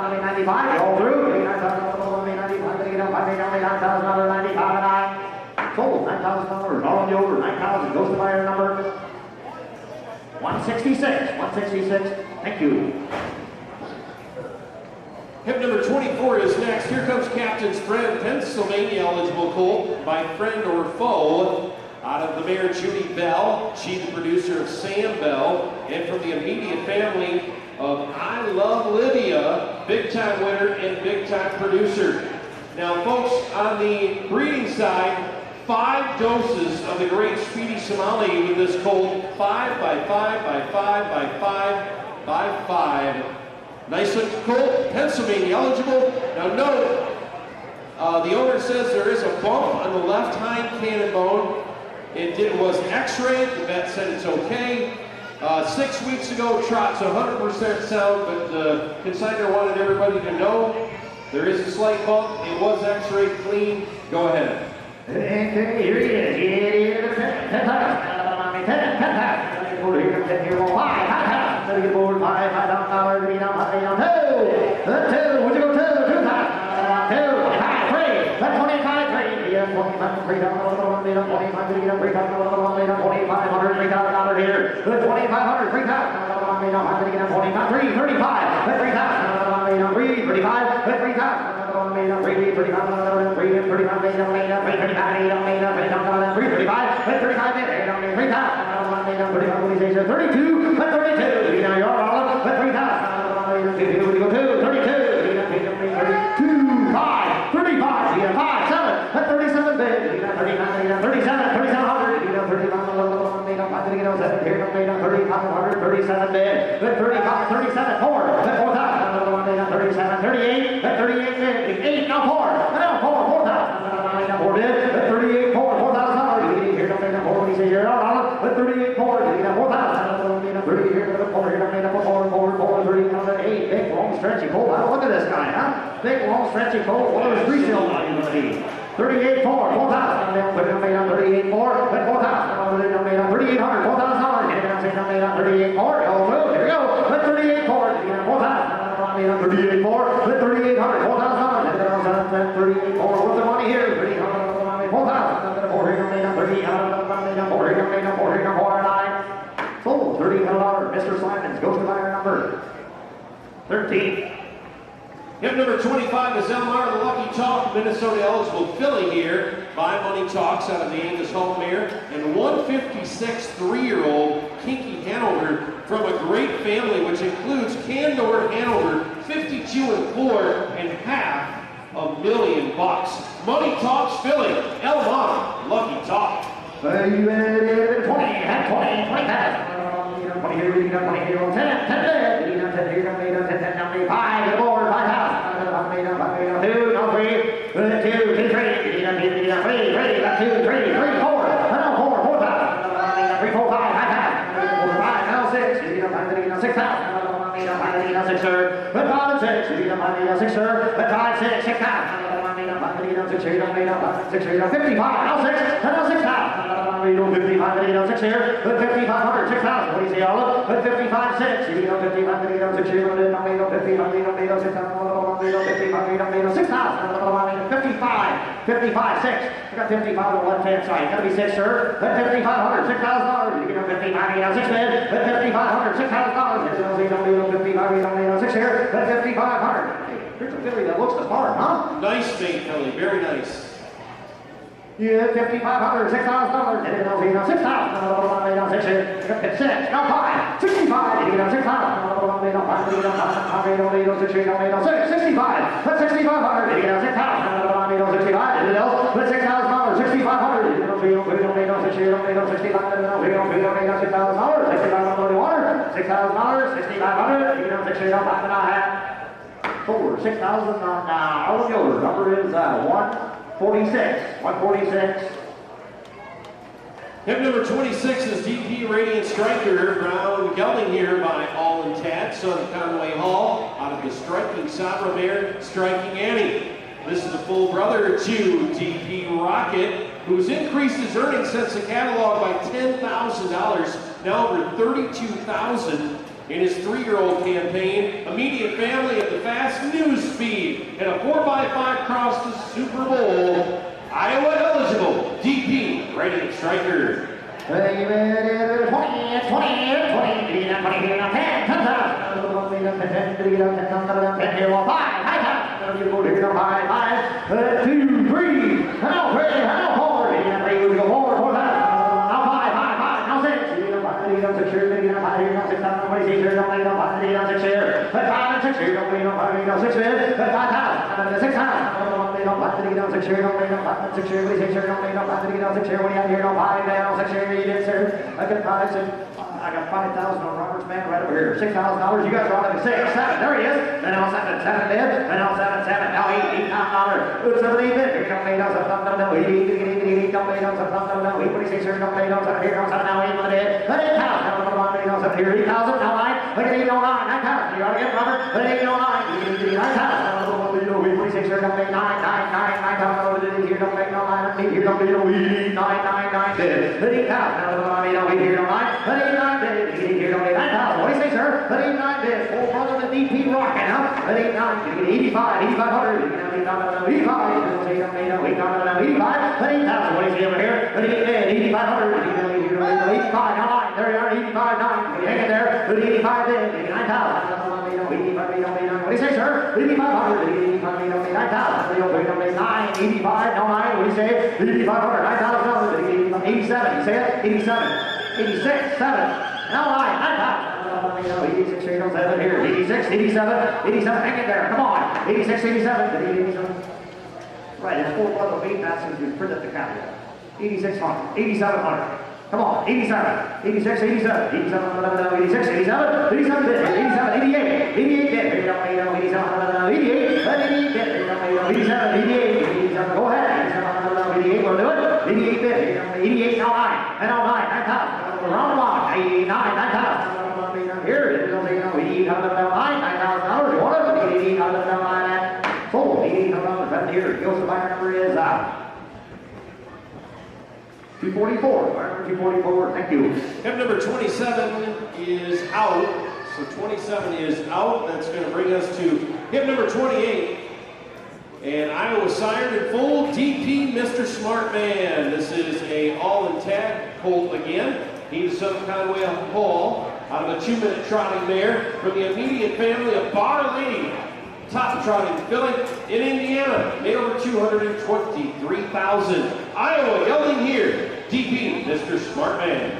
95, 95, all through. 9,000, sold $9,000, all on the over. 9,000 goes to buyer number 166. 166. Thank you. Hip number 24 is next. Here comes Captain's Friend, Pennsylvania eligible colt by friend or foe. Out of the mare Judy Bell, she's the producer of Sam Bell, and from the immediate family of I Love Lydia, big time winner and big time producer. Now folks, on the breeding side, 5 doses of the great Speedy Somali with this colt, 5 by 5 by 5 by 5 by 5. Nice looking colt, Pennsylvania eligible. Now note, the owner says there is a bump on the left hind cannon bone. It was x-rayed, the vet said it's okay. 6 weeks ago, trot's 100% sound, but the consignor wanted everybody to know there is a slight bump. It was x-rayed clean. Go ahead. Okay, here he is. Here it is. 10,000. 10,000. Over here, 10 here, 5. 5,000. Let me get board. $5,000. $2. Would you go 2? 2,000. 2. 5, 3. That's 25. 3. 25. 3,000. 2,500 here. 2,500. 3,000. 3, 35. 3,000. 3, 35. 3,000. 35, 7, 37 bid, 37, 3,700, 07, here comes 3500, 37 bid, with 35, 37, 4, with 4,000, 37, 38, with 38 bid, 8, now 4, now 4, 4,000, 4 bid, with 38, 4, 4,000, here comes 4, what do you say here, with 38, 4, 4,000, 30, here comes 4, here comes 4, 4, 4, 30, 8, big, long, stretchy pole, look at this guy, huh? Big, long, stretchy pole, what is resale value going to be? 38, 4, 4,000, put it on 38, 4, put 4,000, 3,800, 4,000, hit it on 38, 4, oh, move, here we go, put 38, 4, 4,000, 38, 4, put 3,800, 4,000, hit it on 38, 4, what's the money here? 3,000, 4,000, 4, here, 4, 9, sold, $3,000, Mr. Simons, goes to buyer number 13. Hip number 25 is Elmar the Lucky Talk, Minnesota eligible filly here. By Money Talks out of the Angus Home Mare. And 156 3-year-old Kinky Hanover from a great family, which includes Candor Hanover, 52 and 4, and $500,000. Money Talks filly, Elmar Lucky Talk. 20, 20, 20 here, 10, 10, 5, 4, 5,000, 2, no 3, 2, 3, 4, 4,000, 3, 4, 5, 5, now 6, 6,000, 6, sir, 5, 6, 6, sir, 5, 6, 6,000, 55, now 6, now 6,000. 55, 6 here, 5,500, 6,000. What do you say, Olive? 55, 6. 55, 6 here, 55, 6. I got 55 on the left hand side. Gotta be 6, sir. 5,500, $6,000. You get 55, 6 bid. 5,500, $6,000. 55, 6 here, 5,500. Here's a filly that looks the part, huh? Nice mate, filly, very nice. Yeah, 5,500, $6,000. 6,000. 6, now 5, 65. 6,000. 65. That's 6,500. 6,000. 65. That's $6,000. 6,500. 6,000 now. All of yours. Number is 146. 146. Hip number 26 is DP Radiant Striker, Brown gelding here by All and Tad, son of Conway Hall, out of the Striking Sabra mare, Striking Annie. This is the full brother to DP Rocket, who's increased his earnings since the catalog by $10,000, now over $32,000 in his 3-year-old campaign. Immediate family at the fast news speed, and a 4x5 cross to Super Bowl. Iowa eligible, DP Radiant Striker. 20, 10, I got 5,000 on Robert's man right over here. $6,000. You guys are all at 6, 7. There he is. Then I'll 7 bid. Then I'll 7. Now $8,000. It's 7 bid. Here comes $8,000. What do you say, sir? No $8,000. Here comes 7. Now 8 on the bid. Then $8,000. Here 8,000. Now 9. Look at 809. 9,000. You ought to get Robert. Then 809. 9,000. What do you say, sir? No 9. 9,000. Here don't make no 9. Here don't be no 9. Then 8,000. Here no 9. Then 8,900. Here don't be 9,000. What do you say, sir? Then 8,900 bid. Full brother to DP Rocket, huh? Then 8,900. 8,500. 85. 85. Then 8,000. What do you say over here? Then 8,500. 85. Now 9. There you are. 85. 9. Hang it there. Then 85 bid. 9,000. What do you say, sir? 8,500. 9,000. 85. No 9. What do you say? 8,500. 9,000. 87. You say it? 87. 86, 7, now 9, 9,000. 86, 7 here. 86, 87, hang in there. Come on. 86, 87. Right, it's 4 brother weight. That's who's printed the caveat. 8,600, 8,700. Come on, 87, 86, 87, 87, 86, 87, 87, 87, 88, 88, 87, 88, 87, 88, 87, go ahead, 88, we'll do it, 88, 88, now 9, and now 9, 9,000, round 1, 89, 9,000, here it is, 88, $9,000, you want it, 88, $9,000, sold, 88, $7 here, goes to my number is 244, 244, thank you. Hip number 27 is out. So 27 is out. That's going to bring us to hip number 28. And Iowa sired in full DP Mr. Smart Man. This is a all intact colt again. He's Southern Conway Hall out of a 2-minute trotting mare from the immediate family of Bar Lady. Top trotting filly in Indiana, made over 223,000. Iowa, Yearling here. DP, Mr. Smart Man.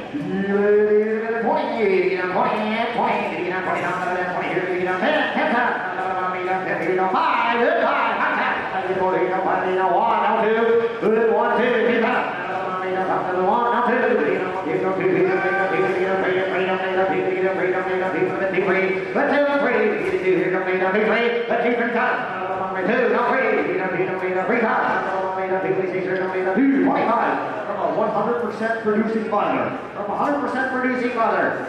100% producing mother. From 100% producing mother.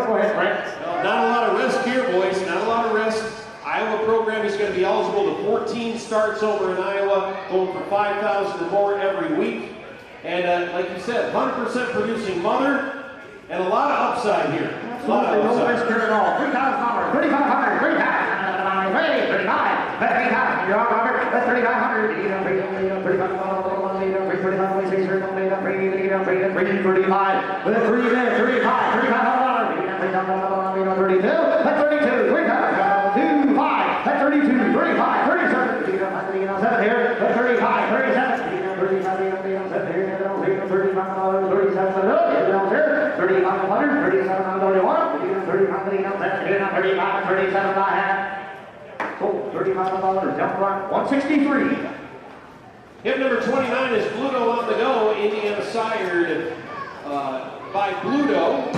25. Not a lot of risk here, boys. Not a lot of risk. Iowa program is going to be eligible to 14 starts over in Iowa, going for 5,000 or more every week. And like you said, 100% producing mother, and a lot of upside here. A lot of upside. 3,500, 3,500, 35, 35, you're on Robert, that's 3,500, 163. Hip number 29 is Bluto on the go, Indiana sired by Bluto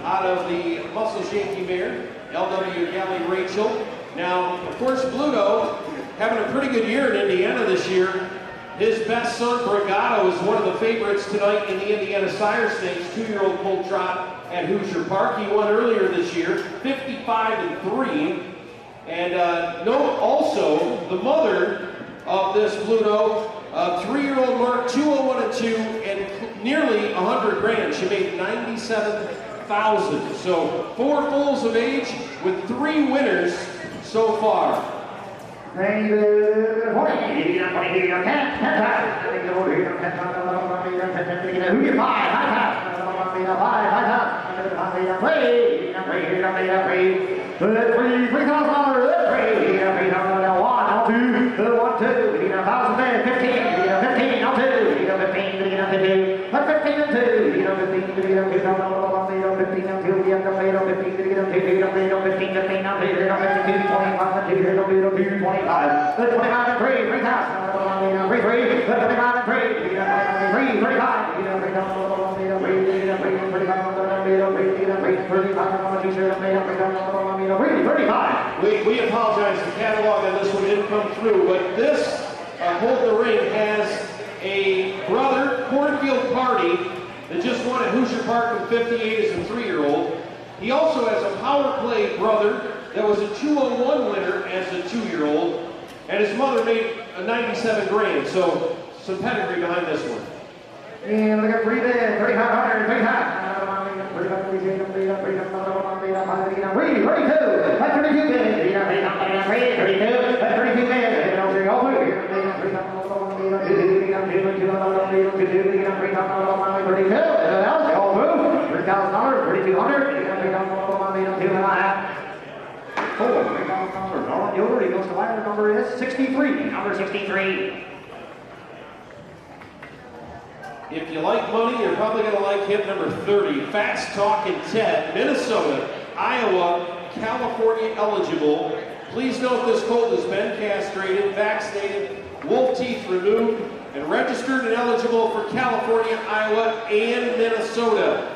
out of the Muscle Shaky mare, LW Galley Rachel. Now, of course, Bluto having a pretty good year in Indiana this year. His best son, Brigado, is one of the favorites tonight in the Indiana Sire Stakes, 2-year-old colt trot at Hoosier Park. He won earlier this year, 55-3. And note also, the mother of this Bluto, 3-year-old Mark, 201-2, and nearly 100 grand. She made 97,000. So 4 foals of age with 3 winners so far. We apologize, the catalog on this one didn't come through, but this Hold the Ring has a brother, Cornfield Party, that just won at Hoosier Park in 58 as a 3-year-old. He also has a Power Play brother that was a 201 winner as a 2-year-old, and his mother made a 97 grand, so some pedigree behind this one. And look at breathe in, 3,500, 3,500. 32, that's 32 bid, 32, that's 32 bid, all three. 63, number 63. If you like money, you're probably going to like him, number 30, Fast Talking Ted, Minnesota, Iowa, California eligible. Please note this colt has been castrated, vaccinated, wolf teeth removed, and registered and eligible for California, Iowa, and Minnesota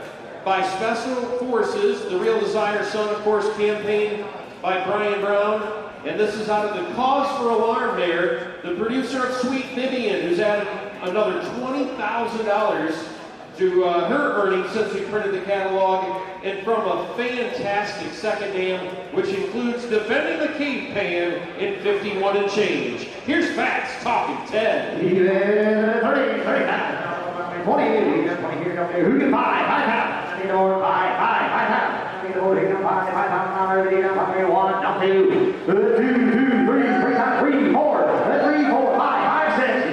by Special Forces, the Real Desire Son, of course, campaigned by Brian Brown. And this is out of the Cause for Alarm mare, the producer of Sweet Vivian, who's added another $20,000 to her earnings since we printed the catalog, and from a fantastic second dam, which includes defending the cave pan in 51 and change. Here's Fats talking Ted. 30, 20 here, who can buy? 5 pounds. 5 pounds. 5 pounds. 1, 2, 2, 3, 4, 3, 4, 5, 6,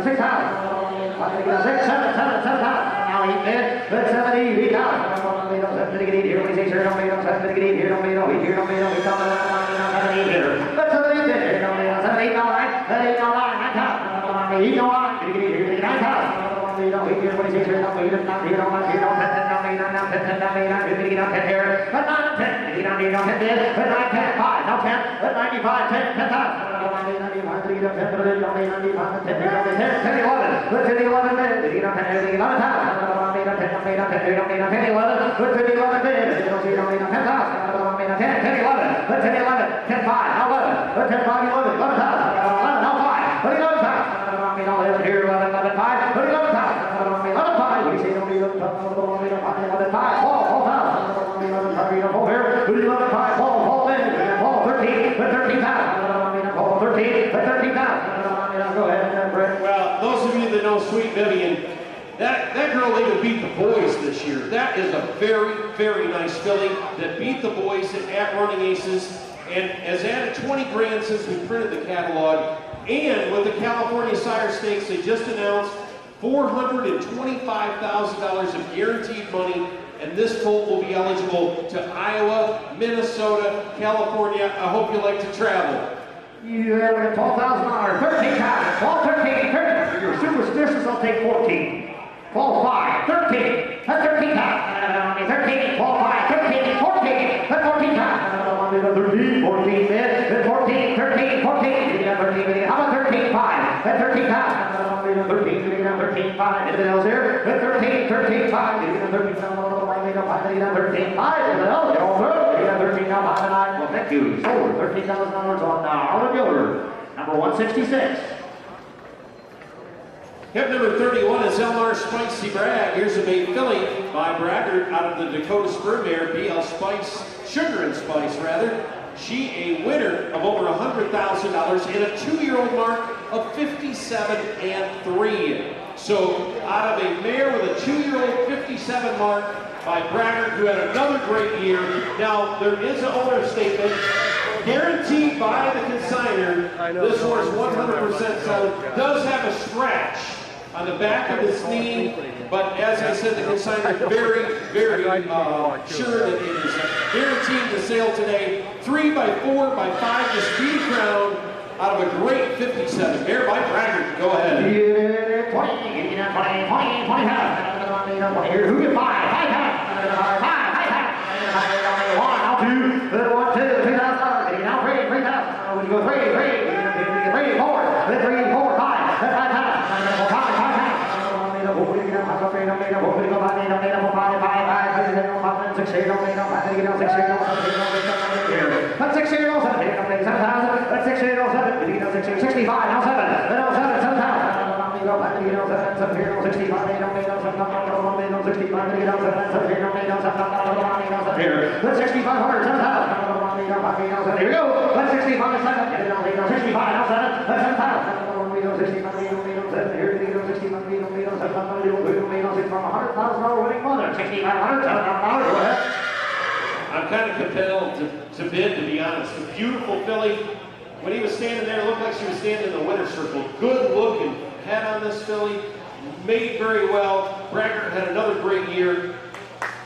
6 pounds. 6, 7 pounds. Now he's dead. 7, 8 pounds. 7 to get in here. When he says here, don't make 7 to get in here, don't make no. He's here, don't make no. He's coming. 7, 8 here. 7, 8 there. 7, 8, 9. 7, 8, 9, 9 pounds. He's no line. Get in here. 9 pounds. He's here. When he says here, don't make it. Not here, don't make it. 10, 5. Now 10. 95. 10 pounds. 95. 10 Well, those of you that know Sweet Vivian, that girl even beat the boys this year. That is a very, very nice filly that beat the boys at Running Aces and has added 20 grand since we printed the catalog. And with the California Sire Stakes, they just announced $425,000 of guaranteed money, and this colt will be eligible to Iowa, Minnesota, California. I hope you like to travel. You have $12,000, 13 pounds, 12, 13, 13. You're superstitious, I'll take 14. 12, 5, 13. That's 13 pounds. 13, 12, 5, 13, 14. That's 14 pounds. 13, 14, man. 14, 13, 14. How about 13, 5? That's 13 pounds. 13, 13, 5. Anything else here? 13, 13, 5. 13, 5. 13, 5. 13, 5. Well, thank you. Sold $13,000 on Arlen Yoder, number 166. Hip number 31 is Elmar Spicy Brad. Here's a maiden filly by Braggart out of the Dakota Spur Mare, BL Spice, Sugar and Spice rather. She a winner of over $100,000 and a 2-year-old mark of 57 and 3. So out of a mare with a 2-year-old 57 mark by Braggart, who had another great year. Now there is an owner statement guaranteed by the consignor. This horse 100% sound, does have a scratch on the back of his knee, but as I said, the consignor very, very sure that it is guaranteed to sale today. 3 by 4 by 5, the Speedy Crown out of a great 57. Mare by Braggart. Go ahead. 20, 20, here, who can buy? 5 pounds. 1, 2, 2,000. Now 3, 3,000. We go 3, 4, 3, 4, 5. That's 5 pounds. 5 pounds. 65, now 7. 7 pounds. 6,500, 7 pounds. Here we go. That's 65, 7. 65, now 7. That's 7 pounds. 100,000 winning mother. 6,500, $7,000. Go ahead. I'm kind of compelled to bid, to be honest. A beautiful filly. When he was standing there, it looked like she was standing in the winner's circle. Good looking head on this filly. Made very well. Braggart had another great year.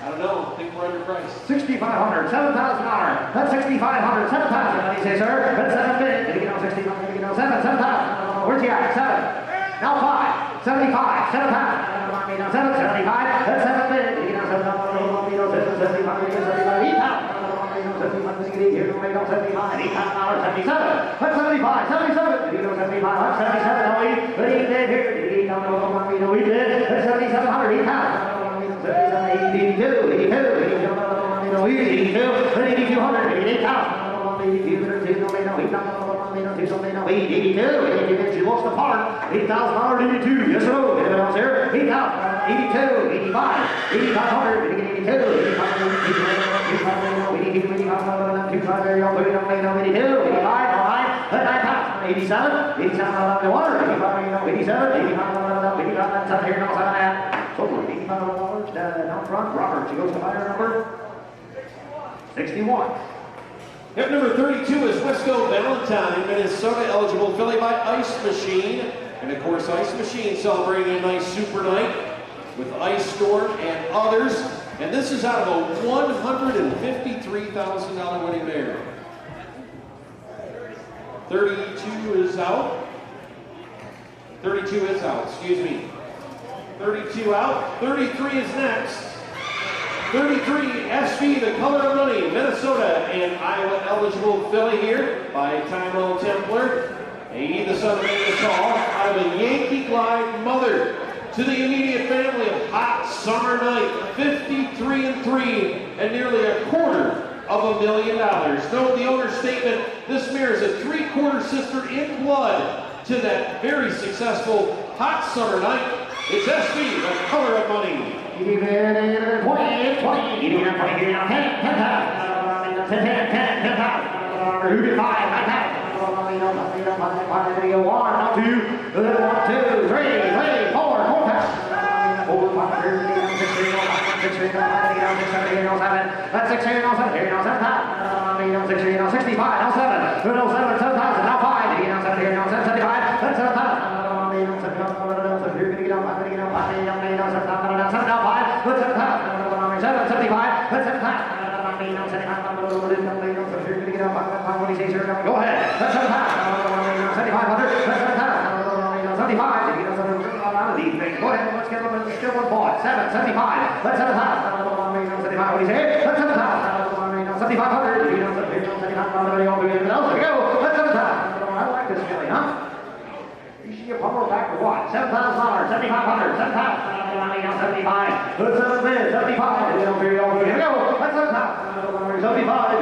I don't know. I think we're underpriced. 6,500, $7,000. That's 6,500, 7,000. What do you say, sir? That's 7 bids. Did you get on 6,500? 7,000. Where's he at? 7. Now 5. 75, 7 pounds. 7, 75, that's 7 bid. 75, 8 pounds. 75, 8 pounds, 77. That's 75, 77. 75, 77. No, we did here. We did. That's 7,700, 8 pounds. 77, 82, 82, 82, 8,200, 88 pounds. 82, she walks the park. $8,000, 82. Yes or no? Anyone else here? 8,000, 82, 85, 8,500, 82, 87, 87, water, 87, 85, here, no, 7 so $85 down front. Robert, she goes to higher number 61. Hip number 32 is Wisco Valentine, Minnesota eligible filly by Ice Machine. And of course, Ice Machine celebrating a nice super night with Ice Storm and others. And this is out of a $153,000 winning mare. 32 is out. 32 is out, excuse me. 32 out. 33 is next. 33, SV, the color of money, Minnesota and Iowa eligible filly here by Tyrell Templar. A, the son of Angus Hall, out of a Yankee Glide mother to the immediate family of Hot Summer Night, 53-3 and nearly $250,000. Note the owner's statement, this mare is a 3/4 sister in blood to that very successful Hot Summer Night. It's SV, the color of money. 20, 20, 10 pounds. Who did 5, 9 pounds. 1, 2, 3, 4 pounds. 4, 5, 6, 7, that's 6, 7 pounds. 65, 7, 7,000, now 5, 75, that's 7 pounds. 75. Go ahead. That's 7 pounds. 7,500. That's 7 pounds. 75. Go ahead. Let's get them. Still one ball. 7. 75. That's 7 pounds. 75. What do you say? That's 7 pounds. 7,500. There you go. That's 7 pounds. I like this feeling, huh? You see a pummel back for what? $7,000, 7,500, 7 pounds, 75, put 7 bids, 75, here we go, that's 7 pounds, 75,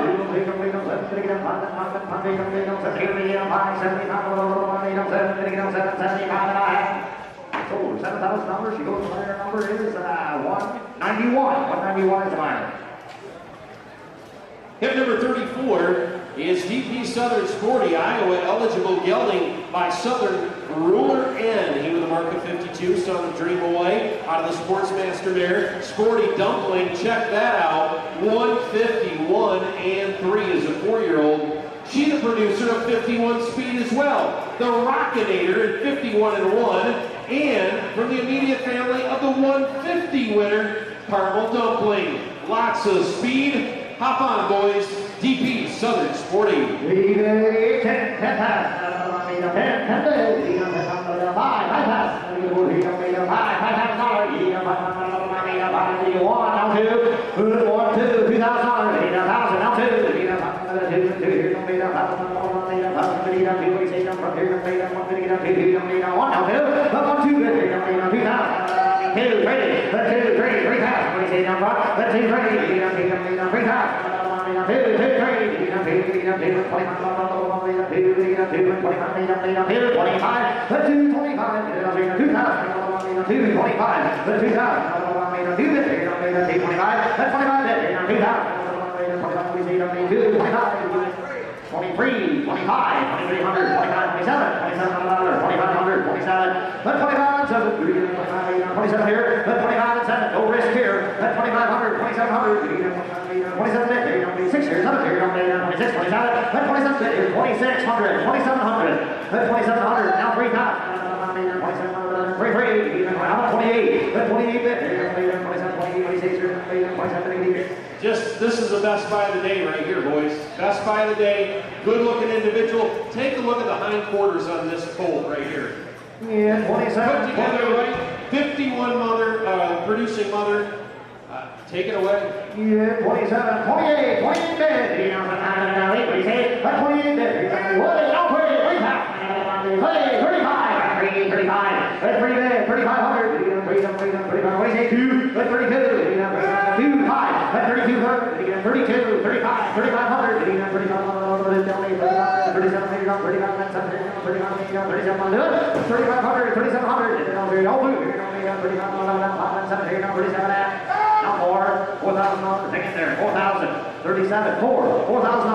so $7,000, she goes to higher number is 191, 191 is the minor. Hip number 34 is DP Southern Sporty, Iowa eligible gelding by Southern Ruler N. He with a mark of 52, son of Dream Away, out of the Sportsmaster mare. Sporty Dumpling, check that out. 151 and 3 is a 4-year-old. She the producer of 51 speed as well. The Rockinator at 51 and 1. And from the immediate family of the 150 winner, Caramel Dumpling. Lots of speed. Hop on, boys. DP Southern Sporty. 23, 25, 2300, 25, 27, 2500, 27, that's 25, 27 here, that's 25 and 7, no risk here, that's 2500, 2700, 27 26 here, 7 here, 26, 27, that's 27 here, 2600, 2700, that's 2700, now 3,000. 28, that's 28 bit, 27, 26, 27, Just, this is the best buy of the day right here, boys. Best buy of the day, good looking individual. Take a look at the hindquarters on this colt right here. Yeah, Put 27. together right, 51 producing mother. Take it away. Yeah, 27, 28, 28 dead. You know, what do you say? 28 dead. What is no way? Hey, 35, 35. That's pretty bad. 3,500. You know, 35. What do you say? 2. That's 32. You know, 2, 5. That's 32. 32, 35, 3,500. You know, 35. 37, 3,500, 3,700. No more. $4,000. Take it there. 4,000. 37. 4,000.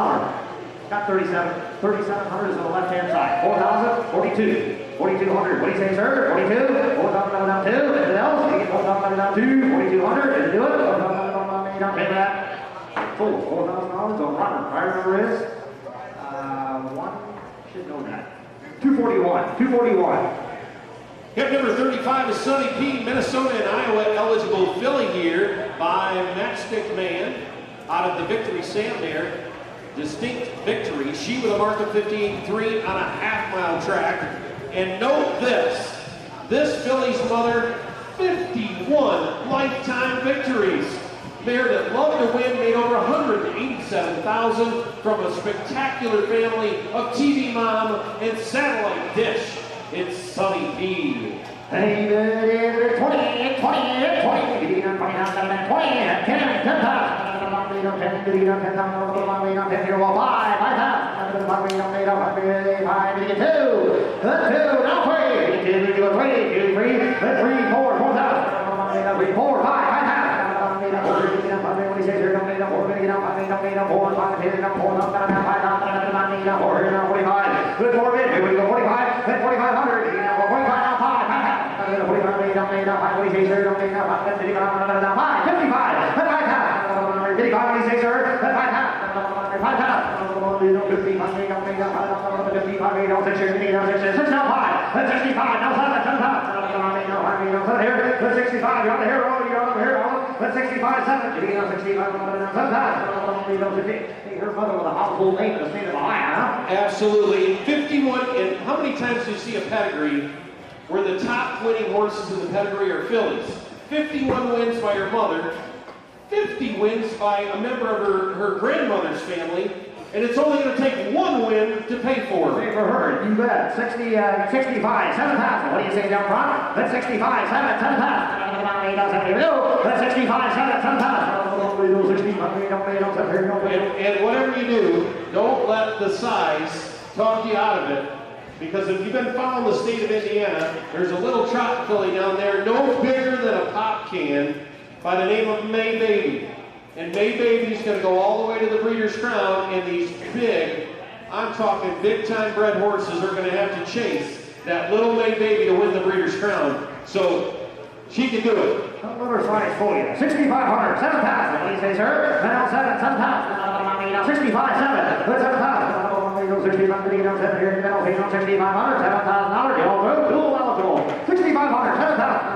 Got 37. 3,700 is on the left-hand side. 4,000. 42. 4,200. What do you say, sir? 42. 4,000 down 2. Anything else? You get 4,000 down 2. 4,200. Did you do it? 4,000 down. Pay that. Full. $4,000 on runner. Fire number is one. Should know that. 241. 241. Hip number 35 is Sonny P. Minnesota and Iowa eligible filly here by Matchstick Man out of the Victory Sandmare. Distinct victory. She with a mark of 58.3 on a half-mile track. And note this. This filly's mother, 51 lifetime victories. Mare that loved to win, made over $187,000 from a spectacular family of TV mom and satellite dish. It's Sonny P. Hey, 20, 20, 20, 20, 10, Absolutely. 51, and how many times do you see a pedigree where the top winning horses in the pedigree are fillies? 51 wins by her mother, 50 wins by a member of her grandmother's family, and it's only going to take one win to pay for her. Pay for her, you bet. 65, 7,000. What do you say down front? That's 65, 7,000. That's 65, 7,000. And whatever you do, don't let the size talk you out of it. Because if you've been following the state of Indiana, there's a little trot filly down there, no bigger than a pop can, by the name of May Baby. And May Baby's going to go all the way to the Breeders' Crown, and these big, I'm talking big-time bred horses are going to have to chase that little May Baby to win the Breeders' Crown. So she can do it. Number size for you. 6,500, 7,000. What do you say, sir? 7,000. 65, 7. Put 7,000. 6,500, 7,000. Dual eligible. 6,500, 7,000.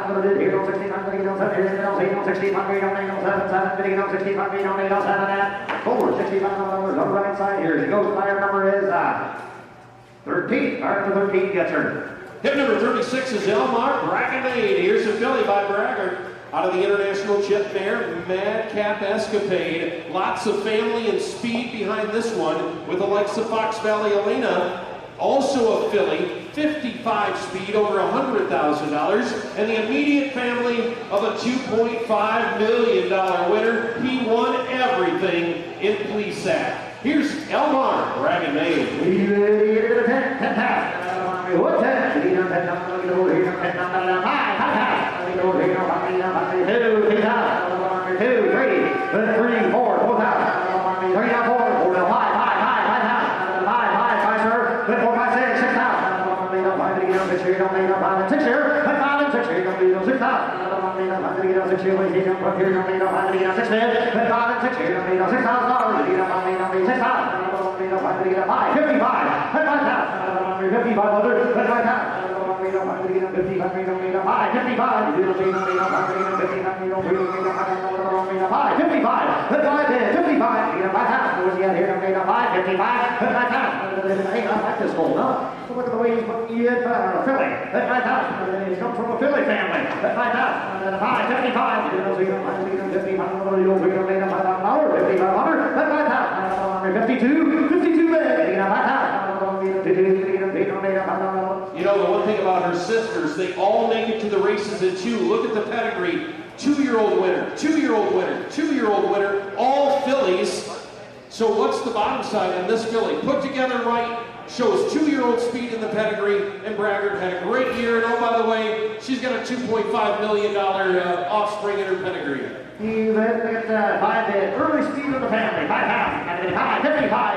Forward, 6,500 on the right side here. She goes. Fire number is 13. Fire number 13 gets her. Hip number 36 is Elmar Brackenade. Here's a filly by Braggart out of the International Chip Mare, Madcap Escapade. Lots of family and speed behind this one with the likes of Fox Valley Elena. Also a filly, 55 speed, over $100,000. And the immediate family of a $2.5 million winner. He won everything in Plesac. Here's Elmar Brackenade. Look at the way he's putting you in Philly. That's 5,000. He's come from a Philly family. That's 5,000. 55. 52. 52 big. 5,000. You know, the one thing about her sisters, they all make it to the races in 2. Look at the pedigree. 2-year-old winner, 2-year-old winner, 2-year-old winner, all fillies. So what's the bottom side on this filly? Put together right, shows 2-year-old speed in the pedigree, and Braggart had a great year. And oh, by the way, she's got a $2.5 million offspring in her pedigree. You get by the early speed of the family. 5,000. 55.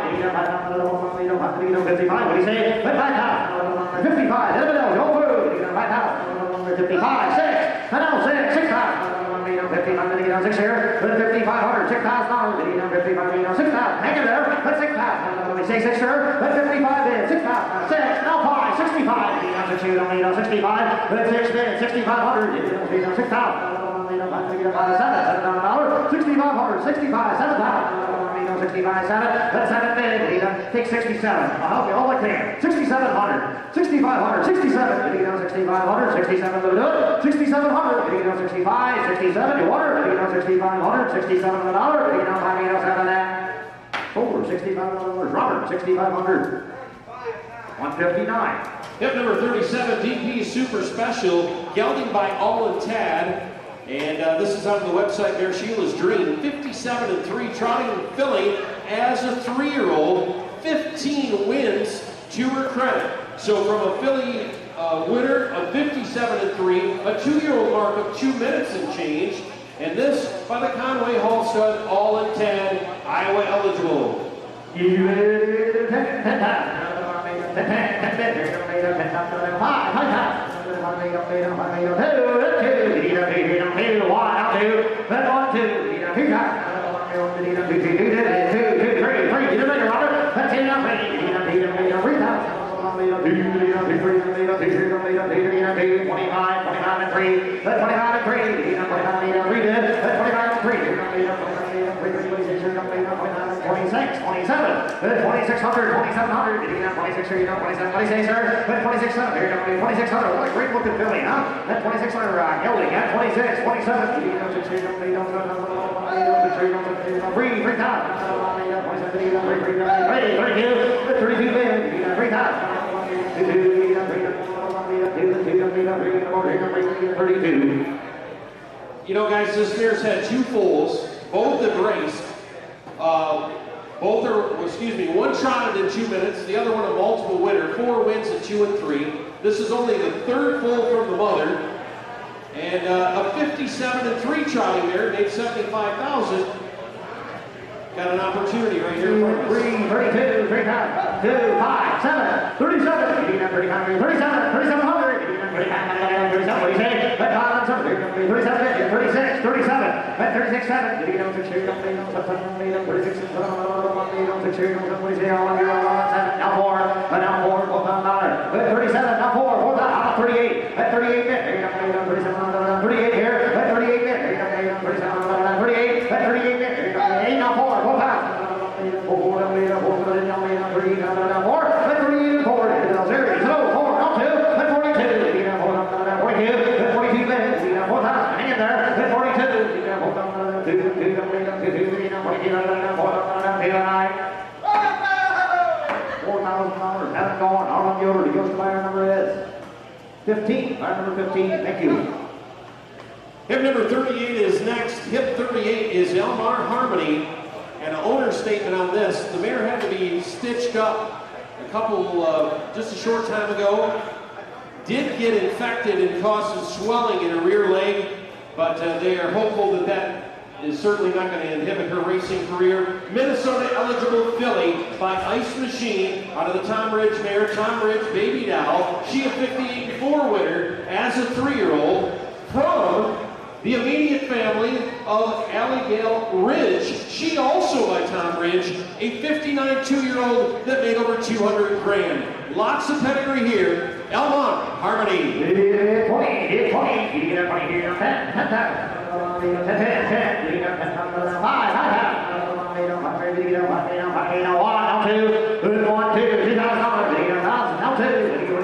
55. What do you say? 5,000. 55. 5,000. 55. 6. I know, 6. 6,000. 6 here. 5,500. $6,000. 55. 6,000. Hang in there. That's 6,000. We say 6 here. That's 55 in. 6,000. 6. Now 5. 65. 65. That's 6 minutes. 6,500. 6,000. 6,500, 65, 7,000, 65, 7, that's 7 big, take 67, I'll help you all I can, 6,700, 6,500, 67, 6,500, 67, 6,700, 65, 67, you want her, 6,500, 67 $5,700, over, $6,500, Robert, 6,500, 159. Hip number 37, DP Super Special, gelding by All and Tad. And this is on the website there, Sheila's Dream. 57-3, trotting filly as a 3-year-old. 15 wins to her credit. So from a filly winner of 57-3, a 2-year-old mark of 2 minutes and change. And this by the Conway Hall stud, All in 10, Iowa eligible. What a great looking filly, huh? That 2600 Yearling, that 26, 27, 32. You know, guys, this mare's had 2 foals, both have raced. One trotted in 2 minutes, the other one a multiple winner, 4 wins at 2 and 3. This is only the 3rd foal from the mother. And a 57-3 trotting mare made $75,000. Got an opportunity right here. 3, 32, 3 times, 2, 5, 7, 37, 37, 3700, 37, what do you say? 37, 36, 37, 36, 7, now 4, $37, now 4, 38, 38 bit, 38 here, 38 bit, 38, 38 bit, 8, now 4, 15, number 15, thank you. Hip number 38 is next. Hip 38 is Elmar Harmony. And an owner statement on this. The mare had to be stitched up just a short time ago. Did get infected and caused some swelling in her rear leg, but they are hopeful that that is certainly not going to inhibit her racing career. Minnesota eligible filly by Ice Machine out of the Tom Ridge mare, Tom Ridge Baby Doll. She a 58-4 winner as a 3-year-old from the immediate family of Allygale Ridge. She also by Tom Ridge, a 59 2-year-old that made over 200 grand. Lots of pedigree here. Elmont Harmony. 20, 20, you get a 20 here, 10, 10, 10, 10, 5, 1, 2, 1, 2, $2,000, $1,000, now 2, 2,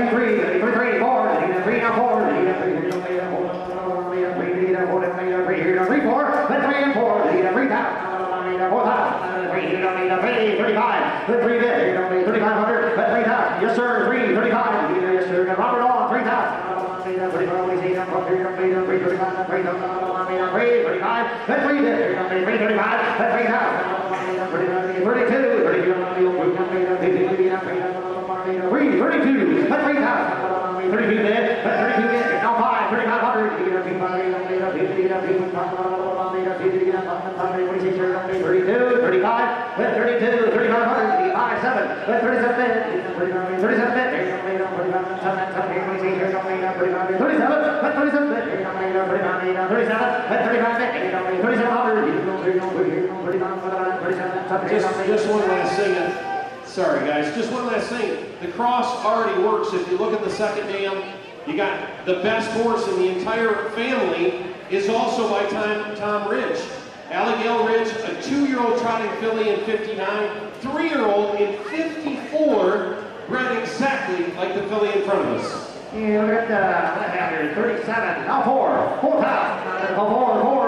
3, 4, 3, now 4, 3, 4, then 3 and 4, 3,000. 4,000, 35, 3,500, 3,000, yes sir, 335, yes sir, Robert on, 3,000, 35, Just one last thing. Sorry guys, just one last thing. The cross already works. If you look at the second dam, you got the best horse in the entire family is also by Tom Ridge. Allendale Ridge, a 2-year-old trotting filly in 59, 3-year-old in 54, bred exactly like the filly in front of us. Yeah, look at the 37, now 4, 4,000, 4,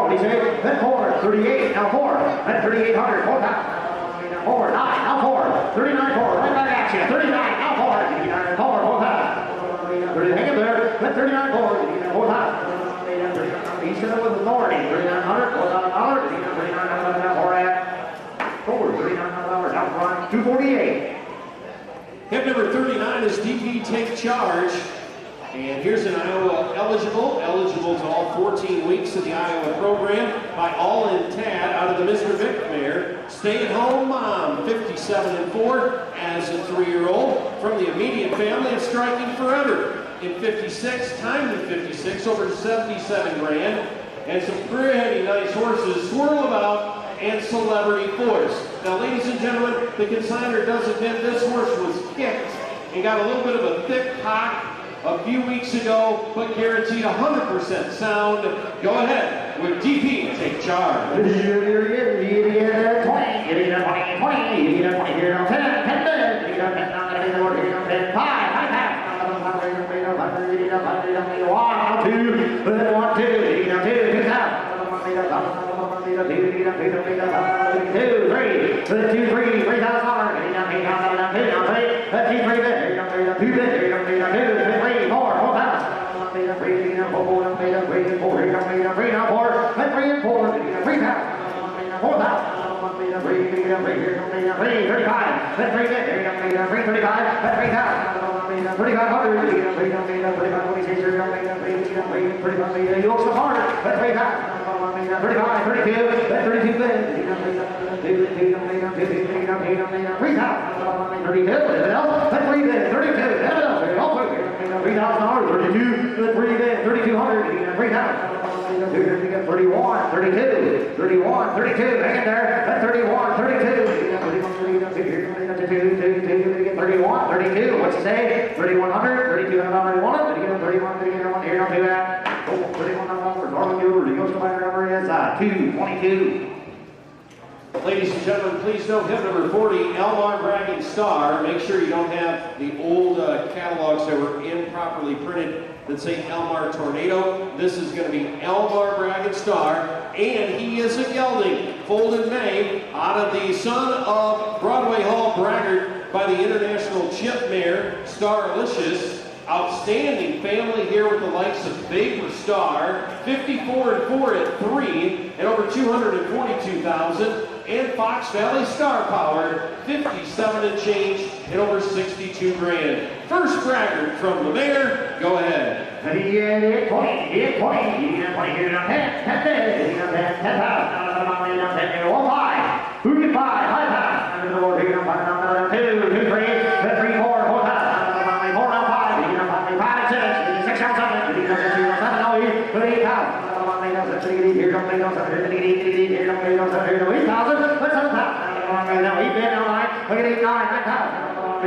37, 4, 38, now 4, then 3,800, 4,000, 4, 9, now 4, 39, 4, right back at you, 39, now 4, 4,000, 30, hang in there, then 39, 4, 4,000, he said it with authority, 3,900, 4,000, 3,900, 4 at 4, 3,900, out front, 248. Hip number 39 is DP Take Charge. And here's an Iowa eligible to all 14 weeks of the Iowa program by All in Tad out of the Mr. Vic mare. Stay at home mom, 57 and 4 as a 3-year-old from the immediate family of Striking Forever. In 56, timed in 56, over 77 grand. And some pretty nice horses, Swirl About and Celebrity Force. Now, ladies and gentlemen, the consignor does admit this horse was kicked and got a little bit of a thick hock a few weeks ago, but guaranteed 100% sound. Go ahead with DP Take Charge. 20, 20, 31, 32, hang in there, that's 31, 32, 31, 32, what's he say? 3,100, 3,200, 31, 31, here, don't do that. 31, Northern Muir, the Ghost number is 222. Ladies and gentlemen, please note hip number 40, Elmar Bragging Star. Make sure you don't have the old catalogs that were improperly printed that say Elmar Tornado. This is going to be Elmar Bragging Star, and he is a gelding, foaled in May, out of the son of Broadway Hall Braggart by the International Chip Mare, Starlicious. Outstanding family here with the likes of Baker Star, 54 and 4 at 3, and over 242,000. And Fox Valley Star Power, 57 and change, and over 62 grand. First Braggart from the mare, go ahead. 20, 20, 10, 10, 10,000, 10,000, 5, who get 5, 5,000, 2, 2, 3, 3, 4, 4,000, 4 now 5, 5 and 6, 6 out 7, 7 now 8,000. Here comes 8,000, 8,000, 7,000, now 8 bid, now 9, look at 8, 9, 9,000.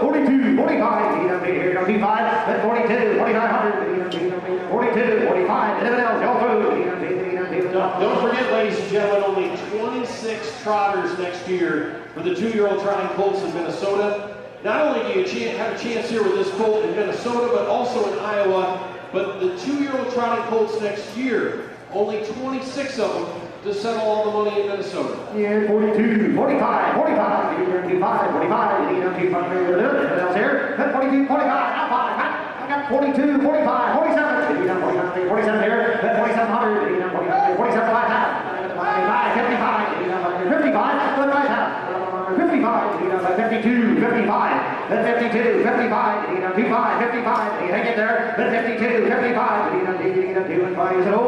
42, 45, here, 25, then 42, 4,500, 42, 45, anyone else, go through. Don't forget, ladies and gentlemen, only 26 trotters next year for the 2-year-old trotting colts in Minnesota. Not only do you have a chance here with this colt in Minnesota, but also in Iowa. But the 2-year-old trotting colts next year, only 26 of them to settle all the money in Minnesota. Yeah, 42, 45, 45, 45, 45, here, then 42, 45, now 5, I got 42, 45, 47, 47 here, then 4,700, 47, 5,000, 55, 55, then 5,000. 55, 52, 55, then 52, 55, 55, 55, you hang it there, then 52, 55,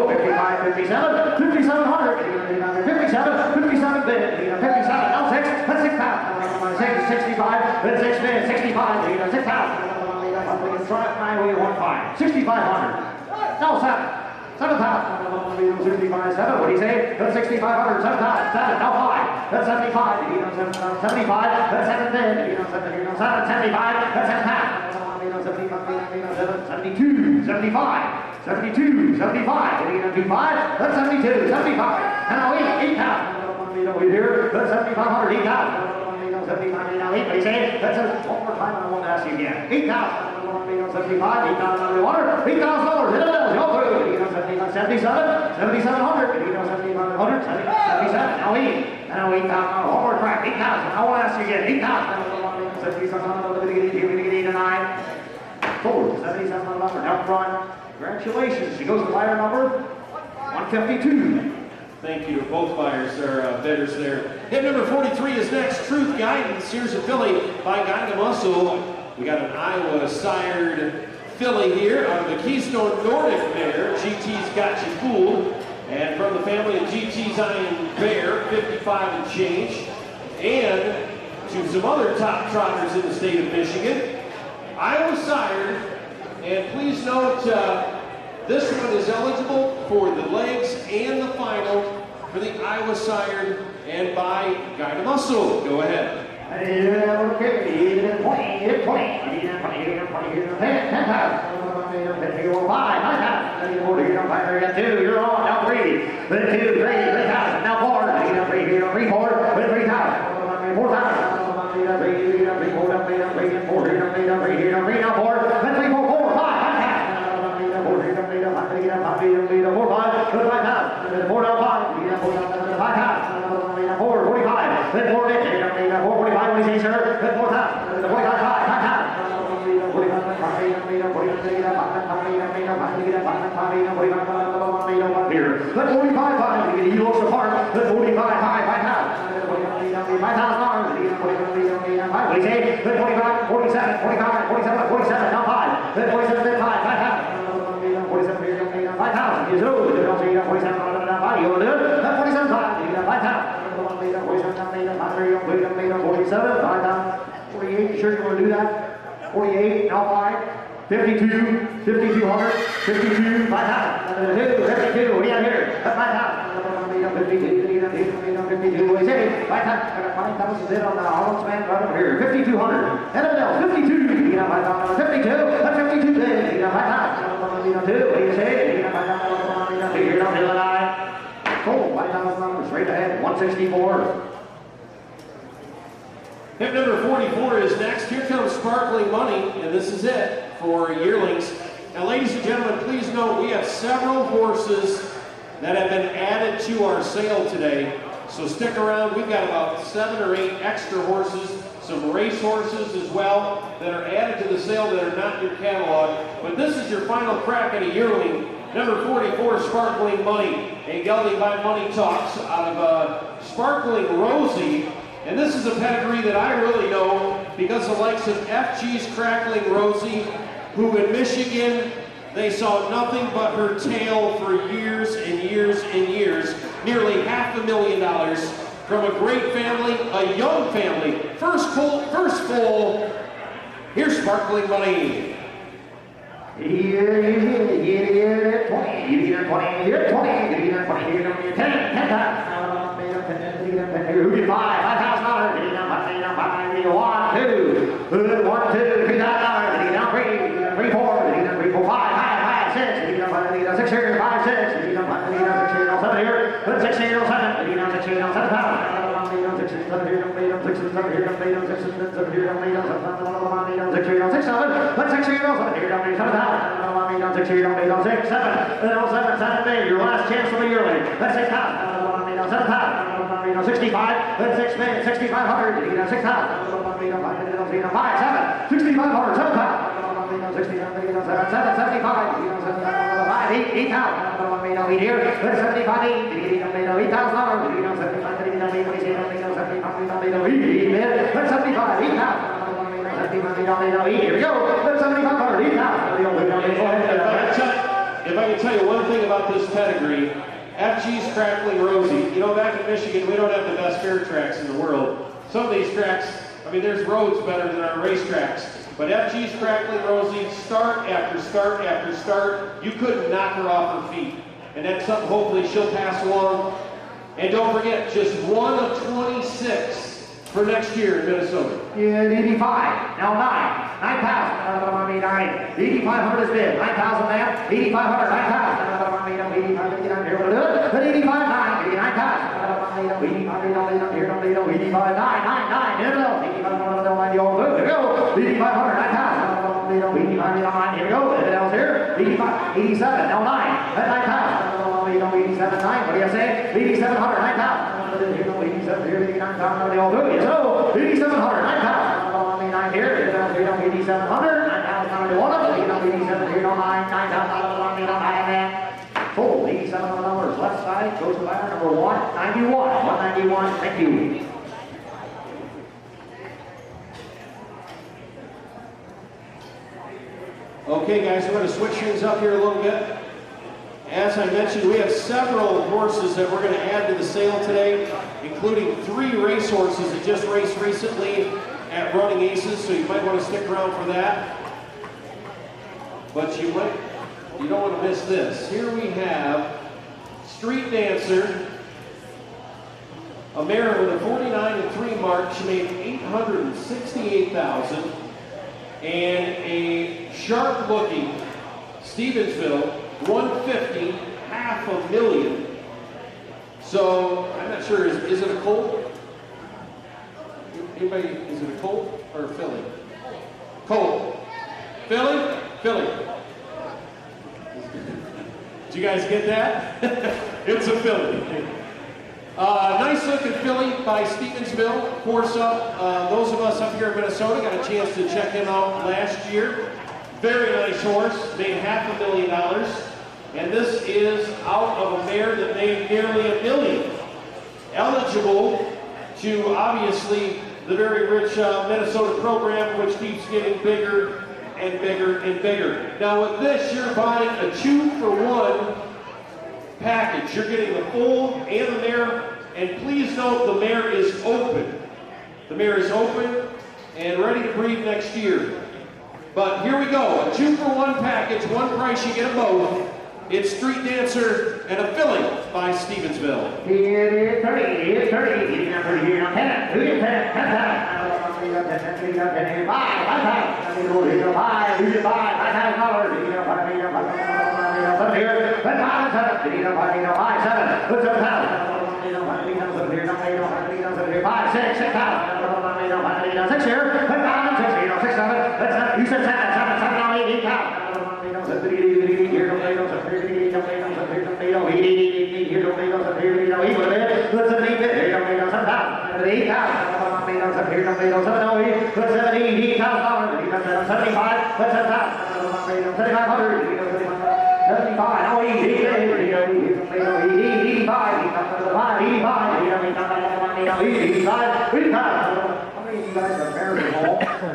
55, 57, 5,700, 57, 57 bid, 57, now 6, then 6,000, 65, then 6 bid, 65, 6,000, my way 15, 6,500, now 7. 7,000, 65, 7, what do you say? That's 6,500, 7,000, 7, now 5, that's 75, 75, that's 7, 75, that's 7,000, 72, 75, 72, 75, 25, that's 72, 75, and now 8,000, over here, that's 7,500, 8,000, 75, now 8, what do you say? That's one more time, I won't ask you again, 8,000. 75, 8,000 water, $8,000, hit it, go through, 77, 7,700, 7,700, 77, now 8, now 8,000, one more crack, 8,000, I want to ask you again, 8,000, 77, 8 and 9, 4, 77 number, down front, congratulations, she goes to buyer number 152. Thank you to both buyers, our bidders there. Hit number 43 is next, Truth Guidance. Here's a filly by Guy the Muscle. We got an Iowa sired filly here out of the Keystone Nordic Bear. GT's Got You Fooled. And from the family of GT's Iron Bear, 55 and change. And to some other top trotters in the state of Michigan. Iowa sired. And please note, this one is eligible for the legs and the final for the Iowa sired and by Guy the Muscle. Go ahead. 10,000. 2, you're on, now 3, then 2, 3, 3,000, now 4, 3, 4, 3,000, 4,000, 48, you sure you want to do that? 48, now 5, 52, 5,200, 52, 5,000, 52, what do you have here? That's 5,000, 52, what do you say? 5,000, I got 5,000 in on the Arnold's man right over here, 5,200, anyone else? 52, you got 5,000, 52, that's 52 days, you got 5,000, 2, what do you say? You got 5,000, you're not doing that. Oh, 5,000 numbers, straight ahead, 164. Hip number 44 is next. Here comes Sparkling Money, and this is it for Yearlings. Now, ladies and gentlemen, please note we have several horses that have been added to our sale today. So stick around. We've got about 7 or 8 extra horses, some race horses as well, that are added to the sale that are not in your catalog. But this is your final crack at a yearling. Number 44, Sparkling Money, a gelding by Money Talks out of Sparkling Rosie. And this is a pedigree that I really know because the likes of FG's Crackling Rosie, who in Michigan, they saw nothing but her tail for years and years and years. Nearly $500,000 from a great family, a young family. First colt, first foal. Here's Sparkling Money. Here, 20, here 20, here 20, here 20, here 20, 10, 10,000. $5,000, Good, 1, 2, $3,000. Dig it down 3, dig it down 3, 4, dig it down 3, 4, 5, 6, dig it down 5, dig it down 6 here, 5, 6, dig it down 5, dig it down 6 here, 7 here, good 6 here, 7, dig it down 6 here, 7 pounds. 6 here, 7 here, 6 here, 7 here, 6 here, 7 here, 7 here, 6 here, 6 7, let's 6 here, 7 here, 7 pounds. 6 here, 6, 7, 7 big, your last chance for the yearling. That's 6 pounds. 7 pounds. 65, that's 6 big, 6,500. You get 6 pounds. 5, 7, 6,500, 7 pounds. 7, 75, 5, 8 pounds. 8 here, that's 75, 8, $8,000. 75, 8 pounds. Here we go. That's 7,500. 8 pounds. If I can tell you one thing about this pedigree, FG's Crackling Rosie. You know, back in Michigan, we don't have the best fair tracks in the world. Some of these tracks, I mean, there's roads better than our racetracks. But FG's Crackling Rosie, start after start after start, you couldn't knock her off her feet. And that's something hopefully she'll pass along. And don't forget, just 1 of 26 for next year in Minnesota. Yeah, 85. Now 9 pounds. 8,500 is bid. 9,000 now. 8,500. 9 pounds. 85, here we'll do it. But 85, 9. 89 pounds. 85, here, 85, 9. 85, here we go. 8,500. 9 pounds. 85, 9. Here we go. Anything else here? 85, 87. Now 9. That's 9 pounds. 87, 9. What do you say? 8,700. 9 pounds. 87 here, 89 pounds. They all do it. So 8,700. 9 pounds. 9 here. 8,700. 9 pounds. Down to one of them. 87 here. 9 pounds. 9 full. $8,700. Left side goes to ladder number 191. 191. Thank you. Okay, guys, we're going to switch things up here a little bit. As I mentioned, we have several horses that we're going to add to the sale today, including 3 race horses that just raced recently at Running Aces, so you might want to stick around for that. But you don't want to miss this. Here we have Street Dancer, a mare with a 49-3 mark. She made $868,000, and a sharp-looking Stevensville 150, $500,000. So I'm not sure. Is it a colt? Anybody? Is it a colt or a filly? Colt. Filly? Filly. Did you guys get that? It's a filly. Nice looking filly by Stevensville. Horse up. Those of us up here in Minnesota got a chance to check him out last year. Very nice horse. Made $500,000. And this is out of a mare that made nearly $1 million. Eligible to, obviously, the very rich Minnesota program, which keeps getting bigger and bigger and bigger. Now with this, you're buying a 2-for-1 package. You're getting the foal and the mare, and please note the mare is open. The mare is open and ready to breed next year. But here we go, a 2-for-1 package, one price, you get them both. It's Street Dancer and a filly by Stevensville. Here it is 30, it is 30, getting up 30 here, now 10, 2 to 10, 10 pounds. 5, 5 pounds. 5, $5,000. 7 here, 10 pounds, 7, 5, 7, put 7 pounds. 5, 6, 6 pounds. 6 here, 10 pounds, 6 here, 6, 7, you said 7, 8 pounds.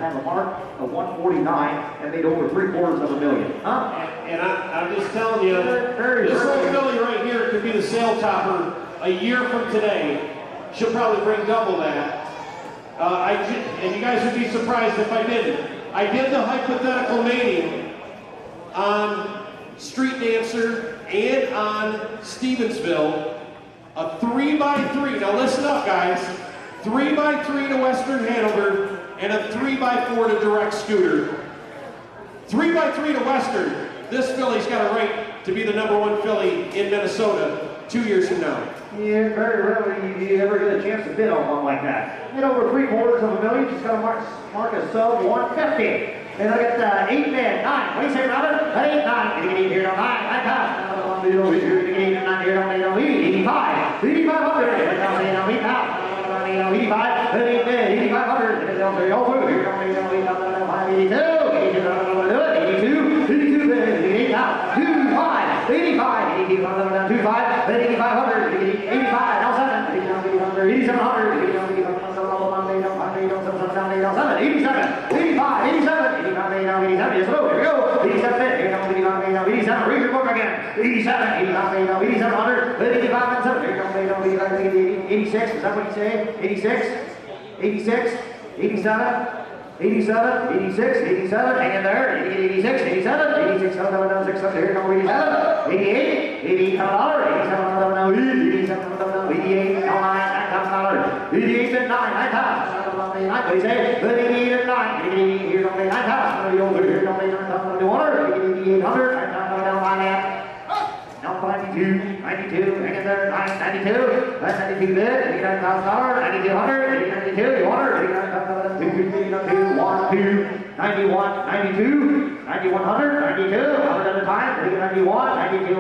Have a mark of 149 and made over $750,000. And I'm just telling you, this little filly right here could be the sale topper a year from today. She'll probably bring double that. And you guys would be surprised if I didn't. I did the hypothetical mating on Street Dancer and on Stevensville. A 3x3. Now listen up, guys. 3x3 to Western Hanover and a 3x4 to Direct Scooter. 3x3 to Western. This filly's got a right to be the #1 filly in Minnesota 2 years from now. Yeah, very rarely you ever get a chance to bid on one like that. At over $750,000, she's got to mark a sub 150. And I got 8 men, 9. What do you say, Robert? 8, 9. Get here on 9. 9 times. 85. 8,500. 85. 8,500. 86, is that what you say? 86, 86, 87, 87, 86, 87, hang in there, 86, 87, 86, 87, here come 87, 88, 88, $87, 88, $9,000, 88 and 9, $9,000, what do you say? 88 and 9, 88, here come 9,000, here come 88, 800, now 92, 92, hang in there, 92, that's 92 bid, $89,000, 9,200, 92, you want her, 89,000, 1, 2, 91, 92, 9,100, 92, 100 at a time, 91, 92,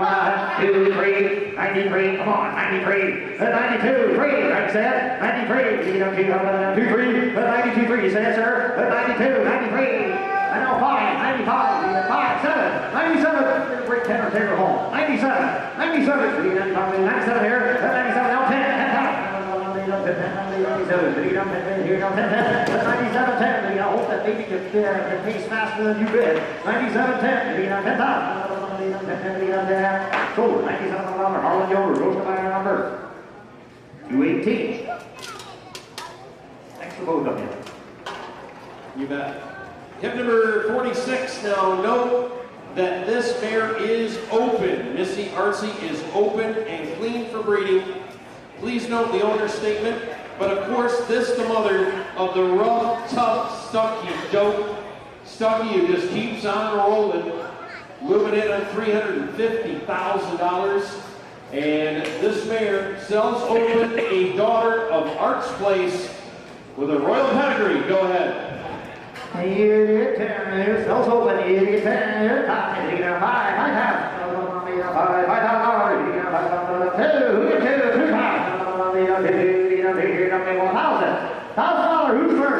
2, 3, 93, come on, 93, 92, 3, 97, 93, 2, 3, 92, 3, you say it, sir, 92, 93, I know 5, 95, 5, 7, 97, break 10 or take her home, 97, 97, 97 here, 97, now 10, 97, 10, I hope that maybe can pace faster than you bid, 97, 10, 10,000, so 97 Harlan Yoder goes to my number 218. Thanks for both of you. You bet. Hip number 46, now note that this mare is open. Missy Artsy is open and clean for breeding. Please note the owner's statement, but of course this the mother of the rough, tough Stucky dope. Stucky who just keeps on rolling, moving in on $350,000. And this mare sells open, a daughter of Arts Place with a royal pedigree. Go ahead. Here, 10, sells open, here, 10, top, $5,000, $1,000, who's first?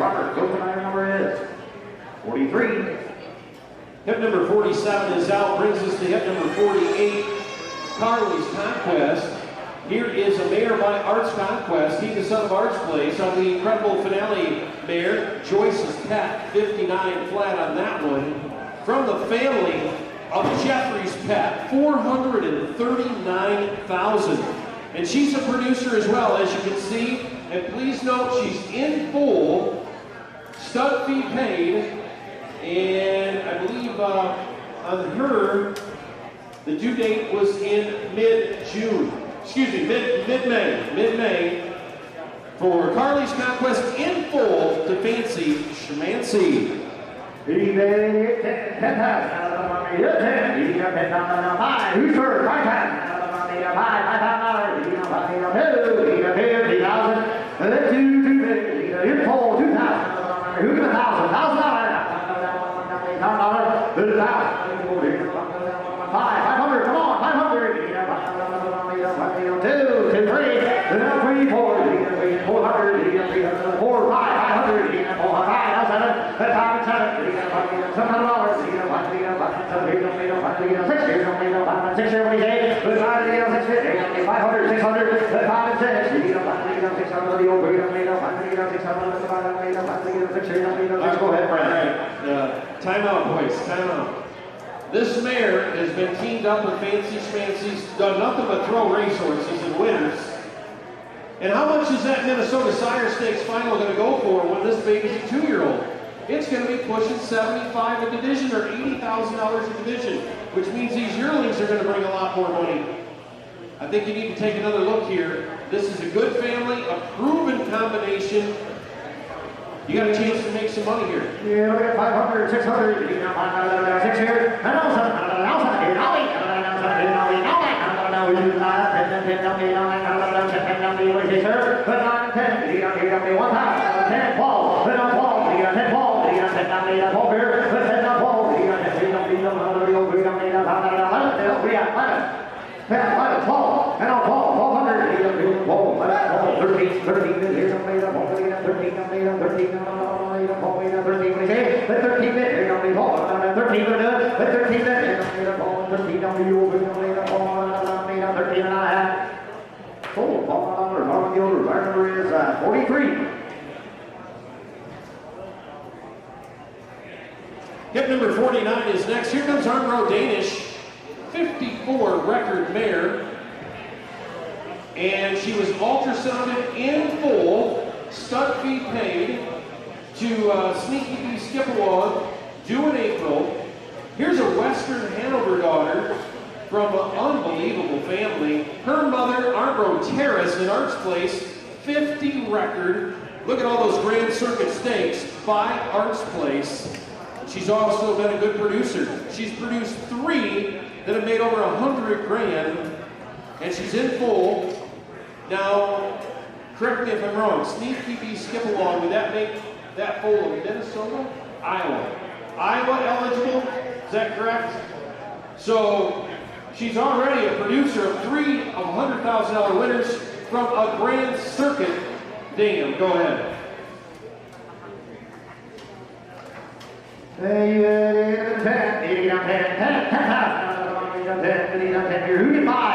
Robert, go to my number is 43. Hip number 47 is out, brings us to hip number 48, Carly's Conquest. Here is a mare by Arts Conquest. He the son of Arts Place on the incredible finale mare, Joyce's Pet, 59 flat on that one. From the family of Jeffrey's Pet, 439,000. And she's a producer as well, as you can see. And please note she's in full, stud fee paid. And I believe on her, the due date was in mid-June. Excuse me, mid-May. For Carly's Conquest in full to Fancy Schmancy. Who's first? Go ahead, Brad. Timeout, boys. Timeout. This mare has been teamed up with Fancy Schmancy's, done nothing but throw racehorses and winners. And how much is that Minnesota Sire Stakes final going to go for when this baby's a 2-year-old? It's going to be pushing $75 a division or $80,000 a division, which means these yearlings are going to bring a lot more money. I think you need to take another look here. This is a good family, a proven combination. You got a chance to make some money here. Yeah, look at 500, 600, 6 here, and also, Hip number 49 is next. Here comes Armbro Danish, 54 record mare. And she was ultrasounded in full, stud fee paid, to Sneaky B Skipawad, due in April. Here's a Western Hanover daughter from an unbelievable family. Her mother, Armbro Terrace in Arts Place, 50 record. Look at all those Grand Circuit stakes by Arts Place. She's also been a good producer. She's produced 3 that have made over 100 grand, and she's in full. Now, correct me if I'm wrong, Sneaky B Skipawad, would that make that full of Minnesota? Iowa. Iowa eligible, is that correct? So, she's already a producer of 3 of $100,000 winners from a Grand Circuit dam. Go ahead. Who can buy?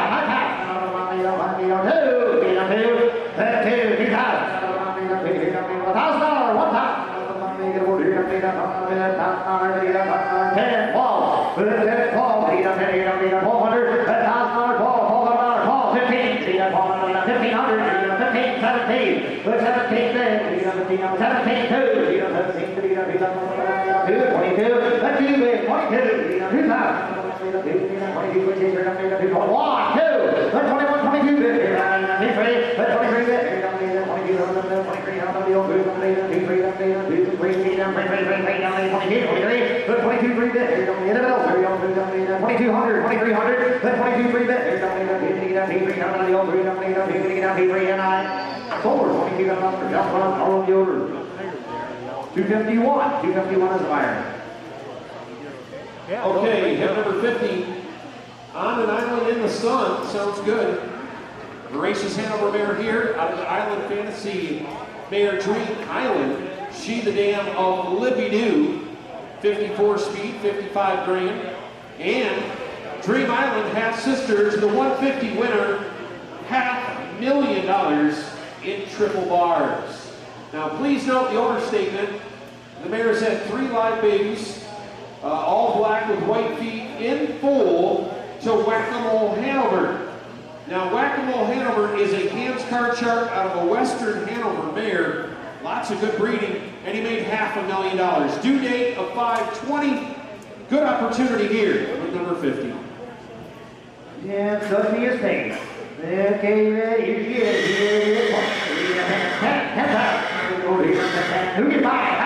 $251 is the buyer. Okay, hip number 50, On an Island in the Sun, sounds good. Voracious Hanover mare here, out of the Island Fantasy mare Dream Island. She the dam of Lippy Doo, 54 speed, 55 grand. And Dream Island half sister to the 150 winner, $500,000 in triple bars. Now please note the owner statement. The mare's had 3 live babies, all black with white feet, in full to Whack-A-Mole Hanover. Now Whack-A-Mole Hanover is a Hans car chart out of a Western Hanover mare. Lots of good breeding, and he made $500,000. Due date of 5/20. Good opportunity here with number 50. Yeah, so be his thing. Okay, here she is. Who can buy?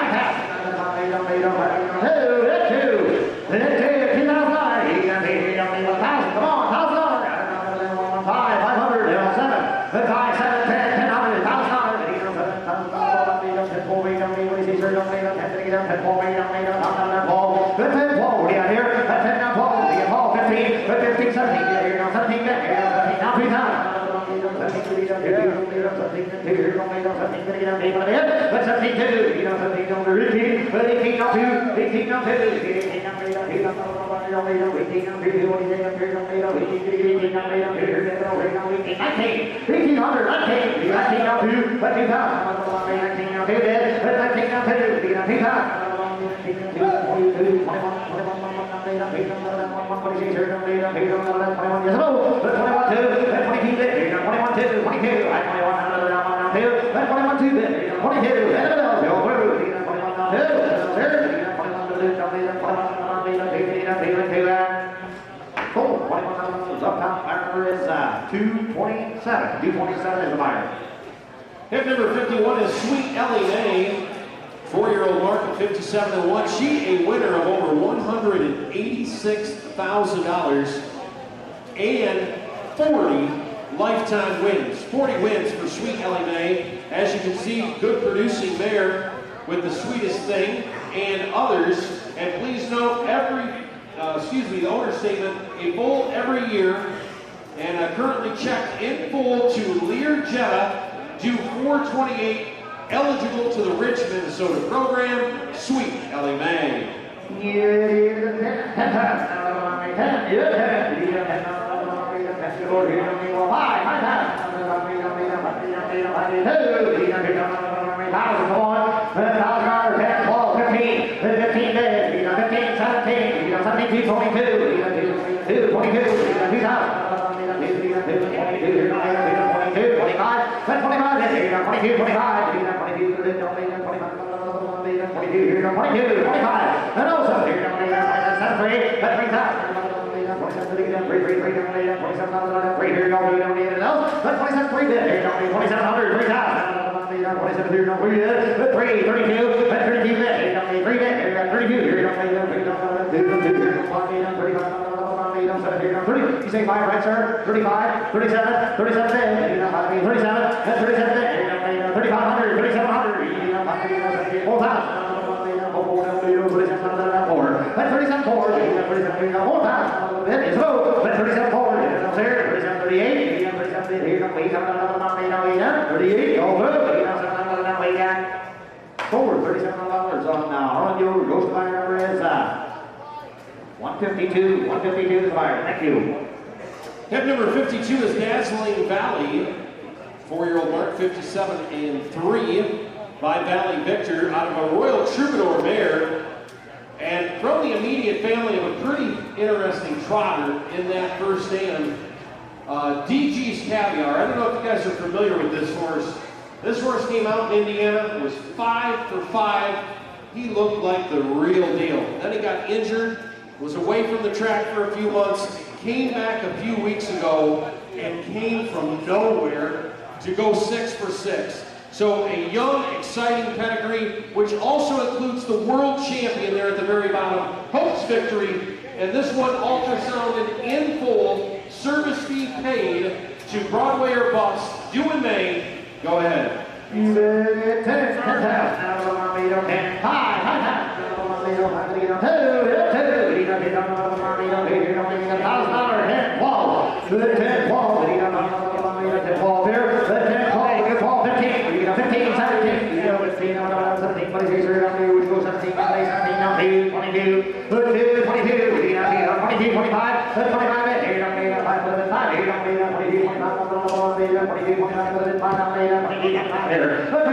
Up top, our number is 227. 227 is the buyer. Hip number 51 is Sweet Ellie Mae, 4-year-old mark of 57-1. She a winner of over $186,000 and 40 lifetime wins. 40 wins for Sweet Ellie Mae. As you can see, good producing mare with the sweetest thing and others. And please note, the owner statement, a bull every year, and currently checked in full to Learjetta, due 428, eligible to the Rich, Minnesota program, Sweet Ellie Mae. You say 5, right, sir? 35, 37, 37, 37, 37, 3,500, 3,700, 4,000. 37 forward, 37 4,000. That is low. 37 forward, 37 38, 38, all good. Forward, $37 on Harlan goes to buyer number is 152. 152 is the buyer. Thank you. Hip number 52 is Dazzling Valley, 4-year-old mark 57-3 by Valley Victor out of a Royal Troubadour mare. And from the immediate family of a pretty interesting trotter in that first stand, DG's Caviar. I don't know if you guys are familiar with this horse. This horse came out in Indiana, was 5 for 5. He looked like the real deal. Then he got injured, was away from the track for a few months, came back a few weeks ago, and came from nowhere to go 6 for 6. So a young, exciting pedigree, which also includes the world champion there at the very bottom, Hope's Victory. And this one ultrasounded in full, service fee paid to Broadway or Bust, due in May. Go ahead.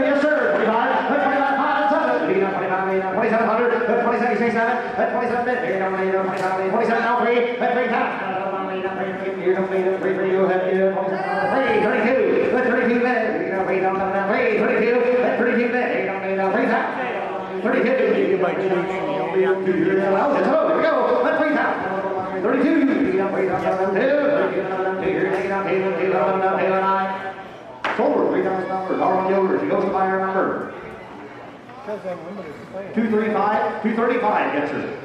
Yes, sir. 25, 2700, 2767, 27, 27 now 3, 235 gets her.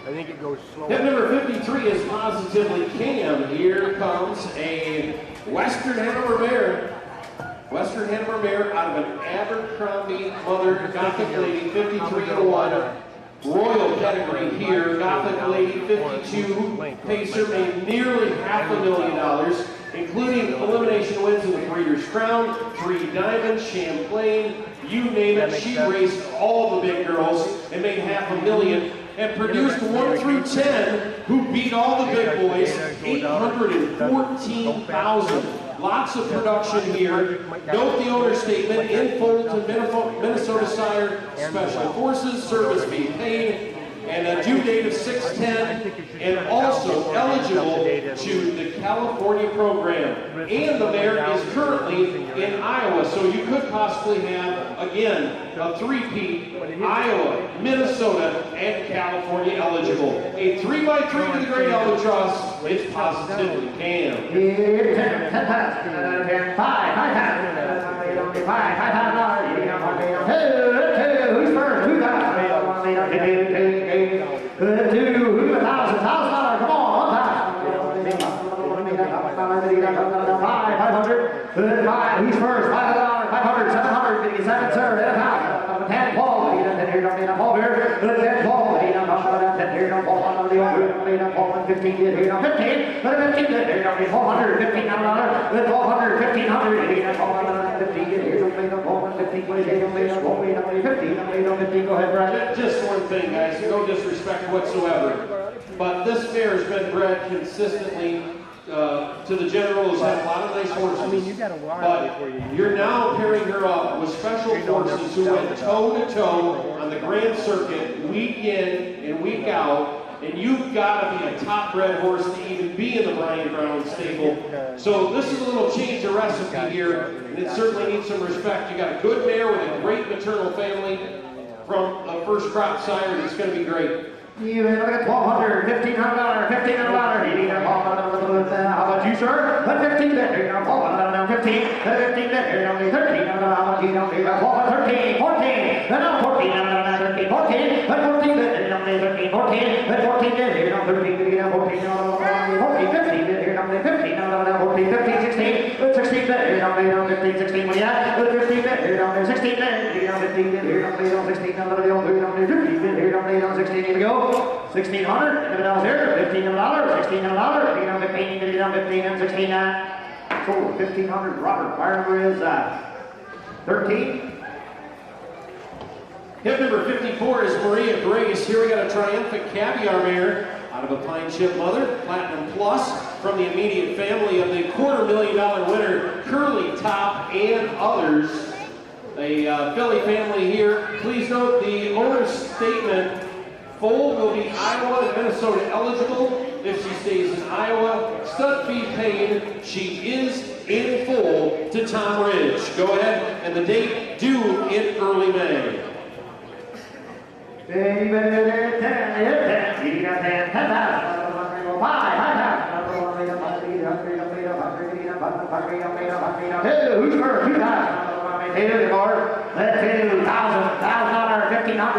I think it goes slow. Hip number 53 is Positively Cam. Here comes a Western Hanover mare. Western Hanover mare out of an Abercrombie mother, Gothic Lady, 53-1. Royal pedigree here, Gothic Lady, 52. Pacer made nearly $500,000, including elimination wins in the Breeders' Crown, 3 Diamonds, Champlain, you name it. She raced all the big girls and made $500,000. and produced 1 through 10, who beat all the big boys, 814,000. Lots of production here. Note the owner statement, in full to Minnesota Sire Special Forces, service fee paid, and a due date of 6/10, and also eligible to the California program. And the mare is currently in Iowa, so you could possibly have, again, a three-peat, Iowa, Minnesota, and California eligible. A 3x3 to the Great Albatross, it's positively Cam. 10 pass, 10, 5 pass, 5 who's first? Who's that? Two, who's $1,000? Come on, one time. 500, 5, who's first? $500, 500, 700, 57, sir, 10, Paul, Paul here, 10, Paul, 15, 15, 15, 400, 1,500, 1,200, 1,500, 15, go ahead, Brad. Just one thing, guys, no disrespect whatsoever, but this mare has been bred consistently to the general, who's had a lot of nice horses. I mean, you got a while but before you you're now pairing her up with special forces who went toe-to-toe on the Grand Circuit, week in and week out, and you've got to be a top-bred horse to even be in the Brian Brown stable. So this is a little change of recipe here, and it certainly needs some respect. You got a good mare with a great maternal family from a first crop sire, and it's going to be great. You look at $1,200, $1,500, $1,500. How about you, sir? 15 there. 15, 15 there. 13. How about you? 13, 14. Then 14. 13, 14. 14 there. 13, 14. 14 there. 13, 14. 14, 15 there. 15, 14, 15, 16. 16 there. 15, 16. What do you have? 15 there. 16 there. 15 there. 16 there. 16 to go. $1,600, $11 here, $1,500, $1,600, $15, and 16, so $1,500, Robert, fire number is 13. Hip number 54 is Maria Grace. Here we got a triumphant caviar mare out of a Pine Chip mother, Platinum Plus, from the immediate family of the $250,000 winner, Curly Top and others. A Philly family here. Please note the owner's statement. Foal will be Iowa and Minnesota eligible if she stays in Iowa. Stud fee paid. She is in full to Tom Ridge. Go ahead, and the date due in early May. Who's first? Who's that? $2,000, $1,500, 15.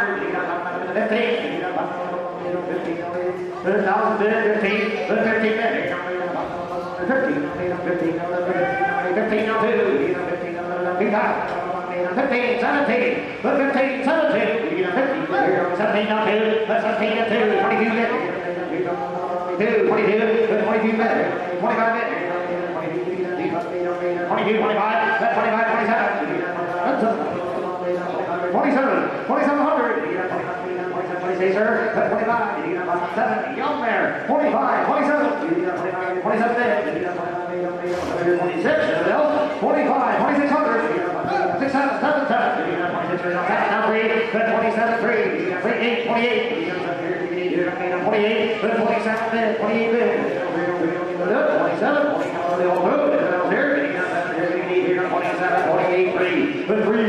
27, young mare, 25, 27, 27 there, 26, 25, 2600, 677, 27, 3, 8, 28, 28, 27 there, 28 there, 27, 28, 3,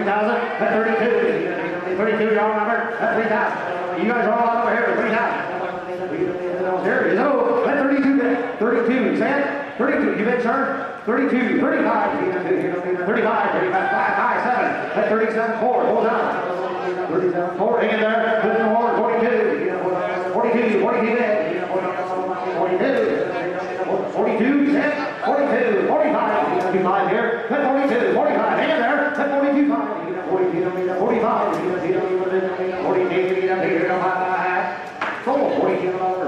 3,000, 32, 32, y'all remember? That's 3,000. You guys are all over here. 3,000. Here you go. That's 32 bit. 32. Say it. 32. You bid, sir? 32. 35. 35. 5, 7. That's 37. 4. Hold on. 37. 4. Hang in there. Put in the horn. 42. 42. 42 bit. 42. 42. Say it. 42. 45. 45 here. That's 42. 45. Hang in there. That's 42. 45. 45.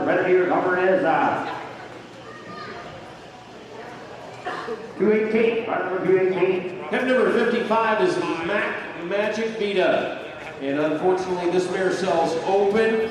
Red Deer number is 218. Right number 218. Hip number 55 is Magic Vita. And unfortunately, this mare sells open.